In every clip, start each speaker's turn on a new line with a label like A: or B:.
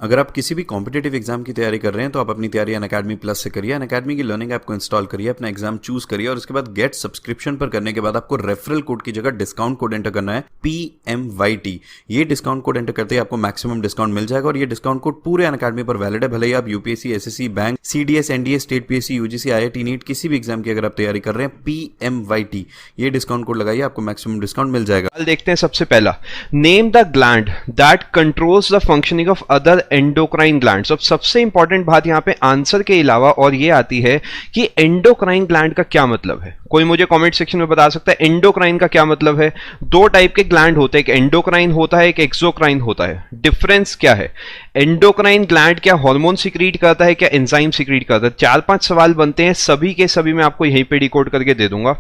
A: अगर आप किसी भी कॉम्पिटेटिव एग्जाम की तैयारी कर रहे हैं तो आप अपनी तैयारी अनअकैडमी प्लस से करिए। अनअकैडमी की लर्निंग ऐप को इंस्टॉल करिए, अपना एग्जाम चूज करिए और उसके बाद गेट सब्सक्रिप्शन पर करने के बाद आपको रेफरल कोड की जगह डिस्काउंट कोड एंटर करना है PMYT। ये डिस्काउंट कोड एंटर करते ही आपको मैक्सिमम डिस्काउंट मिल जाएगा और ये डिस्काउंट कोड पूरे अनअकैडमी पर वैलिड है। भले ही आप UPSC, SSC, bank, CDS, NDA, state PSC, UGC, IIT, NEET किसी भी एग्जाम की अगर आप तैयारी कर रहे हैं, PMYT ये डिस्काउंट कोड लगाइए, आपको मैक्सिमम डिस्काउंट मिल जाएगा।
B: देखते हैं सबसे पहला, name the gland that controls the functioning of other endocrine glands. अब सबसे इंपॉर्टेंट बात यहां पे आंसर के अलावा और ये आती है कि एंडोक्राइन ग्लैंड का क्या मतलब है। कोई मुझे कमेंट सेक्शन में बता सकता है एंडोक्राइन का क्या मतलब है। दो टाइप के ग्लैंड होते हैं, एक एंडोक्राइन होता है, एक एक्सोक्राइन होता है। डिफरेंस क्या है? एंडोक्राइन ग्लैंड क्या हार्मोन सिक्रीट करता है, क्या एंजाइम सिक्रीट करता है? 4-5 सवाल बनते हैं, सभी के सभी मैं आपको यहीं पे डिकोड करके दे दूंगा।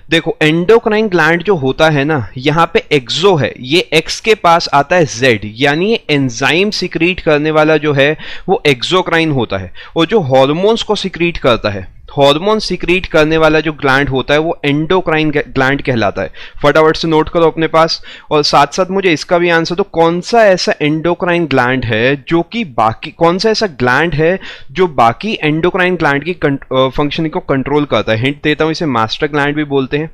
B: देखो, एंडोक्राइन ग्लैंड जो होता है ना, यहां पे एक्सो है, ये एक्स के पास आता है जेड, यानी एंजाइम सिक्रीट करने वाला जो है वो एक्सोक्राइन होता है। और जो हार्मोन्स को सिक्रीट करता है, हार्मोन सिक्रीट करने वाला जो ग्लैंड होता है वो एंडोक्राइन ग्लैंड कहलाता है। फटाफट से नोट करो अपने पास। और साथ साथ मुझे इसका भी आंसर दो, कौन सा ऐसा एंडोक्राइन ग्लैंड है जो कि बाकी, कौन सा ऐसा ग्लैंड है जो बाकी एंडोक्राइन ग्लैंड की फंक्शनिंग को कंट्रोल करता है। हिंट देता हूं, इसे मास्टर ग्लैंड भी बोलते हैं।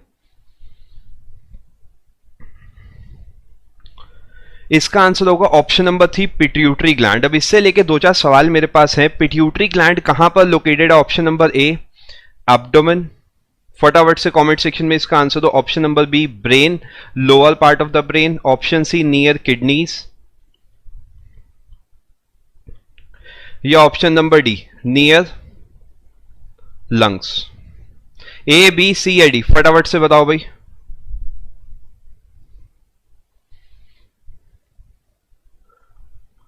B: इसका आंसर होगा ऑप्शन नंबर 3, पिट्यूटरी ग्लैंड। अब इससे लेके 2-4 सवाल मेरे पास हैं। पिट्यूटरी ग्लैंड कहां पर लोकेटेड है? Option number A, abdomen. फटाफट से कमेंट सेक्शन में इसका आंसर दो। Option number B, brain, lower part of the brain. Option C, near kidneys, या option number D, near lungs. A, B, C या D? फटाफट से बताओ भाई।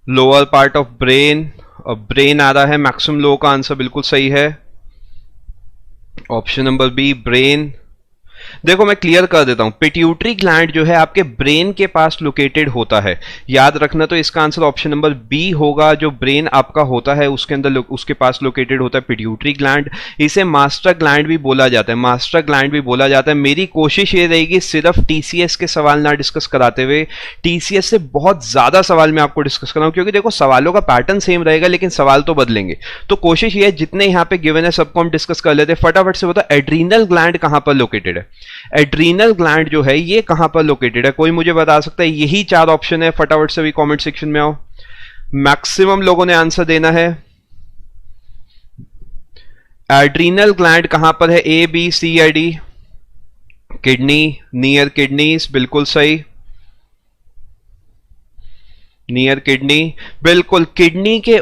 B: Lower part of brain, brain आ रहा है, मैक्सिमम लोगों का आंसर बिल्कुल सही है। Option number B, brain. देखो मैं क्लियर कर देता हूं, पिट्यूटरी ग्लैंड जो है आपके ब्रेन के पास लोकेटेड होता है। याद रखना, तो इसका आंसर ऑप्शन नंबर बी होगा। जो ब्रेन आपका होता है उसके अंदर उसके पास लोकेटेड होता है पिट्यूटरी ग्लैंड। इसे मास्टर ग्लैंड भी बोला जाता है, मास्टर ग्लैंड भी बोला जाता है। मेरी कोशिश ये रहेगी सिर्फ टीसीएस के सवाल ना डिस्कस कराते हुए, टीसीएस से बहुत ज्यादा सवाल मैं आपको डिस्कस कराऊं, क्योंकि देखो सवालों का पैटर्न सेम रहेगा लेकिन सवाल तो बदलेंगे। तो कोशिश ये है जितने यहां पे गिवन है सबको हम डिस्कस कर लेते हैं। फटाफट से बताओ, एड्रीनल ग्लैंड कहां पर लोकेटेड है? एड्रीनल ग्लैंड जो है ये कहां पर लोकेटेड है? कोई मुझे बता सकता है? यही 4 ऑप्शन है। फटाफट से भी कमेंट सेक्शन में आओ, मैक्सिमम लोगों ने आंसर देना है। एड्रीनल ग्लैंड कहां पर है? A, B, C या D? किडनी, नियर किडनीज, बिल्कुल सही, नियर किडनी, बिल्कुल। किडनी के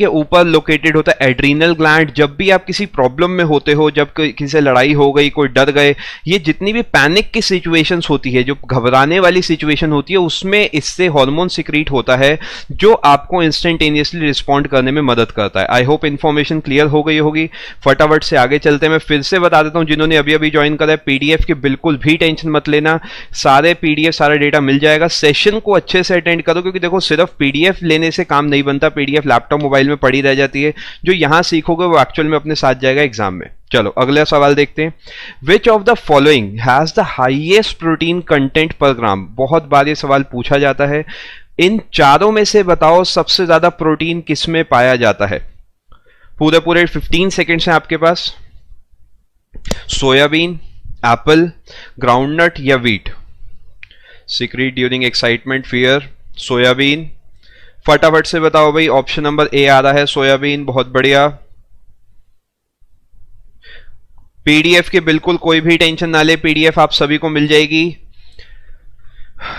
B: ऊपर लोकेटेड होता है एड्रीनल ग्लैंड। जब भी आप किसी प्रॉब्लम में होते हो, जब किसी से लड़ाई हो गई, कोई डर गए, ये जितनी भी पैनिक की सिचुएशंस होती है, जो घबराने वाली सिचुएशन होती है, उसमें इससे हार्मोन सिक्रीट होता है जो आपको इंस्टेंटेनियसली रिस्पॉन्ड करने में मदद करता है। आई होप इन्फॉर्मेशन क्लियर हो गई होगी। फटाफट से आगे चलते हैं। मैं फिर से बता देता हूं, जिन्होंने अभी अभी ज्वाइन करा है, पीडीएफ की बिल्कुल भी टेंशन मत लेना, सारे पीडीएफ, सारा डेटा मिल जाएगा। सेशन को अच्छे से अटेंड करो, क्योंकि देखो सिर्फ पीडीएफ लेने से काम नहीं बनता, पीडीएफ लैपटॉप मोबाइल में पड़ी रह जाती है। जो यहां सीखोगे वो एक्चुअल में अपने साथ जाएगा एग्जाम में। चलो अगला सवाल देखते हैं। विच of the following has the highest protein content पर ग्राम? बहुत बार ये सवाल पूछा जाता है। इन चारों में से बताओ सबसे ज्यादा प्रोटीन किसमें पाया जाता है? पूरे 15 सेकेंड्स हैं आपके पास। सोयाबीन, एप्पल, ग्राउंडनट या wheat? Secret during excitement, fear, soybean. फटाफट से बताओ भाई। ऑप्शन नंबर ए आ रहा है, सोयाबीन। बहुत बढ़िया। पीडीएफ के बिल्कुल कोई भी टेंशन ना ले, पीडीएफ आप सभी को मिल जाएगी।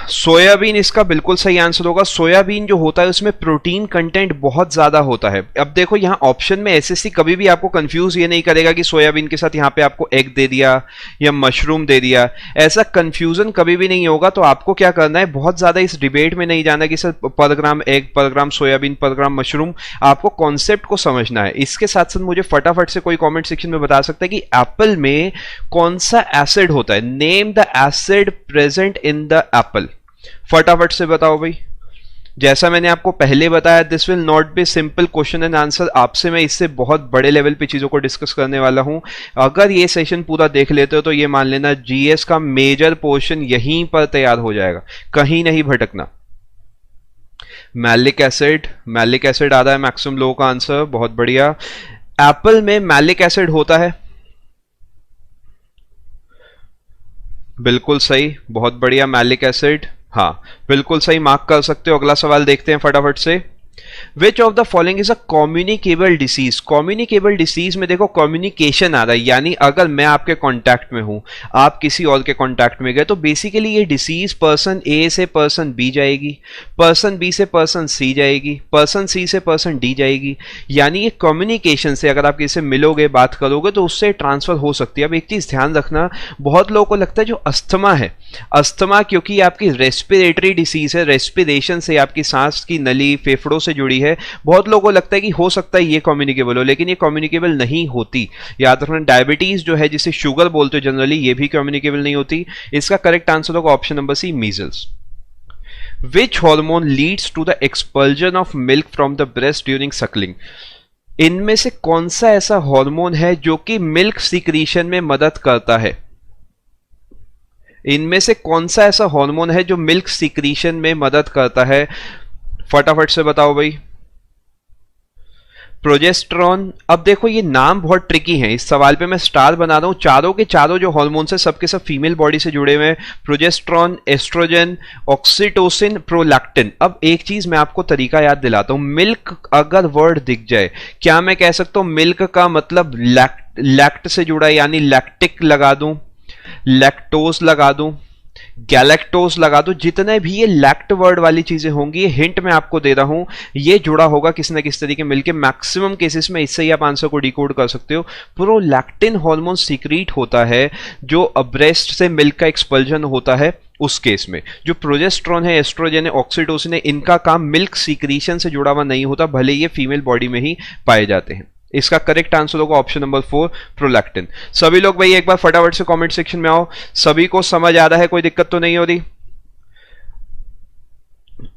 B: सोयाबीन इसका बिल्कुल सही आंसर होगा। सोयाबीन जो होता है उसमें प्रोटीन कंटेंट बहुत ज्यादा होता है। अब देखो यहां ऑप्शन में एसएससी कभी भी आपको कंफ्यूज ये नहीं करेगा कि सोयाबीन के साथ यहां पे आपको एग दे दिया या मशरूम दे दिया, ऐसा कंफ्यूजन कभी भी नहीं होगा। तो आपको क्या करना है, बहुत ज्यादा इस डिबेट में नहीं जाना कि सर पर ग्राम एग, पर ग्राम सोयाबीन, पर ग्राम मशरूम। आपको कॉन्सेप्ट को समझना है। इसके साथ साथ मुझे फटाफट से कोई कॉमेंट सेक्शन में बता सकता है कि एप्पल में कौन सा एसिड होता है? Name the acid present in the Apple. फटाफट से बताओ भाई। जैसा मैंने आपको पहले बताया, this will not be simple question and answer. आपसे मैं इससे बहुत बड़े लेवल पे चीजों को डिस्कस करने वाला हूं। अगर ये सेशन पूरा देख लेते हो तो ये मान लेना जीएस का मेजर पोर्शन यहीं पर तैयार हो जाएगा, कहीं नहीं भटकना। मैलिक एसिड, मैलिक एसिड आ रहा है मैक्सिमम लोगों का आंसर, बहुत बढ़िया। एप्पल में मैलिक एसिड होता है, बिल्कुल सही, बहुत बढ़िया, मैलिक एसिड, हाँ बिल्कुल सही, मार्क कर सकते हो। अगला सवाल देखते हैं फटाफट से। विच of the following is a communicable disease? Communicable disease में देखो कम्युनिकेशन आ रहा है, यानी अगर मैं आपके कांटेक्ट में हूं, आप किसी और के कांटेक्ट में गए, तो बेसिकली ये डिसीज पर्सन ए से पर्सन बी जाएगी, पर्सन बी से पर्सन सी जाएगी, पर्सन सी से पर्सन डी जाएगी, यानी ये कम्युनिकेशन से, अगर आप किसी से मिलोगे बात करोगे तो उससे ट्रांसफर हो सकती है। अब एक चीज ध्यान रखना, बहुत लोगों को लगता है जो अस्थमा है, अस्थमा क्योंकि आपकी रेस्पिरेटरी डिसीज है, रेस्पिरेशन से आपकी सांस की नली फेफड़ों से जुड़ी है, बहुत लोगों को लगता है कि हो सकता है ये कम्युनिकेबल हो, लेकिन ये कम्युनिकेबल नहीं होती। याद रखना, डायबिटीज जो है जिसे शुगर बोलते हैं जनरली, ये भी कम्युनिकेबल नहीं होती। इसका करेक्ट आंसर होगा option number C, measles. Which hormone leads to the expulsion of milk from the breast during suckling? इनमें से कौन सा ऐसा हार्मोन है जो कि मिल्क सीक्रीशन में मदद करता है? इनमें से कौन सा ऐसा हार्मोन है जो मिल्क सीक्रीशन में मदद करता है? फटाफट से बताओ भाई। प्रोजेस्टेरॉन। अब देखो ये नाम बहुत ट्रिकी है, इस सवाल पे मैं स्टार बना रहा हूं। चारों के चारों जो हार्मोन्स है सबके सब फीमेल बॉडी से जुड़े हुए हैं, प्रोजेस्टेरॉन, एस्ट्रोजन, ऑक्सीटोसिन, प्रोलैक्टिन। अब एक चीज मैं आपको तरीका याद दिलाता हूं, मिल्क अगर वर्ड दिख जाए, क्या मैं कह सकता हूं मिल्क का मतलब लैक्ट से जुड़ा है, यानी लैक्टिक लगा दूं, लैक्टोज लगा दूं, गैलेक्टोज लगा दो, जितने भी ये लैक्ट वर्ड वाली चीजें होंगी, ये हिंट मैं आपको दे रहा हूं, ये जुड़ा होगा किसी ना किसी तरीके मिलके। मैक्सिमम केसेस में इससे ही आप आंसर को डिकोड कर सकते हो। प्रोलैक्टिन हार्मोन सीक्रेट होता है जो ब्रेस्ट से मिल्क का एक्सपल्जन होता है, उस केस में। जो प्रोजेस्टेरॉन है, एस्ट्रोजन है, ऑक्सीटोसिन है, इनका काम मिल्क सीक्रीशन से जुड़ा हुआ नहीं होता, भले ये फीमेल बॉडी में ही पाए जाते हैं। इसका करेक्ट आंसर होगा ऑप्शन नंबर 4, प्रोलैक्टिन। सभी लोग भाई एक बार फटाफट से कमेंट सेक्शन में आओ, सभी को समझ आ रहा है, कोई दिक्कत तो नहीं हो रही?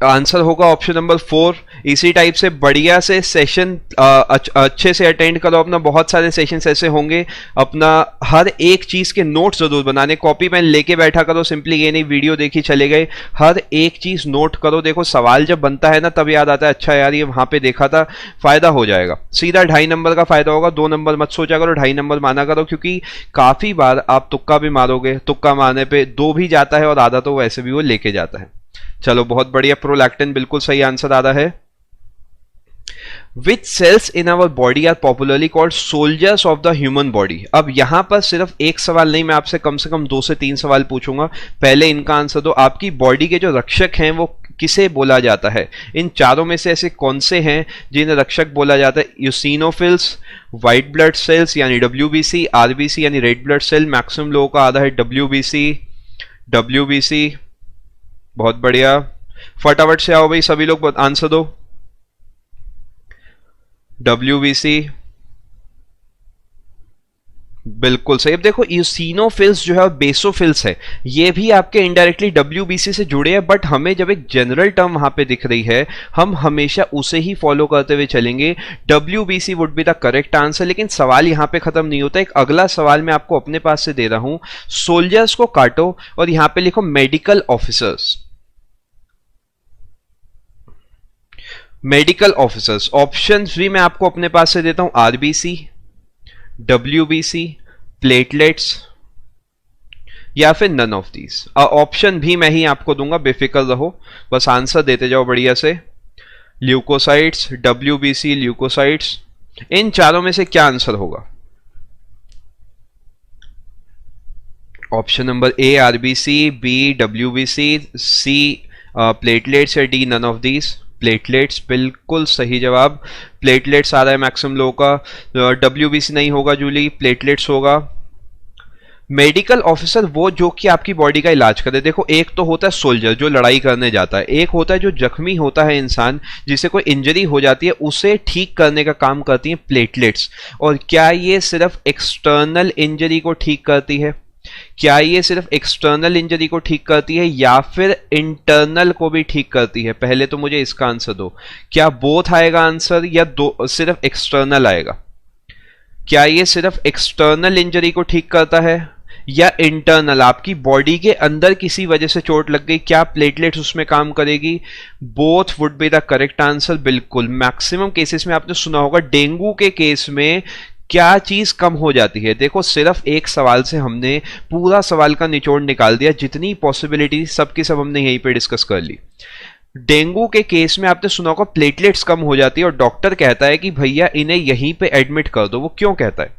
B: आंसर होगा ऑप्शन नंबर 4। इसी टाइप से बढ़िया से सेशन अच्छे से अटेंड करो अपना, बहुत सारे सेशंस ऐसे होंगे, अपना हर एक चीज के नोट जरूर बनाने, कॉपी पेन लेके बैठा करो, सिंपली ये नहीं वीडियो देखी चले गए, हर एक चीज नोट करो। देखो सवाल जब बनता है ना तब याद आता है, अच्छा यार ये वहां पे देखा था, फायदा हो जाएगा। सीधा 2.5 नंबर का फायदा होगा, 2 नंबर मत सोचा करो, 2.5 नंबर माना करो, क्योंकि काफी बार आप तुक्का भी मारोगे, तुक्का मारने पे 2 भी जाता है और आधा तो वैसे भी वो लेके जाता है। चलो बहुत बढ़िया, प्रोलैक्टिन बिल्कुल सही आंसर आ रहा है। Which cells in our body are popularly called soldiers of the human body? अब यहां पर सिर्फ एक सवाल नहीं, मैं आपसे कम से कम 2 से 3 सवाल पूछूंगा, पहले इनका आंसर दो। आपकी बॉडी के जो रक्षक हैं वो किसे बोला जाता है? इन चारों में से ऐसे कौन से हैं जिन्हें रक्षक बोला जाता है? यूसिनोफिल्स, व्हाइट ब्लड सेल्स यानी WBC, RBC यानी रेड ब्लड सेल, मैक्सिमम लोगों का आधा है WBC। बहुत बढ़िया, फटाफट से आओ भाई, सभी लोग आंसर दो। WBC बिल्कुल सही। अब देखो यूसिनोफिल्स जो है बेसोफिल्स है, ये भी आपके इनडायरेक्टली WBC से जुड़े हैं, बट हमें जब एक जनरल टर्म वहां पे दिख रही है, हम हमेशा उसे ही फॉलो करते हुए चलेंगे। WBC would be the correct answer. लेकिन सवाल यहां पे खत्म नहीं होता, एक अगला सवाल मैं आपको अपने पास से दे रहा हूं। सोल्जर्स को काटो और यहां पे लिखो medical officers. Medical officers options भी मैं आपको अपने पास से देता हूं, RBC, WBC, प्लेटलेट्स या फिर नन ऑफ दीज। ऑप्शन भी मैं ही आपको दूंगा, बेफिक्र रहो, बस आंसर देते जाओ बढ़िया से। ल्यूकोसाइट्स, WBC, ल्यूकोसाइट्स, इन चारों में से क्या आंसर होगा? Option number A RBC, B WBC, C platelets या D none of these. Platelets बिल्कुल सही जवाब, प्लेटलेट्स आ रहा है मैक्सिमम लोगों का। WBC नहीं होगा जूली, प्लेटलेट्स होगा। मेडिकल ऑफिसर वो जो कि आपकी बॉडी का इलाज करे। देखो एक तो होता है सोल्जर जो लड़ाई करने जाता है, एक होता है जो जख्मी होता है इंसान, जिसे कोई इंजरी हो जाती है, उसे ठीक करने का काम करती हैं प्लेटलेट्स। और क्या ये सिर्फ एक्सटर्नल इंजरी को ठीक करती है? क्या ये सिर्फ एक्सटर्नल इंजरी को ठीक करती है या फिर इंटरनल को भी ठीक करती है? पहले तो मुझे इसका आंसर दो, क्या बोथ आएगा आंसर या दो सिर्फ एक्सटर्नल आएगा? क्या ये सिर्फ एक्सटर्नल इंजरी को ठीक करता है या इंटरनल, आपकी बॉडी के अंदर किसी वजह से चोट लग गई, क्या प्लेटलेट्स उसमें काम करेगी? Both would be the correct answer. बिल्कुल, मैक्सिमम केसेस में आपने सुना होगा डेंगू के केस में क्या चीज कम हो जाती है। देखो, सिर्फ एक सवाल से हमने पूरा सवाल का निचोड़ निकाल दिया, जितनी पॉसिबिलिटी सबकी सब हमने यहीं पे डिस्कस कर ली। डेंगू के केस में आपने सुना होगा प्लेटलेट्स कम हो जाती है और डॉक्टर कहता है कि भैया इन्हें यहीं पे एडमिट कर दो। वो क्यों कहता है?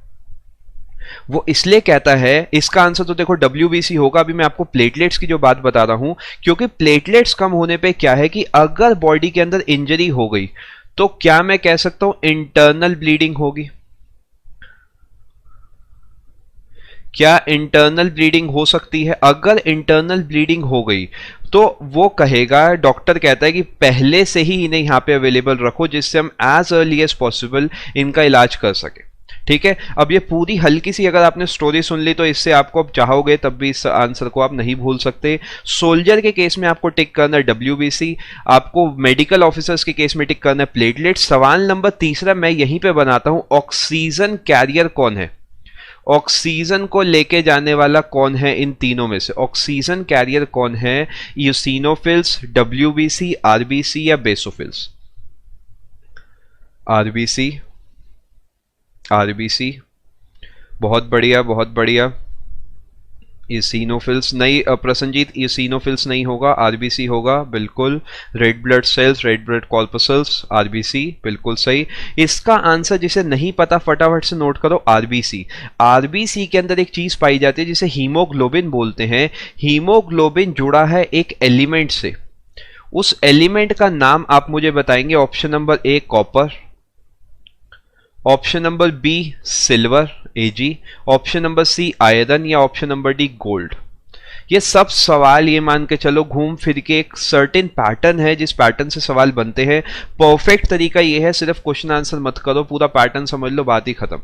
B: वो इसलिए कहता है, इसका आंसर तो देखो WBC होगा। अभी मैं आपको प्लेटलेट्स की जो बात बता रहा हूं, क्योंकि प्लेटलेट्स कम होने पे क्या है कि अगर बॉडी के अंदर इंजरी हो गई तो क्या मैं कह सकता हूं इंटरनल ब्लीडिंग होगी? क्या इंटरनल ब्लीडिंग हो सकती है? अगर इंटरनल ब्लीडिंग हो गई तो वो कहेगा, डॉक्टर कहता है कि पहले से ही इन्हें यहां पे अवेलेबल रखो जिससे हम एज अर्ली एज पॉसिबल इनका इलाज कर सके। ठीक है, अब ये पूरी हल्की सी अगर आपने स्टोरी सुन ली तो इससे आपको अब चाहोगे तब भी इस आंसर को आप नहीं भूल सकते। सोल्जर के केस में आपको टिक करना है WBC, आपको मेडिकल ऑफिसर्स के केस में टिक करना है प्लेटलेट। सवाल नंबर तीसरा मैं यहीं पे बनाता हूं, ऑक्सीजन कैरियर कौन है? ऑक्सीजन को लेके जाने वाला कौन है इन तीनों में से? ऑक्सीजन कैरियर कौन है? यूसिनोफिल्स, WBC, RBC या बेसोफिल्स? RBC, RBC, बहुत बढ़िया, बहुत बढ़िया। ईसिनोफिल्स नहीं, प्रसन्नजीत, ईसिनोफिल्स नहीं होगा, RBC होगा, बिल्कुल। Red blood cells, red blood corpuscles, RBC, बिल्कुल सही। इसका आंसर जिसे नहीं पता फटाफट से नोट करो, RBC। RBC के अंदर एक चीज पाई जाती है जिसे हीमोग्लोबिन बोलते हैं। हीमोग्लोबिन जुड़ा है एक एलिमेंट से, उस एलिमेंट का नाम आप मुझे बताएंगे। Option number A copper, option number B silver Ag, option number C iron या ऑप्शन नंबर D गोल्ड। ये सब सवाल ये मान के चलो घूम फिर के एक सर्टेन पैटर्न है जिस पैटर्न से सवाल बनते हैं। परफेक्ट तरीका ये है, सिर्फ क्वेश्चन आंसर मत करो, पूरा पैटर्न समझ लो, बात ही खत्म।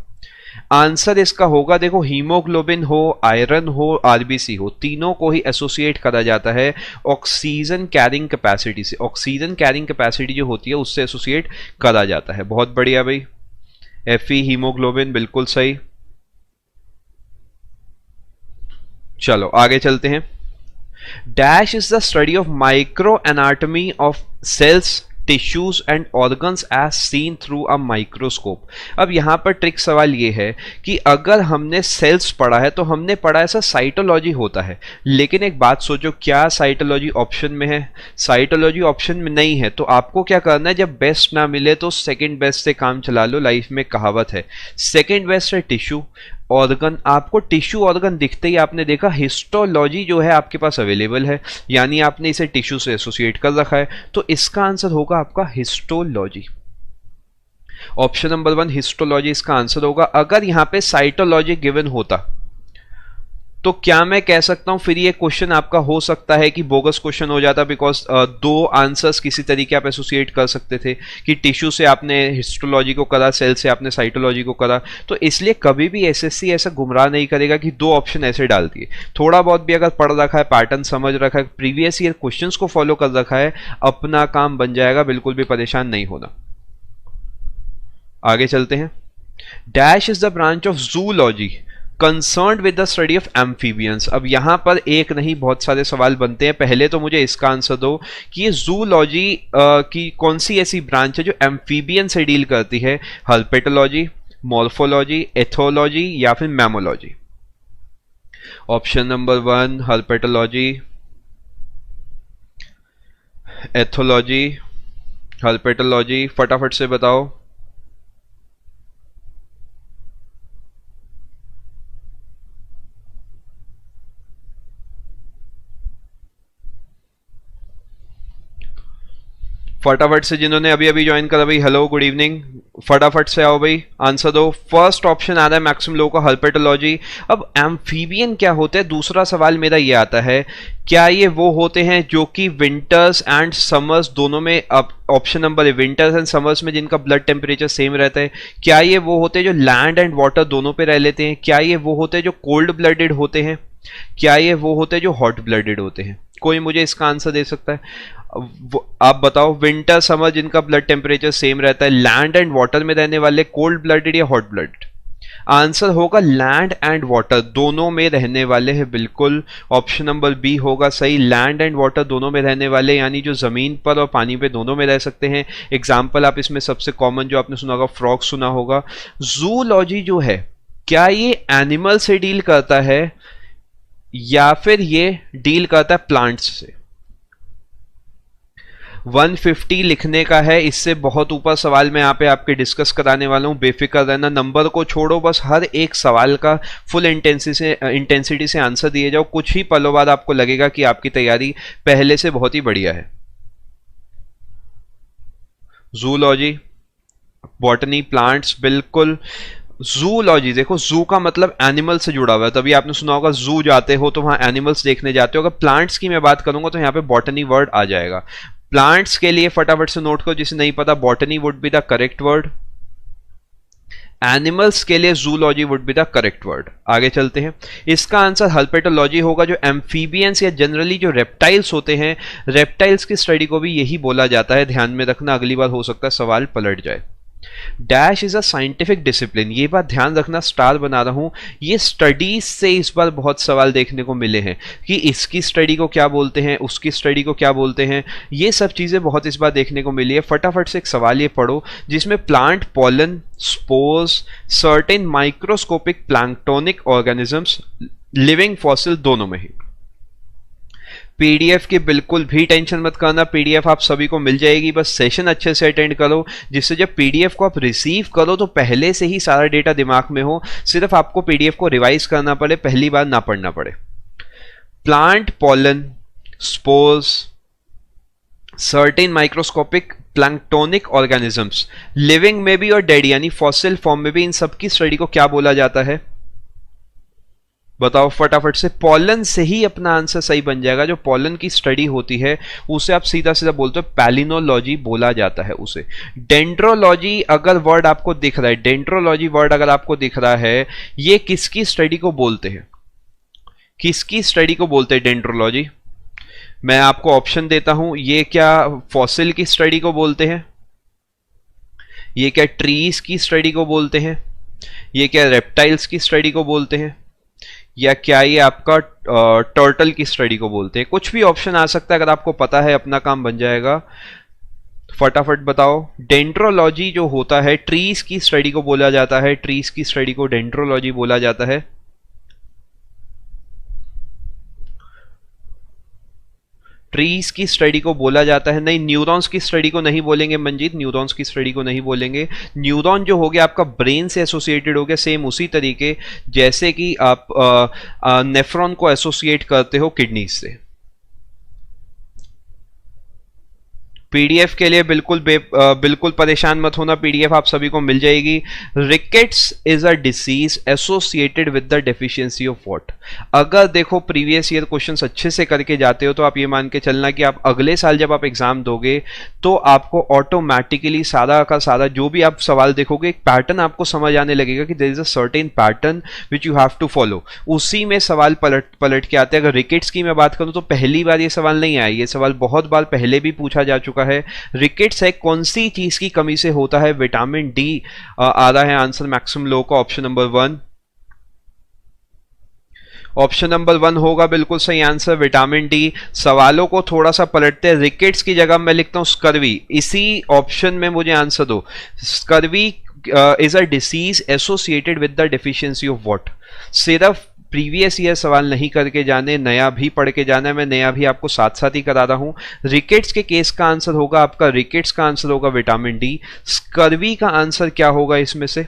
B: आंसर इसका होगा, देखो, हीमोग्लोबिन हो, आयरन हो, RBC हो, तीनों को ही एसोसिएट करा जाता है ऑक्सीजन कैरिंग कैपेसिटी से। ऑक्सीजन कैरिंग कैपेसिटी जो होती है उससे एसोसिएट करा जाता है। बहुत बढ़िया भाई, Fe हीमोग्लोबिन, बिल्कुल सही। चलो आगे चलते हैं। Dash is the study of micro anatomy of cells, tissues and organs as seen through a microscope. अब यहां पर ट्रिक सवाल यह है कि अगर हमने सेल्स पढ़ा है तो हमने पढ़ा ऐसा साइटोलॉजी होता है, लेकिन एक बात सोचो, क्या साइटोलॉजी ऑप्शन में है? साइटोलॉजी ऑप्शन में नहीं है, तो आपको क्या करना है, जब बेस्ट ना मिले तो सेकंड बेस्ट से काम चला लो। लाइफ में कहावत है, सेकंड बेस्ट है टिश्यू, ऑर्गन। आपको टिश्यू ऑर्गन दिखते ही आपने देखा हिस्टोलॉजी जो है आपके पास अवेलेबल है, यानी आपने इसे टिश्यू से एसोसिएट कर रखा है, तो इसका आंसर होगा आपका हिस्टोलॉजी। ऑप्शन नंबर 1 हिस्टोलॉजी इसका आंसर होगा। अगर यहां पे साइटोलॉजी गिवन होता तो क्या मैं कह सकता हूं फिर ये क्वेश्चन आपका हो सकता है कि बोगस क्वेश्चन हो जाता, बिकॉज दो आंसर्स किसी तरीके आप एसोसिएट कर सकते थे कि टिश्यू से आपने हिस्टोलॉजी को करा, सेल से आपने साइटोलॉजी को करा। तो इसलिए कभी भी SSC ऐसा गुमराह नहीं करेगा कि दो ऑप्शन ऐसे डाल दिए। थोड़ा बहुत भी अगर पढ़ रखा है, पैटर्न समझ रखा है, प्रीवियस ईयर क्वेश्चंस को फॉलो कर रखा है, अपना काम बन जाएगा, बिल्कुल भी परेशान नहीं होना। आगे चलते हैं। Dash is the branch of zoology concerned with the study of amphibians. अब यहां पर एक नहीं बहुत सारे सवाल बनते हैं। पहले तो मुझे इसका आंसर दो कि ये जूलॉजी की कौन सी ऐसी ब्रांच है जो एम्फीबियन से डील करती है? हर्पेटोलॉजी, मॉर्फोलॉजी, एथोलॉजी या फिर mammalogy? Option number 1 herpetology, ethology, herpetology, फटाफट से बताओ। फटाफट से जिन्होंने अभी अभी ज्वाइन करा भाई, हेलो गुड इवनिंग, फटाफट से आओ भाई, आंसर दो। फर्स्ट ऑप्शन आ रहा है मैक्सिमम लोगों का हर्पेटोलॉजी। अब एम्फीबियन क्या होते हैं, दूसरा सवाल मेरा ये आता है, क्या ये वो होते हैं जो कि विंटर्स एंड समर्स दोनों में, अब ऑप्शन नंबर है विंटर्स एंड समर्स में जिनका ब्लड टेम्परेचर सेम रहता है, क्या ये वो होते हैं जो लैंड एंड वाटर दोनों पे रह लेते हैं? क्या ये वो होते हैं जो कोल्ड ब्लडेड होते हैं? क्या ये वो होते हैं जो हॉट ब्लडेड होते हैं? कोई मुझे इसका आंसर दे सकता है? आप बताओ, विंटर समर जिनका ब्लड टेम्परेचर सेम रहता है, लैंड एंड वाटर में रहने वाले, कोल्ड ब्लडेड या हॉट ब्लडेड? आंसर होगा लैंड एंड वाटर, दोनों में रहने वाले हैं, बिल्कुल ऑप्शन नंबर बी होगा सही, लैंड एंड वाटर दोनों में रहने वाले, यानी जो जमीन पर और पानी पे दोनों में रह सकते हैं। एग्जाम्पल आप इसमें सबसे कॉमन जो आपने सुना होगा फ्रॉग सुना होगा। जूलॉजी जो है क्या ये एनिमल से डील करता है या फिर ये डील करता है प्लांट्स से? 150 लिखने का है, इससे बहुत ऊपर सवाल मैं यहाँ पे आपके डिस्कस कराने वाला हूँ, बेफिक्र रहना, नंबर को छोड़ो, बस हर एक सवाल का फुल इंटेंसिटी से आंसर दिए जाओ, कुछ ही पलों बाद आपको लगेगा कि आपकी तैयारी पहले से बहुत ही बढ़िया है। जूलॉजी, बॉटनी, प्लांट्स, बिल्कुल जूलॉजी, देखो जू का मतलब एनिमल से जुड़ा हुआ है, तभी आपने सुना होगा जू जाते हो तो वहां एनिमल्स देखने जाते हो। अगर प्लांट्स की मैं बात करूंगा तो यहां पे बॉटनी वर्ड आ जाएगा। प्लांट्स के लिए फटाफट से नोट करो, जिसे नहीं पता, botany would be the correct word, animals के लिए zoology would be the correct word. आगे चलते हैं, इसका आंसर हर्पेटोलॉजी होगा। जो एम्फीबियंस या जनरली जो रेप्टाइल्स होते हैं, रेप्टाइल्स की स्टडी को भी यही बोला जाता है, ध्यान में रखना, अगली बार हो सकता है सवाल पलट जाए। Dash is a scientific discipline, ये बात ध्यान रखना, स्टार बना रहा हूं, ये स्टडीज से इस बार बहुत सवाल देखने को मिले हैं कि इसकी स्टडी को क्या बोलते हैं, उसकी स्टडी को क्या बोलते हैं, ये सब चीजें बहुत इस बार देखने को मिली है। फटाफट से एक सवाल ये पढ़ो जिसमें plant, pollen, spores, certain microscopic planktonic organisms, living fossil दोनों में ही। पीडीएफ की बिल्कुल भी टेंशन मत करना, पीडीएफ आप सभी को मिल जाएगी, बस सेशन अच्छे से अटेंड करो, जिससे जब पीडीएफ को आप रिसीव करो तो पहले से ही सारा डेटा दिमाग में हो, सिर्फ आपको पीडीएफ को रिवाइज करना पड़े, पहली बार ना पढ़ना पड़े। Plant, pollen, spores, certain microscopic planktonic organisms, living में भी और डेड यानी फॉसिल फॉर्म में भी, इन सबकी स्टडी को क्या बोला जाता है? बताओ फटाफट से। पॉलन से ही अपना आंसर सही बन जाएगा, जो पॉलन की स्टडी होती है उसे आप सीधा सीधा बोलते हो पैलिनोलॉजी बोला जाता है उसे। डेंड्रोलॉजी अगर वर्ड आपको दिख रहा है, डेंड्रोलॉजी वर्ड अगर आपको दिख रहा है, ये किसकी स्टडी को बोलते हैं, किसकी स्टडी को बोलते हैं डेंड्रोलॉजी? मैं आपको ऑप्शन देता हूं, ये क्या फॉसिल की स्टडी को बोलते हैं, ये क्या ट्रीज की स्टडी को बोलते हैं, ये क्या रेप्टाइल्स की स्टडी को बोलते हैं, या क्या ये आपका टर्टल की स्टडी को बोलते हैं? कुछ भी ऑप्शन आ सकता है, अगर आपको पता है अपना काम बन जाएगा। फटाफट बताओ। डेंड्रोलॉजी जो होता है, ट्रीज की स्टडी को बोला जाता है, ट्रीज की स्टडी को डेंड्रोलॉजी बोला जाता है। ट्रीज की स्टडी को बोला जाता है, नहीं न्यूरॉन्स की स्टडी को नहीं बोलेंगे मंजीत, न्यूरॉन्स की स्टडी को नहीं बोलेंगे। न्यूरॉन जो हो गया आपका ब्रेन से एसोसिएटेड हो गया, सेम उसी तरीके जैसे कि आप नेफ्रॉन को एसोसिएट करते हो किडनी से। पीडीएफ के लिए बिल्कुल परेशान मत होना, पीडीएफ आप सभी को मिल जाएगी। Rickets is a disease associated with the deficiency of what? अगर देखो प्रीवियस ईयर क्वेश्चंस अच्छे से करके जाते हो तो आप ये मान के चलना कि आप अगले साल जब आप एग्जाम दोगे तो आपको ऑटोमेटिकली सारा का सारा जो भी आप सवाल देखोगे, एक पैटर्न आपको समझ आने लगेगा कि there is a certain pattern which you have to follow, उसी में सवाल पलट के आते हैं। अगर रिकेट्स की मैं बात करूं तो पहली बार ये सवाल नहीं आया, ये सवाल बहुत बार पहले भी पूछा जा चुका है। रिकेट्स है कौन सी चीज की कमी से होता है? विटामिन डी आ रहा है आंसर मैक्सिमम लो का, ऑप्शन नंबर 1। ऑप्शन नंबर 1 होगा बिल्कुल सही आंसर, विटामिन डी। सवालों को थोड़ा सा पलटते हैं, रिकेट्स की जगह मैं लिखता हूं स्कर्वी, इसी ऑप्शन में मुझे आंसर दो। Scurvy is a disease associated with the deficiency of what? सिर्फ प्रीवियस ईयर सवाल नहीं करके जाने, नया भी पढ़ के जाना है, मैं नया भी आपको साथ साथ ही करा रहा हूं। रिकेट्स के केस का आंसर होगा आपका, रिकेट्स का आंसर होगा विटामिन डी। स्कर्वी का आंसर क्या होगा इसमें से?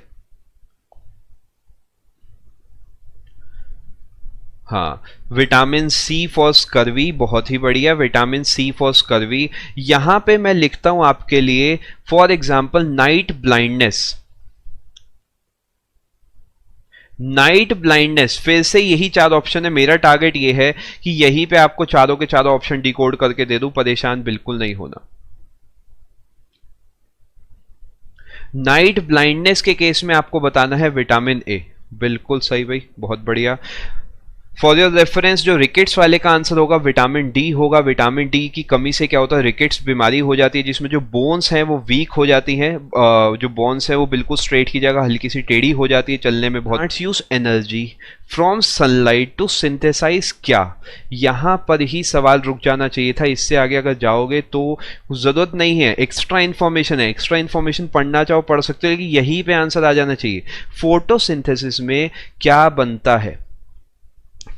B: हाँ, विटामिन सी फॉर स्कर्वी, बहुत ही बढ़िया, विटामिन सी फॉर स्कर्वी। यहां पे मैं लिखता हूं आपके लिए for example night blindness. Night blindness, फिर से यही 4 ऑप्शन है, मेरा टारगेट ये है कि यहीं पे आपको चारों के चारों ऑप्शन डिकोड करके दे दूं, परेशान बिल्कुल नहीं होना। नाइट ब्लाइंडनेस के केस में आपको बताना है विटामिन ए, बिल्कुल सही भाई, बहुत बढ़िया। फॉर योर रेफरेंस जो रिकेट्स वाले का आंसर होगा विटामिन डी होगा। विटामिन डी की कमी से क्या होता है, रिकेट्स बीमारी हो जाती है जिसमें जो बोन्स हैं वो वीक हो जाती हैं, जो बोन्स हैं वो बिल्कुल स्ट्रेट की जगह हल्की सी टेढ़ी हो जाती है, चलने में बहुत। Plants use energy from sunlight to synthesize क्या, यहां पर ही सवाल रुक जाना चाहिए था। इससे आगे अगर जाओगे तो जरूरत नहीं है, एक्स्ट्रा इन्फॉर्मेशन है, एक्स्ट्रा इन्फॉर्मेशन पढ़ना चाहो पढ़ सकते हो, लेकिन यहीं पे आंसर आ जाना चाहिए। फोटोसिंथेसिस में क्या बनता है,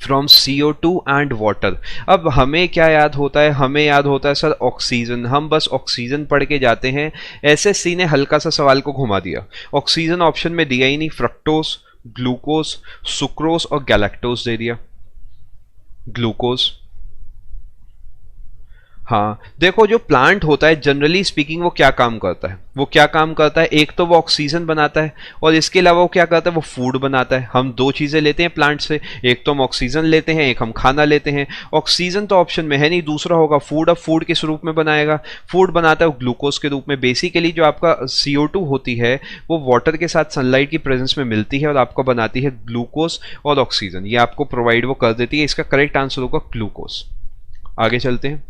B: फ्रॉम CO2 एंड वाटर। अब हमें क्या याद होता है, हमें याद होता है सर ऑक्सीजन, हम बस ऑक्सीजन पढ़ के जाते हैं। एसएससी ने हल्का सा सवाल को घुमा दिया, ऑक्सीजन ऑप्शन में दिया ही नहीं, फ्रक्टोज, ग्लूकोज, सुक्रोज और गैलेक्टोज दे दिया। ग्लूकोज, हाँ देखो जो प्लांट होता है जनरली स्पीकिंग वो क्या काम करता है, वो क्या काम करता है, एक तो वो ऑक्सीजन बनाता है और इसके अलावा वो क्या करता है, वो फूड बनाता है। हम दो चीजें लेते हैं प्लांट से, एक तो हम ऑक्सीजन लेते हैं, एक हम खाना लेते हैं। ऑक्सीजन तो ऑप्शन में है नहीं, दूसरा होगा फूड। अब फूड किस रूप में बनाएगा, फूड बनाता है ग्लूकोज के रूप में। बेसिकली जो आपका CO2 होती है वो वाटर के साथ सनलाइट की प्रेजेंस में मिलती है और आपको बनाती है ग्लूकोज और ऑक्सीजन, ये आपको प्रोवाइड वो कर देती है। इसका करेक्ट आंसर होगा ग्लूकोज। आगे चलते हैं,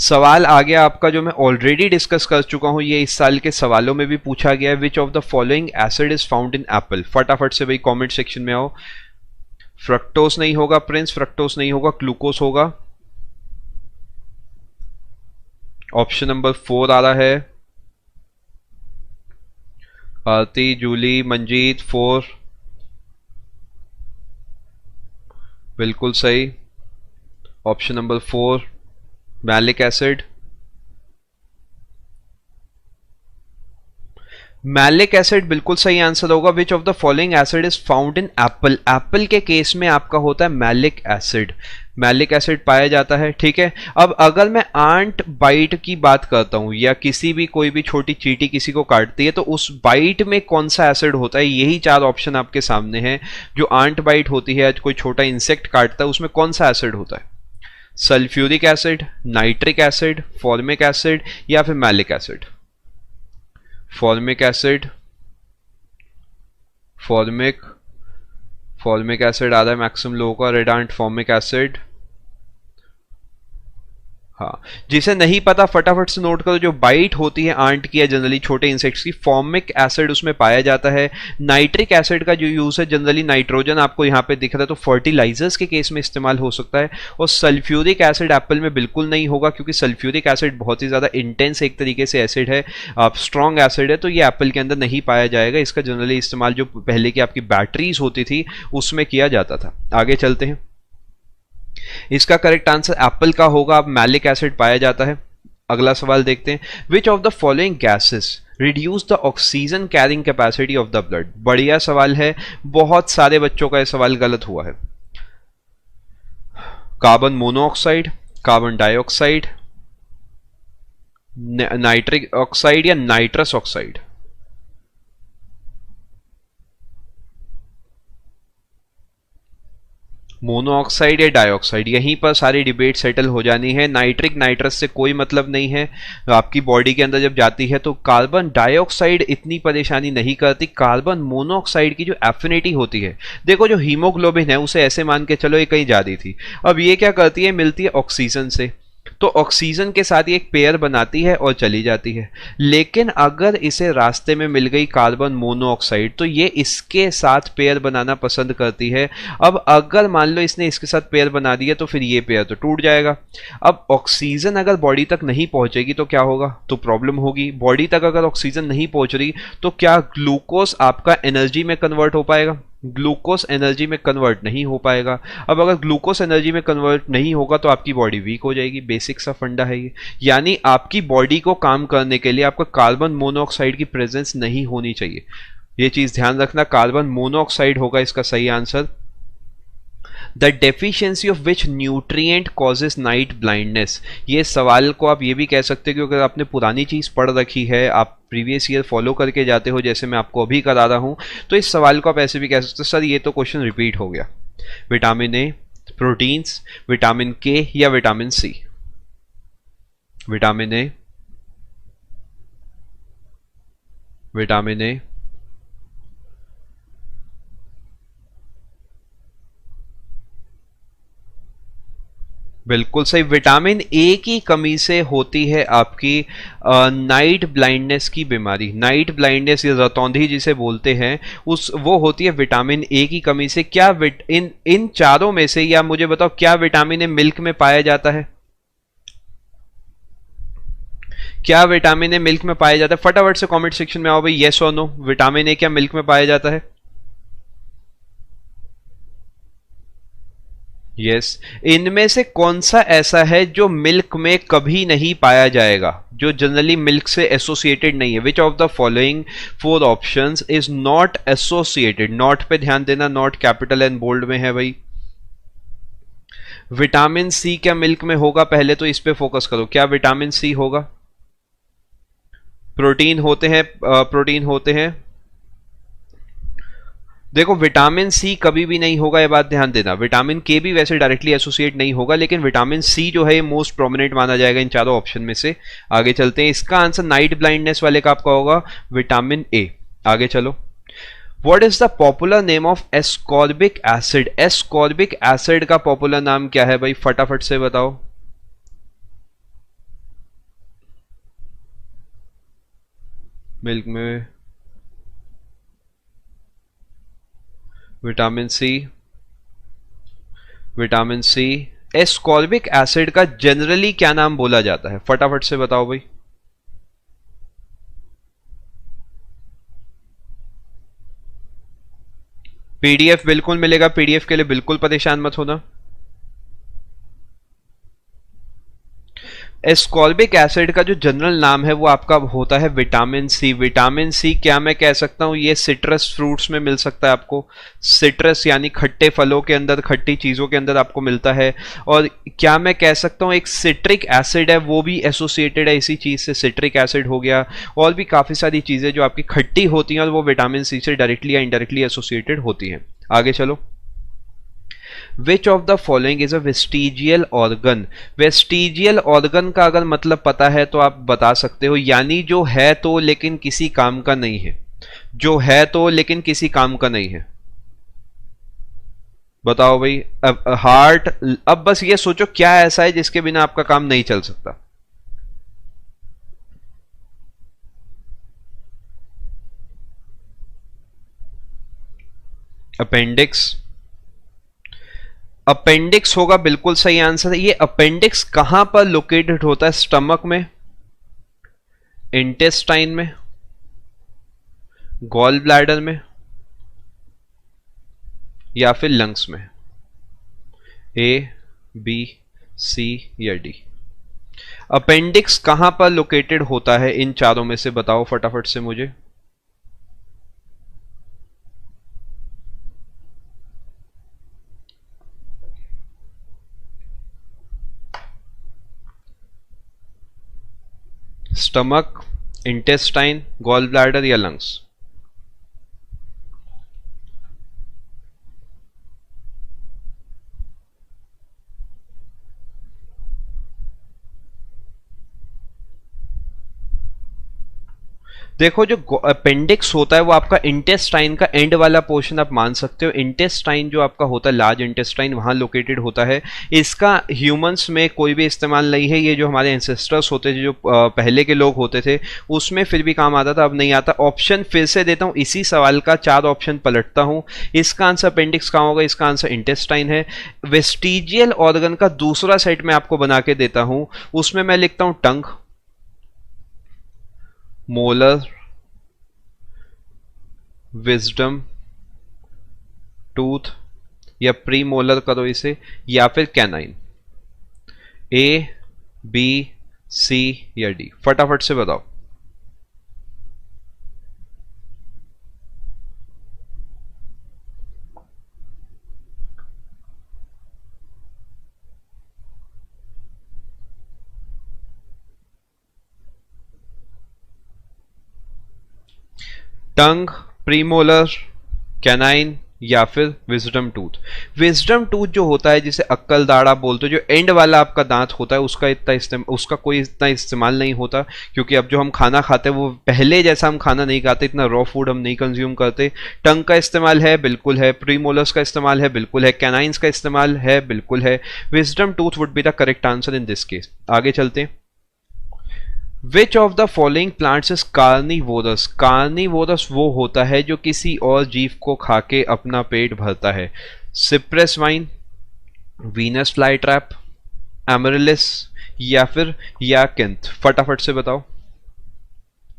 B: सवाल आ गया आपका जो मैं ऑलरेडी डिस्कस कर चुका हूं, ये इस साल के सवालों में भी पूछा गया है। विच of the following acid is found in Apple. फटाफट से भाई कमेंट सेक्शन में आओ। फ्रक्टोस नहीं होगा प्रिंस, फ्रक्टोस नहीं होगा, ग्लूकोस होगा। ऑप्शन नंबर 4 आ रहा है, आरती, जूली, मंजीत, 4 बिल्कुल सही। Option number 4 malic acid. Malic acid बिल्कुल सही आंसर होगा। विच of the following acid is found in Apple. Apple के केस में आपका होता है मैलिक एसिड, मैलिक एसिड पाया जाता है, ठीक है। अब अगर मैं आंट बाइट की बात करता हूं या किसी भी कोई भी छोटी चींटी किसी को काटती है तो उस बाइट में कौन सा एसिड होता है, यही 4 ऑप्शन आपके सामने हैं। जो आंट बाइट होती है, कोई छोटा इंसेक्ट काटता है, उसमें कौन सा एसिड होता है, sulphuric acid, nitric acid, formic acid या फिर malic acid. Formic acid, formic acid आ रहा है मैक्सिमम लोगों का, रेडांट फॉर्मिक एसिड। हाँ, जिसे नहीं पता फटाफट से नोट करो, जो बाइट होती है आंट की या जनरली छोटे इंसेक्ट्स की, फॉर्मिक एसिड उसमें पाया जाता है। नाइट्रिक एसिड का जो यूज है जनरली नाइट्रोजन आपको यहाँ पे दिख रहा है तो फर्टिलाइजर्स के केस में इस्तेमाल हो सकता है। और सल्फ्यूरिक एसिड एप्पल में बिल्कुल नहीं होगा क्योंकि सल्फ्यूरिक एसिड बहुत ही ज्यादा इंटेंस एक तरीके से एसिड है, स्ट्रॉन्ग एसिड है, तो ये एप्पल के अंदर नहीं पाया जाएगा। इसका जनरली इस्तेमाल जो पहले की आपकी बैटरीज होती थी उसमें किया जाता था। आगे चलते हैं, इसका करेक्ट आंसर एप्पल का होगा, अब मैलिक एसिड पाया जाता है। अगला सवाल देखते हैं, विच of the following gases reduce the oxygen carrying capacity of the blood. बढ़िया सवाल है, बहुत सारे बच्चों का यह सवाल गलत हुआ है। Carbon monoxide, carbon dioxide, nitric oxide या नाइट्रस ऑक्साइड। मोनोऑक्साइड या डाइऑक्साइड, यहीं पर सारी डिबेट सेटल हो जानी है। नाइट्रिक नाइट्रस से कोई मतलब नहीं है, आपकी बॉडी के अंदर जब जाती है तो कार्बन डाइऑक्साइड इतनी परेशानी नहीं करती। कार्बन मोनोऑक्साइड की जो एफिनिटी होती है, देखो जो हीमोग्लोबिन है उसे ऐसे मान के चलो ये कहीं जा रही थी, अब ये क्या करती है, मिलती है ऑक्सीजन से, तो ऑक्सीजन के साथ ये एक पेयर बनाती है और चली जाती है। लेकिन अगर इसे रास्ते में मिल गई कार्बन मोनोऑक्साइड तो ये इसके साथ पेयर बनाना पसंद करती है। अब अगर मान लो इसने इसके साथ पेयर बना दिया तो फिर ये पेयर तो टूट जाएगा। अब ऑक्सीजन अगर बॉडी तक नहीं पहुंचेगी तो क्या होगा, तो प्रॉब्लम होगी। बॉडी तक अगर ऑक्सीजन नहीं पहुंच रही तो क्या ग्लूकोज आपका एनर्जी में कन्वर्ट हो पाएगा, ग्लूकोज एनर्जी में कन्वर्ट नहीं हो पाएगा। अब अगर ग्लूकोज एनर्जी में कन्वर्ट नहीं होगा तो आपकी बॉडी वीक हो जाएगी, बेसिक सा फंडा है ये। यानी आपकी बॉडी को काम करने के लिए आपको कार्बन मोनोऑक्साइड की प्रेजेंस नहीं होनी चाहिए, ये चीज ध्यान रखना। कार्बन मोनोऑक्साइड होगा इसका सही answer. The deficiency of which nutrient causes night blindness. ये सवाल को आप ये भी कह सकते हो कि अगर आपने पुरानी चीज पढ़ रखी है, आप प्रीवियस ईयर फॉलो करके जाते हो जैसे मैं आपको अभी करा रहा हूं, तो इस सवाल को आप ऐसे भी कह सकते हो, सर ये तो क्वेश्चन रिपीट हो गया। Vitamin A, proteins, vitamin K या vitamin C. Vitamin A, vitamin A, बिल्कुल सही। विटामिन ए की कमी से होती है आपकी नाइट ब्लाइंडनेस की बीमारी। नाइट ब्लाइंडनेस या रतौंधी जिसे बोलते हैं, उस वो होती है विटामिन ए की कमी से। क्या इन इन चारों में से, या मुझे बताओ, क्या विटामिन ए मिल्क में पाया जाता है? क्या विटामिन ए मिल्क में पाया जाता है? फटाफट से कमेंट सेक्शन में आओ भाई, येस और नो, विटामिन ए क्या मिल्क में पाया जाता है? यस। इनमें से कौन सा ऐसा है जो मिल्क में कभी नहीं पाया जाएगा, जो जनरली मिल्क से एसोसिएटेड नहीं है? विच of the following four options is not associated? Not पे ध्यान देना, नॉट कैपिटल एंड बोल्ड में है भाई। विटामिन सी क्या मिल्क में होगा? पहले तो इस पे फोकस करो, क्या विटामिन सी होगा? प्रोटीन होते हैं, प्रोटीन होते हैं। देखो, विटामिन सी कभी भी नहीं होगा, ये बात ध्यान देना। विटामिन के भी वैसे डायरेक्टली एसोसिएट नहीं होगा, लेकिन विटामिन सी जो है ये मोस्ट प्रोमिनेंट माना जाएगा इन चारों ऑप्शन में से। आगे चलते हैं, इसका आंसर नाइट ब्लाइंडनेस वाले का आपका होगा विटामिन ए। आगे चलो। What is the popular name of ascorbic acid? Ascorbic acid का पॉपुलर नाम क्या है भाई? फटाफट से बताओ। मिल्क में vitamin C, vitamin C. Ascorbic acid का जनरली क्या नाम बोला जाता है? फटाफट से बताओ भाई। पीडीएफ बिल्कुल मिलेगा, पीडीएफ के लिए बिल्कुल परेशान मत होना। एस्कॉर्बिक एसिड का जो जनरल नाम है वो आपका होता है विटामिन सी। विटामिन सी क्या मैं कह सकता हूं, ये सिट्रस फ्रूट्स में मिल सकता है आपको। सिट्रस यानी खट्टे फलों के अंदर, खट्टी चीजों के अंदर आपको मिलता है। और क्या मैं कह सकता हूं, एक सिट्रिक एसिड है, वो भी एसोसिएटेड है इसी चीज से। सिट्रिक एसिड हो गया, और भी काफी सारी चीजें जो आपकी खट्टी होती हैं और वो विटामिन सी से डायरेक्टली या इनडायरेक्टली एसोसिएटेड होती हैं। आगे चलो। विच of the following is a vestigial organ? Vestigial organ का अगर मतलब पता है तो आप बता सकते हो, यानी जो है तो लेकिन किसी काम का नहीं है। जो है तो लेकिन किसी काम का नहीं है। बताओ भाई। अब हार्ट, अब बस ये सोचो क्या ऐसा है जिसके बिना आपका काम नहीं चल सकता। अपेंडिक्स। अपेंडिक्स होगा बिल्कुल सही आंसर है। ये अपेंडिक्स कहां पर लोकेटेड होता है? स्टमक में, इंटेस्टाइन में, गॉल ब्लैडर में, या फिर लंग्स में? ए, बी, सी या डी? अपेंडिक्स कहां पर लोकेटेड होता है इन चारों में से? बताओ फटाफट से मुझे। स्टमक, इंटेस्टाइन, गॉल ब्लैडर या लंग्स? देखो, जो अपेंडिक्स होता है वो आपका इंटेस्टाइन का एंड वाला पोर्शन आप मान सकते हो। इंटेस्टाइन जो आपका होता है, लार्ज इंटेस्टाइन, वहां लोकेटेड होता है। इसका ह्यूमंस में कोई भी इस्तेमाल नहीं है। ये जो हमारे एंसेस्टर्स होते थे, जो पहले के लोग होते थे, उसमें फिर भी काम आता था, अब नहीं आता। ऑप्शन फिर से देता हूं इसी सवाल का, 4 ऑप्शन पलटता हूं। इसका आंसर अपेंडिक्स कहां होगा? इसका आंसर इंटेस्टाइन है। वेस्टिजियल ऑर्गन का दूसरा सेट मैं आपको बना के देता हूं, उसमें मैं लिखता हूं टंग, मोलर, विजडम टूथ, या प्री मोलर करो इसे, या फिर कैनाइन। ए, बी, सी या डी? फटाफट से बताओ। टंग, प्रीमोलर, कैनाइन या फिर विजडम टूथ। विजडम टूथ जो होता है जिसे अक्कल दाढ़ा बोलते हो, जो एंड वाला आपका दांत होता है, उसका कोई इतना इस्तेमाल नहीं होता, क्योंकि अब जो हम खाना खाते हैं वो पहले जैसा हम खाना नहीं खाते, इतना रॉ फूड हम नहीं कंज्यूम करते। टंग का इस्तेमाल है, बिल्कुल है। प्रीमोलर्स का इस्तेमाल है, बिल्कुल है। कैनाइंस का इस्तेमाल है, बिल्कुल है। Wisdom tooth would be the correct answer in this case. आगे चलते हैं। विच of the following plants is carnivorous? Carnivorous वो होता है जो किसी और जीव को खा के अपना पेट भरता है। Cypress vine, Venus fly trap, amaryllis या फिर याकिंथ। फटाफट से बताओ,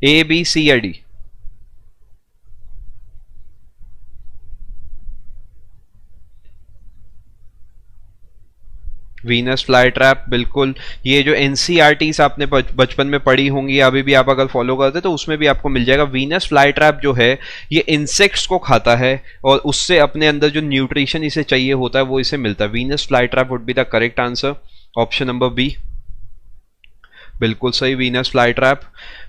B: ए बी सी या डी। वीनस फ्लाई ट्रैप, बिल्कुल। ये जो एनसीईआरटीज आपने बचपन में पढ़ी होंगी, अभी भी आप अगर फॉलो करते तो उसमें भी आपको मिल जाएगा। वीनस फ्लाई ट्रैप जो है ये इंसेक्ट्स को खाता है और उससे अपने अंदर जो न्यूट्रिशन इसे चाहिए होता है वो इसे मिलता है। Venus fly trap would be the correct answer, option number B, बिल्कुल सही, Venus fly trap.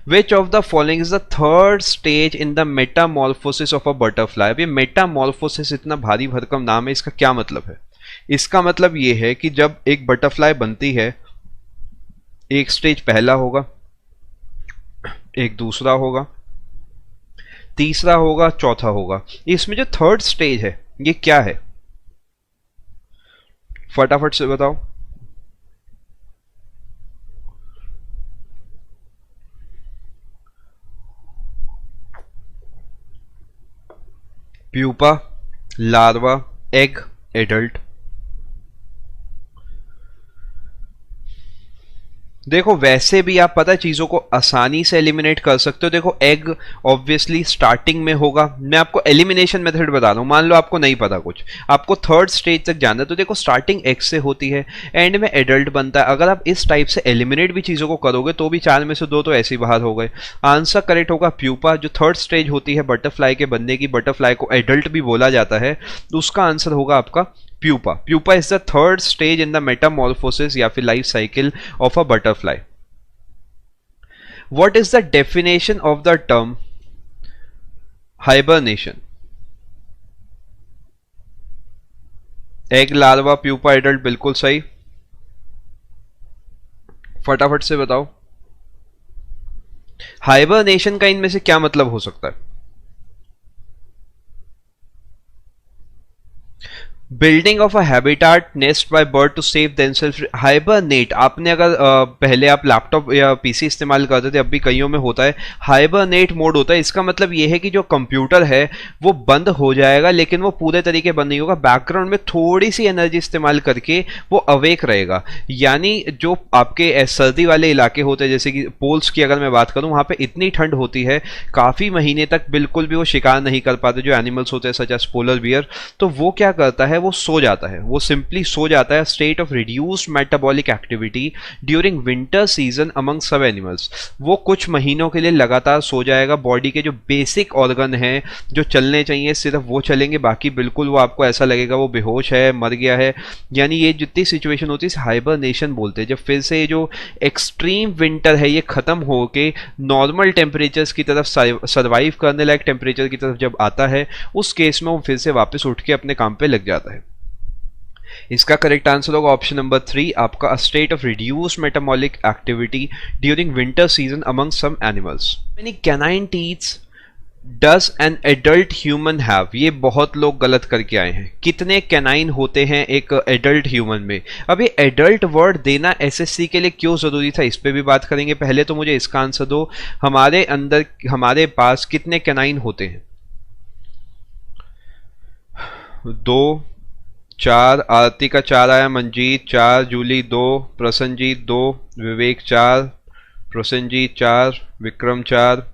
B: Which of the following is the third stage in the metamorphosis of a butterfly? अब ये मेटामॉर्फोसिस इतना भारी भरकम नाम है, इसका क्या मतलब है? इसका मतलब ये है कि जब एक बटरफ्लाई बनती है, एक स्टेज पहला होगा, एक दूसरा होगा, तीसरा होगा, चौथा होगा। इसमें जो थर्ड स्टेज है ये क्या है? फटाफट से बताओ। Pupa, larva, egg, adult. देखो वैसे भी आप पता है चीजों को आसानी से एलिमिनेट कर सकते हो। देखो एग ऑब्वियसली स्टार्टिंग में होगा। मैं आपको एलिमिनेशन मेथड बता रहा हूं, मान लो आपको नहीं पता कुछ, आपको थर्ड स्टेज तक जाना है, तो देखो स्टार्टिंग एग से होती है, एंड में एडल्ट बनता है। अगर आप इस टाइप से एलिमिनेट भी चीजों को करोगे तो भी 4 में से 2 तो ऐसे ही बाहर हो गए। आंसर करेक्ट होगा प्यूपा, जो थर्ड स्टेज होती है बटरफ्लाई के बनने की, बटरफ्लाई को एडल्ट भी बोला जाता है, तो उसका आंसर होगा आपका pupa. Pupa is the third stage in the Metamorphosis या फिर life cycle of a butterfly. What is the definition of the term hibernation? Egg, larva, pupa, adult, बिल्कुल सही। फटाफट से बताओ, हाइबरनेशन का इनमें से क्या मतलब हो सकता है? Building of a habitat nest by bird to save themselves. Hibernate, आपने अगर पहले आप लैपटॉप या पीसी इस्तेमाल करते थे, अब भी कईयों में होता है, हाइबरनेट मोड होता है। इसका मतलब यह है कि जो कंप्यूटर है वो बंद हो जाएगा, लेकिन वो पूरे तरीके बंद नहीं होगा, बैकग्राउंड में थोड़ी सी एनर्जी इस्तेमाल करके वो अवेक रहेगा। यानी जो आपके सर्दी वाले इलाके होते हैं, जैसे कि पोल्स की अगर मैं बात करूं, वहां पे इतनी ठंड होती है काफी महीने तक बिल्कुल भी वो शिकार नहीं कर पाते जो एनिमल्स होते हैं सच एज पोलर बियर। तो वो क्या करता है, वो सो जाता है, वो सिंपली सो जाता है। State of reduced metabolic activity during winter season among सब एनिमल्स। वो कुछ महीनों के लिए लगातार सो जाएगा। बॉडी के जो बेसिक ऑर्गन हैं जो चलने चाहिए सिर्फ वो चलेंगे, बाकी बिल्कुल वो आपको ऐसा लगेगा वो बेहोश है, मर गया है। यानी ये जितनी सिचुएशन होती है हाइबरनेशन बोलते हैं। जब फिर से जो एक्सट्रीम विंटर है ये खत्म होके नॉर्मल टेम्परेचर्स की तरफ सर्वाइव करने लायक टेम्परेचर की तरफ जब आता है, उस केस में वो फिर से वापस उठ के अपने काम पे लग जाता है। इसका करेक्ट आंसर होगा ऑप्शन नंबर 3, आपका a state of reduced metabolic activity during winter season among some animals. Many canine teeths does an adult human have? ये बहुत लोग गलत करके आए हैं। कितने कैनाइन होते हैं एक एडल्ट ह्यूमन में? अब ये एडल्ट वर्ड देना एसएससी के लिए क्यों जरूरी था, इस पे भी बात करेंगे। पहले तो मुझे इसका आंसर दो, हमारे पास कितने कैनाइन होते हैं? 2, 4, आरती का 4 आया, मंजीत 4, जूली 2, प्रसन्नजीत 2, विवेक 4, प्रसन्नजीत 4, विक्रम 4,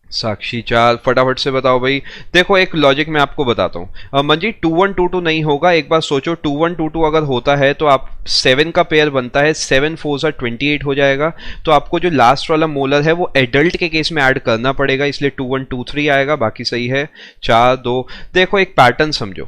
B: साक्षी 4। फटाफट से बताओ भाई। देखो एक लॉजिक मैं आपको बताता हूँ मंजीत, 2122 नहीं होगा। एक बार सोचो, 2122 अगर होता है तो आप 7 का पेयर बनता है, 7 4 28 हो जाएगा। तो आपको जो लास्ट वाला मोलर है वो एडल्ट के केस में ऐड करना पड़ेगा, इसलिए 2123 आएगा, बाकी सही है 4 2। देखो एक पैटर्न समझो,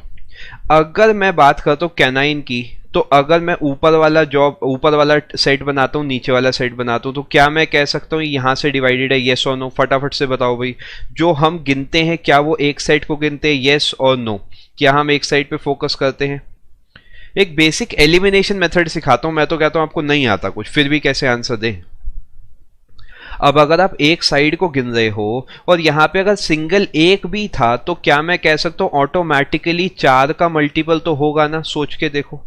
B: अगर मैं बात करता हूँ कैनाइन की, तो अगर मैं ऊपर वाला सेट बनाता हूँ, नीचे वाला सेट बनाता हूँ, तो क्या मैं कह सकता हूँ यहाँ से डिवाइडेड है, येस और नो? फटाफट से बताओ भाई, जो हम गिनते हैं क्या वो एक साइड को गिनते हैं, येस और नो? क्या हम एक साइड पे फोकस करते हैं? एक बेसिक एलिमिनेशन मेथड सिखाता हूं, मैं तो कहता हूं आपको नहीं आता कुछ, फिर भी कैसे आंसर दें। अब अगर आप एक साइड को गिन रहे हो और यहां पे अगर सिंगल एक भी था, तो क्या मैं कह सकता हूं ऑटोमेटिकली 4 का मल्टीपल तो होगा ना? सोच के देखो,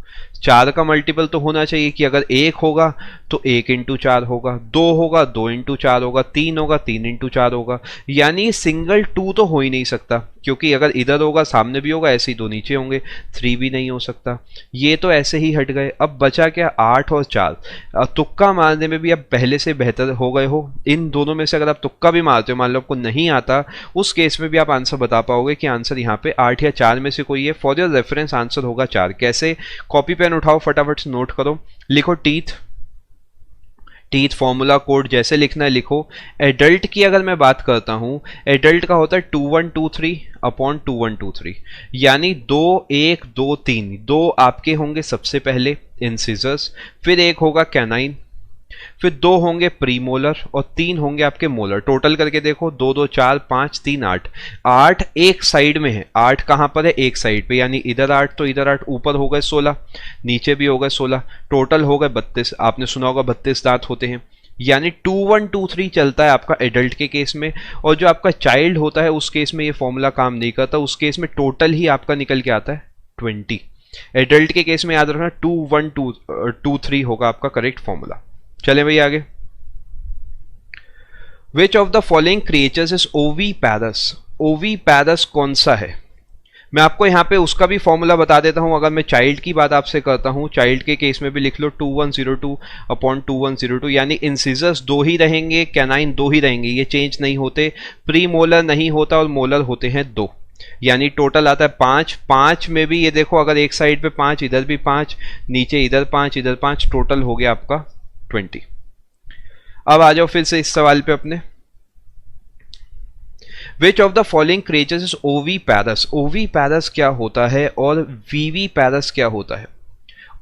B: 4 का मल्टीपल तो होना चाहिए कि अगर 1 होगा तो 1 इंटू 4 होगा, 2 होगा 2 इंटू 4 होगा, 3 होगा 3 इंटू 4 होगा। यानी सिंगल 2 तो हो ही नहीं सकता, क्योंकि अगर इधर होगा सामने भी होगा, ऐसे ही 2 नीचे होंगे, 3 भी नहीं हो सकता। ये तो ऐसे ही हट गए। अब बचा क्या? 8 और 4। तुक्का मारने में भी अब पहले से बेहतर हो गए हो। इन दोनों में से अगर आप तुक्का भी मारते हो, मान लो आपको नहीं आता, उस केस में भी आप आंसर बता पाओगे कि आंसर यहाँ पे 8 या 4 में से कोई है। फॉर योर रेफरेंस आंसर होगा 4। कैसे? कॉपी पेन उठाओ, फटाफट से नोट करो, लिखो टीथ फॉर्मूला कोड जैसे लिखना है लिखो। एडल्ट की अगर मैं बात करता हूं, एडल्ट का होता है 2123 अपॉन 2123, यानी 2 1 2 3। 2 आपके होंगे सबसे पहले इंसिजर्स, फिर 1 होगा कैनाइन, फिर 2 होंगे प्रीमोलर और 3 होंगे आपके मोलर। टोटल करके देखो, 2 2 4 5 3 8। 8 एक साइड में है, 8 कहां पर है? एक साइड पे, यानी इधर 8 तो इधर 8, ऊपर हो गए 16, नीचे भी हो गए 16, टोटल हो गए 32। आपने सुना होगा 32 दांत होते हैं, यानी 2123 चलता है आपका एडल्ट के केस में। और जो आपका चाइल्ड होता है उस केस में ये फॉर्मूला काम नहीं करता, उस केस में टोटल ही आपका निकल के आता है 20। एडल्ट के केस में याद रखना 2123 होगा आपका करेक्ट फॉर्मूला। चले भाई आगे। विच of the following creatures is ओवीपैरस? ओवीपैरस कौन सा है? मैं आपको यहां पे उसका भी फॉर्मूला बता देता हूं। अगर मैं चाइल्ड की बात आपसे करता हूं, चाइल्ड के केस में भी लिख लो 2102 अपॉन 2102, यानी इंसिजर्स 2 ही रहेंगे, कैनाइन 2 ही रहेंगे, ये चेंज नहीं होते। प्री मोलर नहीं होता और मोलर होते हैं 2, यानी टोटल आता है 5। 5 में भी ये देखो, अगर एक साइड पे 5, इधर भी 5, नीचे इधर 5, इधर 5, टोटल हो गया आपका 20। अब आ जाओ फिर से इस सवाल पे अपने। विच of the following creatures is ओवीपैरस? ओवीपैरस क्या होता है और वीवीपैरस क्या होता है?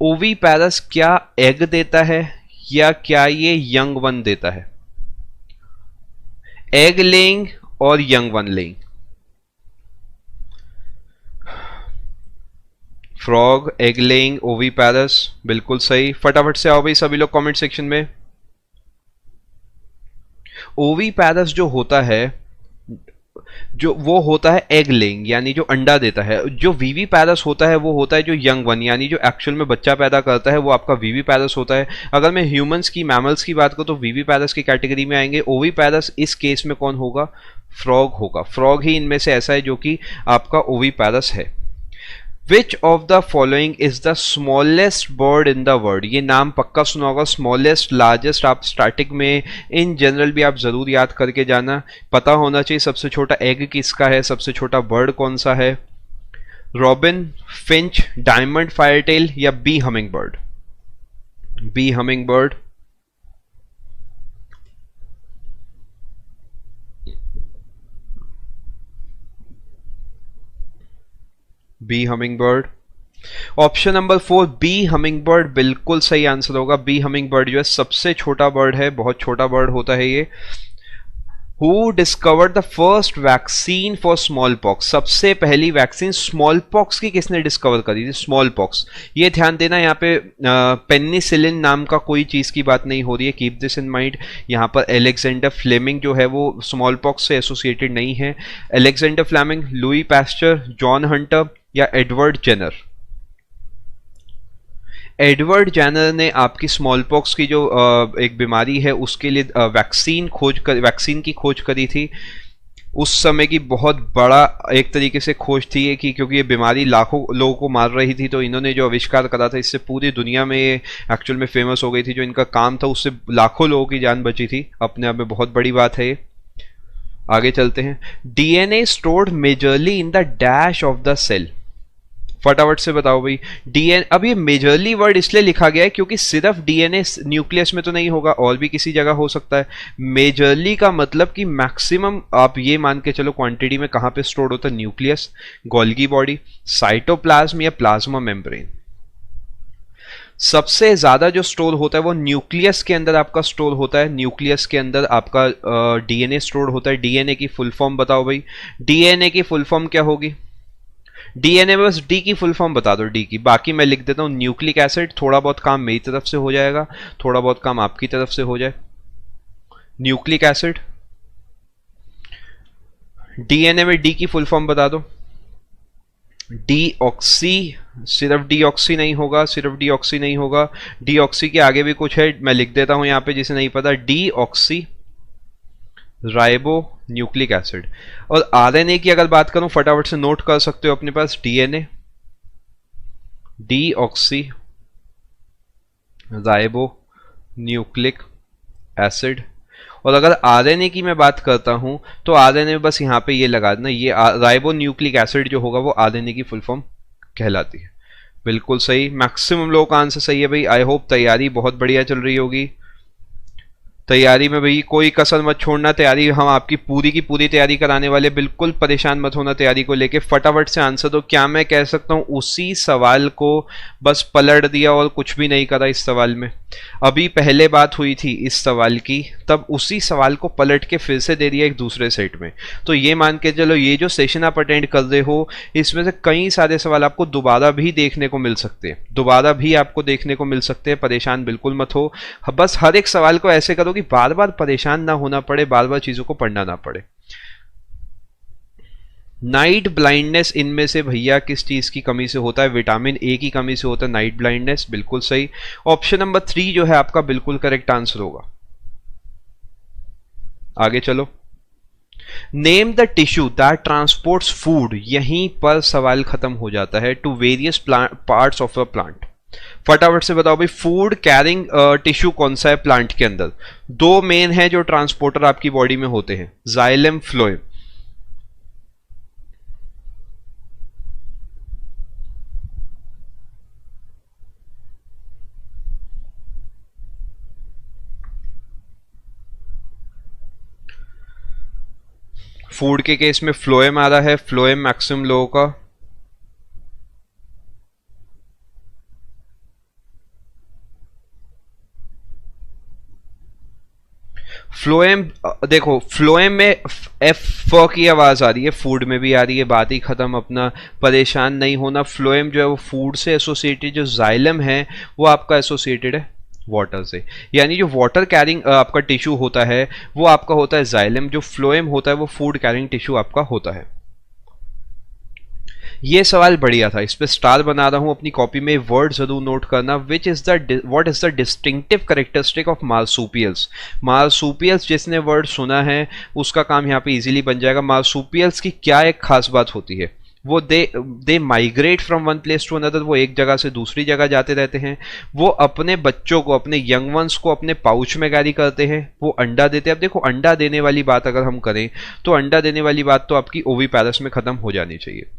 B: ओवीपैरस क्या एग देता है या क्या ये यंग वन देता है? एग लेइंग और young one laying. Frog, egg laying, ओवीपैरस, बिल्कुल सही। फटाफट से आओ भाई सभी लोग कमेंट सेक्शन में। ओवीपैरस जो होता है, जो वो होता है एग लेइंग, यानी जो अंडा देता है। जो वीवीपैरस होता है वो होता है जो यंग वन, यानी जो एक्चुअल में बच्चा पैदा करता है, वो आपका वीवीपैरस होता है। अगर मैं ह्यूमंस की, मैमल्स की बात करूं तो वीवीपैरस की कैटेगरी में आएंगे। ओवीपैरस इस केस में कौन होगा? फ्रॉग होगा। फ्रॉग ही इनमें से ऐसा है जो कि आपका ओवीपैरस है। विच of the following is the smallest bird in the world? ये नाम पक्का सुना होगा, स्मॉलेस्ट, लार्जेस्ट। आप स्टार्टिंग में इन जनरल भी आप जरूर याद करके जाना, पता होना चाहिए सबसे छोटा एग किसका है, सबसे छोटा बर्ड कौन सा है। रॉबिन, फिंच, डायमंड फायरटेल या B humming bird? B humming bird. B humming bird. Option number 4 B humming bird बिल्कुल सही आंसर होगा। बी हमिंग बर्ड जो है सबसे छोटा बर्ड है, बहुत छोटा बर्ड होता है ये। Who discovered the first vaccine for small pox? सबसे पहली वैक्सीन स्मॉल पॉक्स की किसने डिस्कवर करी थी? Small pox. ये ध्यान देना, यहाँ पे पेनिसिलिन नाम का कोई चीज की बात नहीं हो रही है, कीप दिस इन माइंड। यहाँ पर एलेक्जेंडर फ्लेमिंग जो है वो स्मॉल पॉक्स से एसोसिएटेड नहीं है। Alexander Fleming, Louis Pasteur, John Hunter या एडवर्ड जेनर? एडवर्ड जेनर ने आपकी स्मॉल पॉक्स की जो एक बीमारी है उसके लिए वैक्सीन की खोज करी थी। उस समय की बहुत बड़ा एक तरीके से खोज थी ये, कि क्योंकि ये बीमारी लाखों लोगों को मार रही थी, तो इन्होंने जो आविष्कार करा था इससे पूरी दुनिया में ये एक्चुअल में फेमस हो गई थी। जो इनका काम था उससे लाखों लोगों की जान बची थी, अपने आप में बहुत बड़ी बात है ये। आगे चलते हैं। DNA stored majorly in the dash of the cell? फटाफट से बताओ भाई। डीएनए, अब ये मेजरली वर्ड इसलिए लिखा गया है क्योंकि सिर्फ डीएनए न्यूक्लियस में तो नहीं होगा, और भी किसी जगह हो सकता है। मेजरली का मतलब कि मैक्सिमम आप ये मान के चलो क्वांटिटी में कहां पे स्टोर होता है? न्यूक्लियस, गोल्गी बॉडी, साइटोप्लाज्म या प्लाज्मा मेम्ब्रेन? सबसे ज्यादा जो स्टोर होता है वो न्यूक्लियस के अंदर आपका स्टोर होता है, न्यूक्लियस के अंदर आपका डीएनए स्टोर होता है। डीएनए की फुल फॉर्म बताओ भाई, डीएनए की फुल फॉर्म क्या होगी? डीएनए में बस डी की फुल फॉर्म बता दो, डी की, बाकी मैं लिख देता हूं न्यूक्लिक एसिड। थोड़ा बहुत काम मेरी तरफ से हो जाएगा, थोड़ा बहुत काम आपकी तरफ से हो जाए। न्यूक्लिक एसिड, डीएनए में डी की फुल फॉर्म बता दो। डीऑक्सी, सिर्फ डीऑक्सी नहीं होगा, सिर्फ डीऑक्सी नहीं होगा, डीऑक्सी के आगे भी कुछ है, मैं लिख देता हूं यहां पे जिसे नहीं पता, डीऑक्सी राइबो न्यूक्लिक एसिड। और आरएनए की अगर बात करूं, फटाफट से नोट कर सकते हो अपने पास, DNA deoxyribonucleic acid. और अगर आरएनए की मैं बात करता हूं तो आरएनए में बस यहां पे ये लगा देना, ये राइबो न्यूक्लिक एसिड जो होगा वो आरएनए की फुल फॉर्म कहलाती है। बिल्कुल सही, मैक्सिमम लोगों का आंसर सही है भाई। आई होप तैयारी बहुत बढ़िया चल रही होगी। तैयारी में भाई कोई कसर मत छोड़ना, तैयारी हम आपकी पूरी की पूरी तैयारी कराने वाले, बिल्कुल परेशान मत होना तैयारी को लेके। फटाफट से आंसर दो। क्या मैं कह सकता हूं उसी सवाल को बस पलट दिया और कुछ भी नहीं करा इस सवाल में? अभी पहले बात हुई थी इस सवाल की, तब उसी सवाल को पलट के फिर से दे दिया एक दूसरे सेट में। तो ये मान के चलो ये जो सेशन आप अटेंड कर रहे हो इसमें से कई सारे सवाल आपको दोबारा भी देखने को मिल सकते हैं, दोबारा भी आपको देखने को मिल सकते हैं। परेशान बिल्कुल मत हो, बस हर एक सवाल को ऐसे करो कि बार बार परेशान ना होना पड़े, बार बार चीजों को पढ़ना ना पड़े। नाइट ब्लाइंडनेस इनमें से भैया किस चीज की कमी से होता है? विटामिन ए की कमी से होता है नाइट ब्लाइंडनेस, बिल्कुल सही। ऑप्शन नंबर 3 जो है आपका बिल्कुल करेक्ट आंसर होगा। आगे चलो। Name the tissue that transports food, यहीं पर सवाल खत्म हो जाता है, to various parts of a plant. फटाफट से बताओ भाई, फूड कैरिंग टिश्यू कौन सा है प्लांट के अंदर? दो मेन है जो ट्रांसपोर्टर आपकी बॉडी में होते हैं, जाइलम फ्लोएम। फूड के केस में फ्लोएम आ रहा है, फ्लोएम मैक्सिमम लोगों का। फ्लोएम, देखो फ्लोएम में एफ फ की आवाज आ रही है, फूड में भी आ रही है, बात ही खत्म, अपना परेशान नहीं होना। फ्लोएम जो है वो फूड से एसोसिएटेड, जो जाइलम है वो आपका एसोसिएटेड है वाटर से, यानी जो वाटर कैरिंग आपका टिश्यू होता है वो आपका होता है जाइलम, जो फ्लोएम होता है वो फूड कैरिंग टिश्यू आपका होता है। ये सवाल बढ़िया था, इस पे स्टार बना रहा हूं अपनी कॉपी में, वर्ड जरूर नोट करना। Which is the what is the distinctive characteristic of marsupials? Marsupials जिसने वर्ड सुना है उसका काम यहाँ पे इजीली बन जाएगा। मार्सुपियल्स की क्या एक खास बात होती है? वो they migrate from one place to another, वो एक जगह से दूसरी जगह जाते रहते हैं। वो अपने बच्चों को, अपने यंग वंस को अपने पाउच में कैरी करते हैं, वो अंडा देते हैं। अब देखो अंडा देने वाली बात अगर हम करें तो अंडा देने वाली बात तो आपकी ओविपेरस में खत्म हो जानी चाहिए।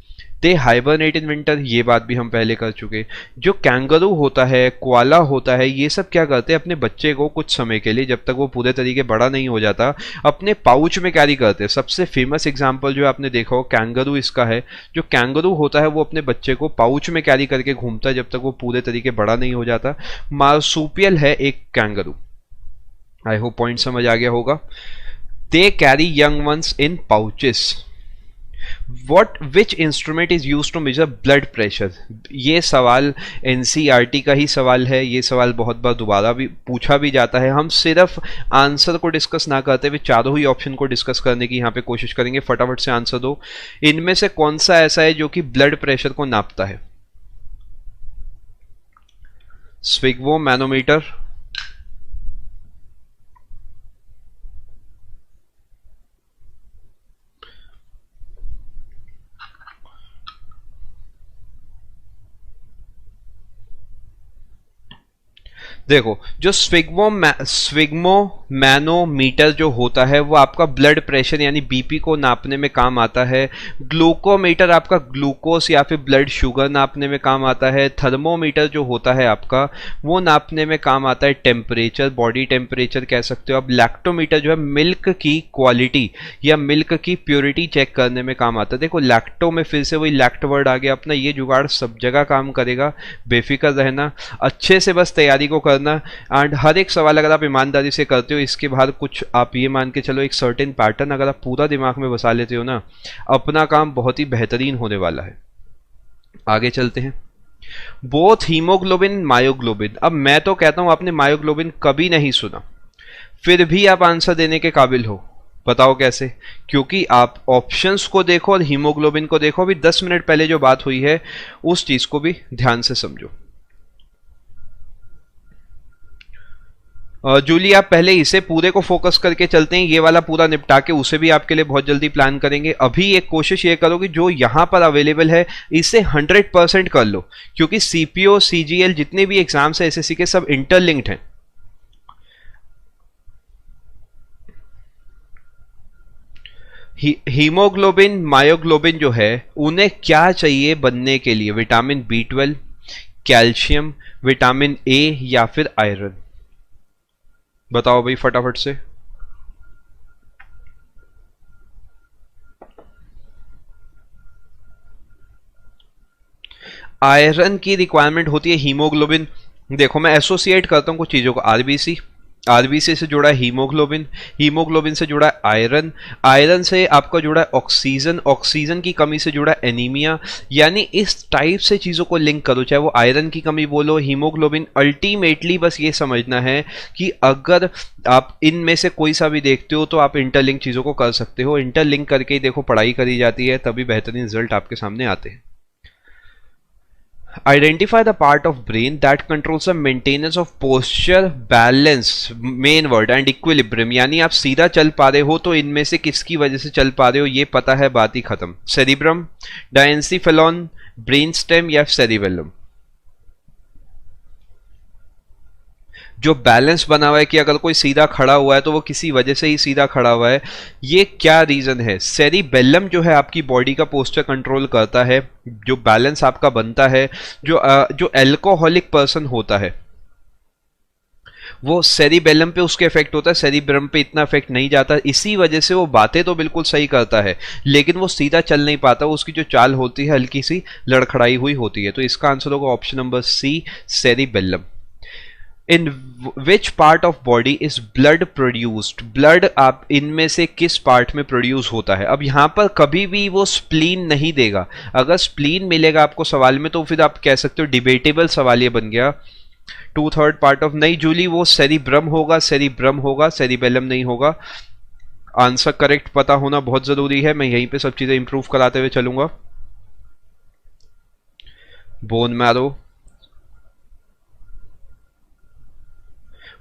B: दे हाइबरनेट इन विंटर, ये बात भी हम पहले कर चुके। जो कैंगरू होता है, कोआला होता है, ये सब क्या करते हैं? अपने बच्चे को कुछ समय के लिए, जब तक वो पूरे तरीके बड़ा नहीं हो जाता, अपने पाउच में कैरी करते हैं। सबसे फेमस एग्जांपल जो आपने देखा हो कैंगरू इसका है। जो कैंगरू होता है वो अपने बच्चे को पाउच में कैरी करके घूमता है जब तक वो पूरे तरीके बड़ा नहीं हो जाता। मार्सुपियल है एक कैंगरू। आई होप पॉइंट समझ आ गया होगा। They carry young ones in pouches. What which instrument is used to measure blood pressure? ये सवाल एनसीईआरटी का ही सवाल है, ये सवाल बहुत बार दोबारा भी पूछा भी जाता है। हम सिर्फ आंसर को डिस्कस ना करते हुए चारों ही ऑप्शन को डिस्कस करने की यहाँ पे कोशिश करेंगे। फटाफट से आंसर दो। इनमें से कौन सा ऐसा है जो कि ब्लड प्रेशर को नापता है? स्विग्वो मैनोमीटर, देखो, जो स्विग्मोमैनोमीटर जो होता है वो आपका ब्लड प्रेशर यानी बीपी को नापने में काम आता है। ग्लूकोमीटर आपका ग्लूकोस या फिर ब्लड शुगर नापने में काम आता है। थर्मोमीटर जो होता है आपका वो नापने में काम आता है टेम्परेचर, बॉडी टेम्परेचर कह सकते हो। अब लैक्टोमीटर जो है मिल्क की क्वालिटी या मिल्क की प्योरिटी चेक करने में काम आता है। देखो, लैक्टो में फिर से वही लैक्ट वर्ड आ गया अपना, ये जुगाड़ सब जगह काम करेगा, बेफिक्र रहना, अच्छे से बस तैयारी को करना। एंड हर एक सवाल अगर आप ईमानदारी से करते हो, इसके बाहर कुछ आप ये मान के चलो एक सर्टेन पैटर्न अगर आप पूरा दिमाग में बसा लेते हो ना, अपना काम बहुत ही बेहतरीन होने वाला है। आगे चलते हैं। Both haemoglobin myoglobin. अब मैं तो कहता हूं आपने मायोग्लोबिन कभी नहीं सुना, फिर भी आप आंसर देने के काबिल हो। बताओ कैसे? क्योंकि आप ऑप्शंस को देखो और हीमोग्लोबिन को देखो। अभी 10 मिनट पहले जो बात हुई है उस चीज को भी ध्यान से समझो। जूली, आप पहले इसे पूरे को फोकस करके चलते हैं, ये वाला पूरा निपटा के उसे भी आपके लिए बहुत जल्दी प्लान करेंगे। अभी एक कोशिश ये करो कि जो यहां पर अवेलेबल है इसे 100% कर लो, क्योंकि सीपीओ सीजीएल जितने भी एग्जाम्स है एसएससी के सब इंटरलिंक्ड हैं। हीमोग्लोबिन मायोग्लोबिन जो है उन्हें क्या चाहिए बनने के लिए? Vitamin B12, calcium, vitamin A या फिर आयरन? बताओ भाई फटाफट से। आयरन की रिक्वायरमेंट होती है हीमोग्लोबिन। देखो, मैं एसोसिएट करता हूं कुछ चीजों को। आरबीसी, आरबीसी से जुड़ा है हीमोग्लोबिन, हीमोग्लोबिन से जुड़ा है आयरन, आयरन से आपका जुड़ा है ऑक्सीजन, ऑक्सीजन की कमी से जुड़ा है एनीमिया। यानी इस टाइप से चीज़ों को लिंक करो, चाहे वो आयरन की कमी बोलो, हीमोग्लोबिन। अल्टीमेटली बस ये समझना है कि अगर आप इनमें से कोई सा भी देखते हो तो आप इंटरलिंक चीज़ों को कर सकते हो। इंटरलिंक करके ही देखो पढ़ाई करी जाती है, तभी बेहतरीन रिजल्ट आपके सामने आते हैं। Identify the part of brain that controls the maintenance of posture, balance, main word and equilibrium। यानी आप सीधा चल पा रहे हो तो इनमें से किसकी वजह से चल पा रहे हो ये पता है, बात ही खत्म। सेरिब्रम, डायंसीफेलॉन, ब्रेन स्टेम या सेरिबेलम? जो बैलेंस बना हुआ है कि अगर कोई सीधा खड़ा हुआ है तो वो किसी वजह से ही सीधा खड़ा हुआ है, ये क्या रीजन है? सेरिबेलम जो है आपकी बॉडी का पोस्चर कंट्रोल करता है, जो बैलेंस आपका बनता है। जो एल्कोहलिक पर्सन होता है वो सेरिबेलम पे उसके इफेक्ट होता है, सेरिब्रम पे इतना इफेक्ट नहीं जाता। इसी वजह से वो बातें तो बिल्कुल सही करता है लेकिन वो सीधा चल नहीं पाता, उसकी जो चाल होती है हल्की सी लड़खड़ाई हुई होती है। तो इसका आंसर होगा option number C, cerebellum. In which part of body is blood produced? Blood आप इनमें से किस पार्ट में प्रोड्यूस होता है? अब यहां पर कभी भी वो स्प्लीन नहीं देगा। अगर स्प्लीन मिलेगा आपको सवाल में तो फिर आप कह सकते हो डिबेटेबल सवाल ये बन गया। 2/3 पार्ट ऑफ, नहीं जूली, वो सेरिब्रम होगा, सेरिब्रम होगा, सेरिबेलम नहीं होगा। आंसर करेक्ट पता होना बहुत जरूरी है, मैं यहीं पे सब चीजें इंप्रूव कराते हुए चलूंगा। बोन मैरो,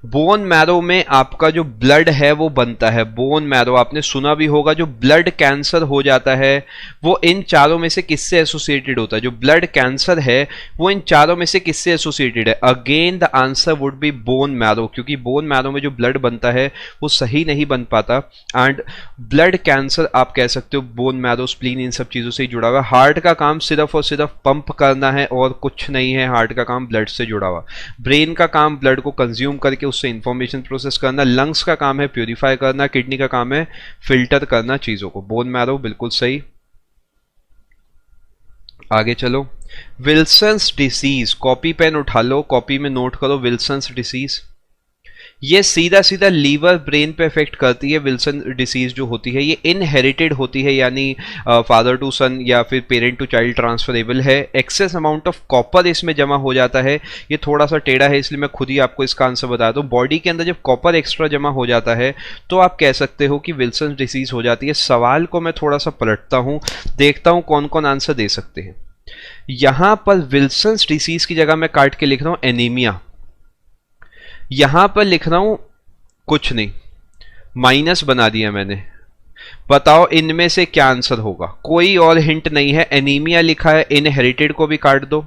B: बोन मैरो में आपका जो ब्लड है वो बनता है। बोन मैरो आपने सुना भी होगा। जो ब्लड कैंसर हो जाता है वो इन चारों में से किससे एसोसिएटेड होता है? जो ब्लड कैंसर है वो इन चारों में से किससे एसोसिएटेड है? Again the answer would be bone marrow, क्योंकि बोन मैरो में जो ब्लड बनता है वो सही नहीं बन पाता। एंड ब्लड कैंसर आप कह सकते हो बोन मैरो, स्प्लीन, इन सब चीजों से ही जुड़ा हुआ है। हार्ट का काम सिर्फ और सिर्फ पंप करना है और कुछ नहीं है। हार्ट का काम ब्लड से जुड़ा हुआ। ब्रेन का काम ब्लड को कंज्यूम करके उससे इंफॉर्मेशन प्रोसेस करना। लंग्स का काम है प्यूरिफाई करना। किडनी का काम है फिल्टर करना चीजों को। बोन मैरो बिल्कुल सही। आगे चलो। विल्सन्स डिसीज, कॉपी पेन उठा लो, कॉपी में नोट करो विल्सन्स डिसीज। ये सीधा सीधा लीवर ब्रेन पे इफेक्ट करती है। विल्सन डिसीज जो होती है ये इनहेरिटेड होती है, यानी फादर टू सन या फिर पेरेंट टू चाइल्ड ट्रांसफरेबल है। एक्सेस अमाउंट ऑफ कॉपर इसमें जमा हो जाता है। ये थोड़ा सा टेढ़ा है इसलिए मैं खुद ही आपको इसका आंसर बता दूं। बॉडी के अंदर जब कॉपर एक्स्ट्रा जमा हो जाता है तो आप कह सकते हो कि विल्सन डिसीज हो जाती है। सवाल को मैं थोड़ा सा पलटता हूं, देखता हूं कौन कौन आंसर दे सकते हैं। यहां पर विल्सन डिसीज की जगह मैं काट के लिख रहा हूं एनीमिया। यहां पर लिख रहा हूं कुछ नहीं, माइनस बना दिया मैंने। बताओ इनमें से क्या आंसर होगा? कोई और हिंट नहीं है, एनीमिया लिखा है। इनहेरिटेड को भी काट दो।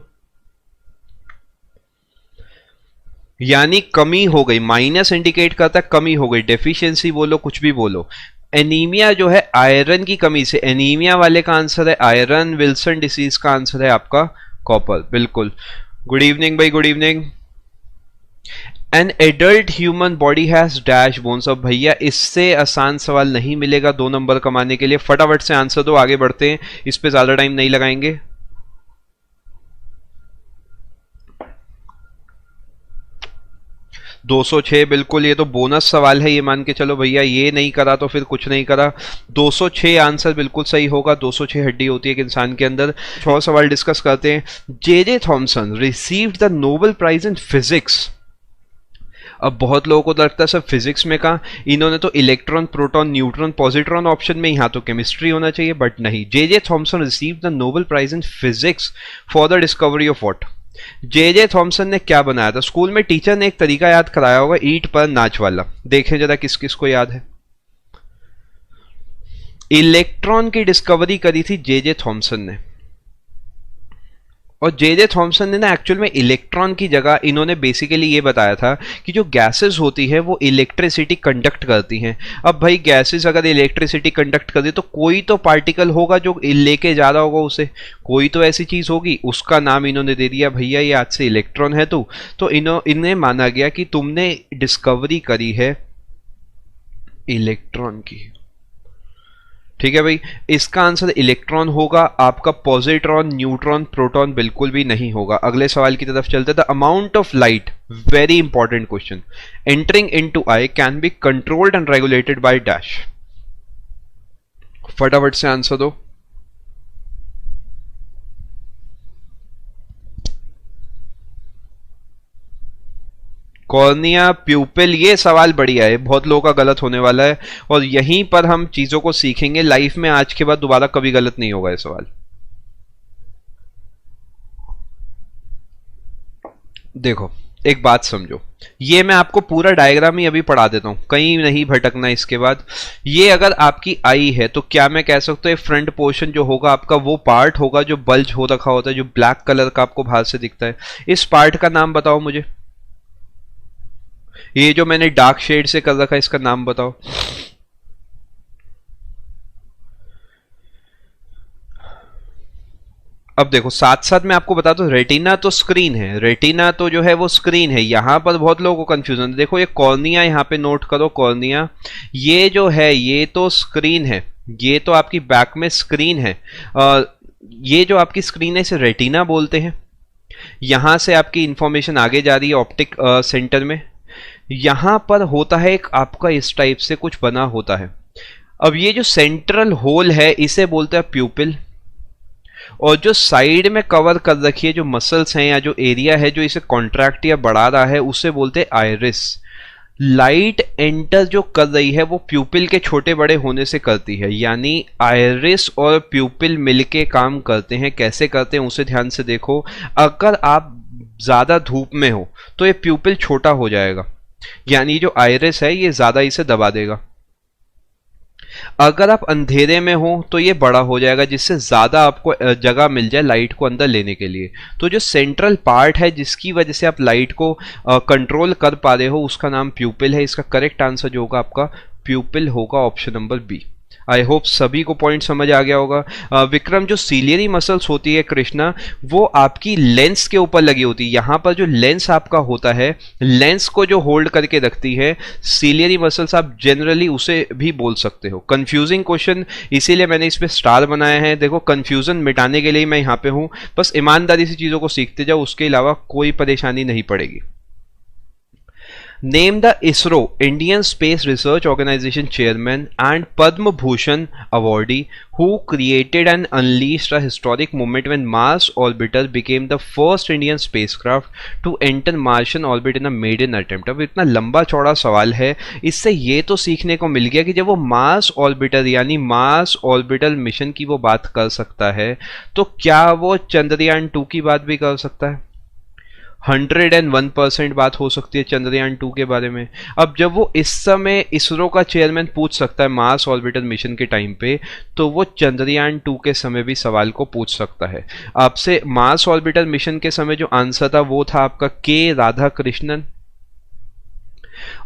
B: यानी कमी हो गई, माइनस इंडिकेट करता है कमी हो गई, डेफिशिएंसी बोलो कुछ भी बोलो। एनीमिया जो है आयरन की कमी से, एनीमिया वाले का आंसर है आयरन, विल्सन डिसीज का आंसर है आपका कॉपर। बिल्कुल, गुड इवनिंग भाई, good evening. N adult human body has dash bones. अब भैया इससे आसान सवाल नहीं मिलेगा 2 नंबर कमाने के लिए, फटाफट से आंसर दो, आगे बढ़ते हैं, इस पे ज्यादा टाइम नहीं लगाएंगे। 206 बिल्कुल, ये तो बोनस सवाल है, ये मान के चलो भैया, ये नहीं करा तो फिर कुछ नहीं करा। 206 आंसर बिल्कुल सही होगा। 206 हड्डी होती है एक इंसान के अंदर। 6 सवाल डिस्कस करते हैं। J Thomson received the Nobel prize in physics. अब बहुत लोगों को लगता है सर फिजिक्स में कहा, इन्होंने तो electron, proton, neutron, positron option में, यहाँ तो केमिस्ट्री होना चाहिए, बट नहीं। J Thomson received the Nobel prize in physics for the discovery of what. J Thomson ने क्या बनाया था? स्कूल में टीचर ने एक तरीका याद कराया होगा, ईंट पर नाच वाला। देखें जरा किस किस को याद है। इलेक्ट्रॉन की डिस्कवरी करी थी जे थॉमसन ने, और जे थॉमसन ने ना एक्चुअल में इलेक्ट्रॉन की जगह इन्होंने बेसिकली ये बताया था कि जो गैसेस होती है वो इलेक्ट्रिसिटी कंडक्ट करती हैं। अब भाई गैसेस अगर इलेक्ट्रिसिटी कंडक्ट कर दे तो कोई तो पार्टिकल होगा जो लेके जा रहा होगा उसे, कोई तो ऐसी चीज होगी, उसका नाम इन्होंने दे दिया भैया ये आज से इलेक्ट्रॉन है। तो इन्हें माना गया कि तुमने डिस्कवरी करी है इलेक्ट्रॉन की। ठीक है भाई, इसका आंसर इलेक्ट्रॉन होगा, आपका पॉजिट्रॉन, न्यूट्रॉन, प्रोटॉन बिल्कुल भी नहीं होगा। अगले सवाल की तरफ चलते। The amount of light, very important question, entering into I can be controlled and regulated by dash. फटाफट से आंसर दो। कॉर्निया, प्यूपिल, ये सवाल बढ़िया है, बहुत लोगों का गलत होने वाला है, और यहीं पर हम चीजों को सीखेंगे लाइफ में। आज के बाद दोबारा कभी गलत नहीं होगा ये सवाल। देखो एक बात समझो, ये मैं आपको पूरा डायग्राम ही अभी पढ़ा देता हूं, कहीं नहीं भटकना इसके बाद। ये अगर आपकी आई है तो क्या मैं कह सकता हूं फ्रंट पोर्शन जो होगा आपका वो पार्ट होगा जो बल्ज हो रखा होता है, जो ब्लैक कलर का आपको बाहर से दिखता है। इस पार्ट का नाम बताओ मुझे, ये जो मैंने डार्क शेड से कर रखा है इसका नाम बताओ। अब देखो साथ साथ मैं आपको बता दूं, रेटिना तो स्क्रीन है, रेटिना तो जो है वो स्क्रीन है। यहां पर बहुत लोगों को कंफ्यूजन है। देखो ये कॉर्निया, यहां पे नोट करो कॉर्निया, ये जो है ये तो स्क्रीन है, ये तो आपकी बैक में स्क्रीन है। ये जो आपकी स्क्रीन है इसे रेटिना बोलते हैं। यहां से आपकी इंफॉर्मेशन आगे जा रही है ऑप्टिक सेंटर में। यहां पर होता है एक आपका इस टाइप से कुछ बना होता है। अब ये जो सेंट्रल होल है इसे बोलते हैं प्यूपिल, और जो साइड में कवर कर रखी है जो मसल्स हैं या जो एरिया है जो इसे कॉन्ट्रैक्ट या बढ़ा रहा है उसे बोलते हैं आइरिस। लाइट एंटर जो कर रही है वो प्यूपिल के छोटे बड़े होने से करती है, यानी आइरिस और प्यूपिल मिलके काम करते हैं। कैसे करते हैं उसे ध्यान से देखो। अगर आप ज्यादा धूप में हो तो ये प्यूपिल छोटा हो जाएगा, यानी जो आइरिस है ये ज्यादा इसे दबा देगा। अगर आप अंधेरे में हो तो ये बड़ा हो जाएगा, जिससे ज्यादा आपको जगह मिल जाए लाइट को अंदर लेने के लिए। तो जो सेंट्रल पार्ट है जिसकी वजह से आप लाइट को कंट्रोल कर पा रहे हो उसका नाम प्यूपिल है। इसका करेक्ट आंसर जो होगा आपका प्यूपिल होगा, option number B. I hope सभी को पॉइंट समझ आ गया होगा। विक्रम, जो सीलियरी मसल्स होती है कृष्णा, वो आपकी लेंस के ऊपर लगी होती है। यहां पर जो लेंस आपका होता है, लेंस को जो होल्ड करके रखती है सीलियरी मसल्स, आप जनरली उसे भी बोल सकते हो। कंफ्यूजिंग क्वेश्चन, इसीलिए मैंने इस पे स्टार बनाया है। देखो कंफ्यूजन मिटाने के लिए मैं यहां पे हूं, बस ईमानदारी से चीजों को सीखते जाओ, उसके अलावा कोई परेशानी नहीं पड़ेगी। Name the ISRO, Indian Space Research Organization chairman and Padma Bhushan awardee who created and unleashed a historic moment when Mars orbiter became the first Indian spacecraft to enter Martian orbit in a maiden attempt। अब इतना लंबा चौड़ा सवाल है, इससे ये तो सीखने को मिल गया कि जब वो मार्स ऑर्बिटर यानी मार्स ऑर्बिटल मिशन की वो बात कर सकता है तो क्या वो चंद्रयान 2 की बात भी कर सकता है। 101% बात हो सकती है चंद्रयान 2 के बारे में। अब जब वो इस समय इसरो का चेयरमैन पूछ सकता है मार्स ऑर्बिटर मिशन के टाइम पे, तो वो चंद्रयान 2 के समय भी सवाल को पूछ सकता है आपसे। मार्स ऑर्बिटर मिशन के समय जो आंसर था वो था आपका के राधा कृष्णन।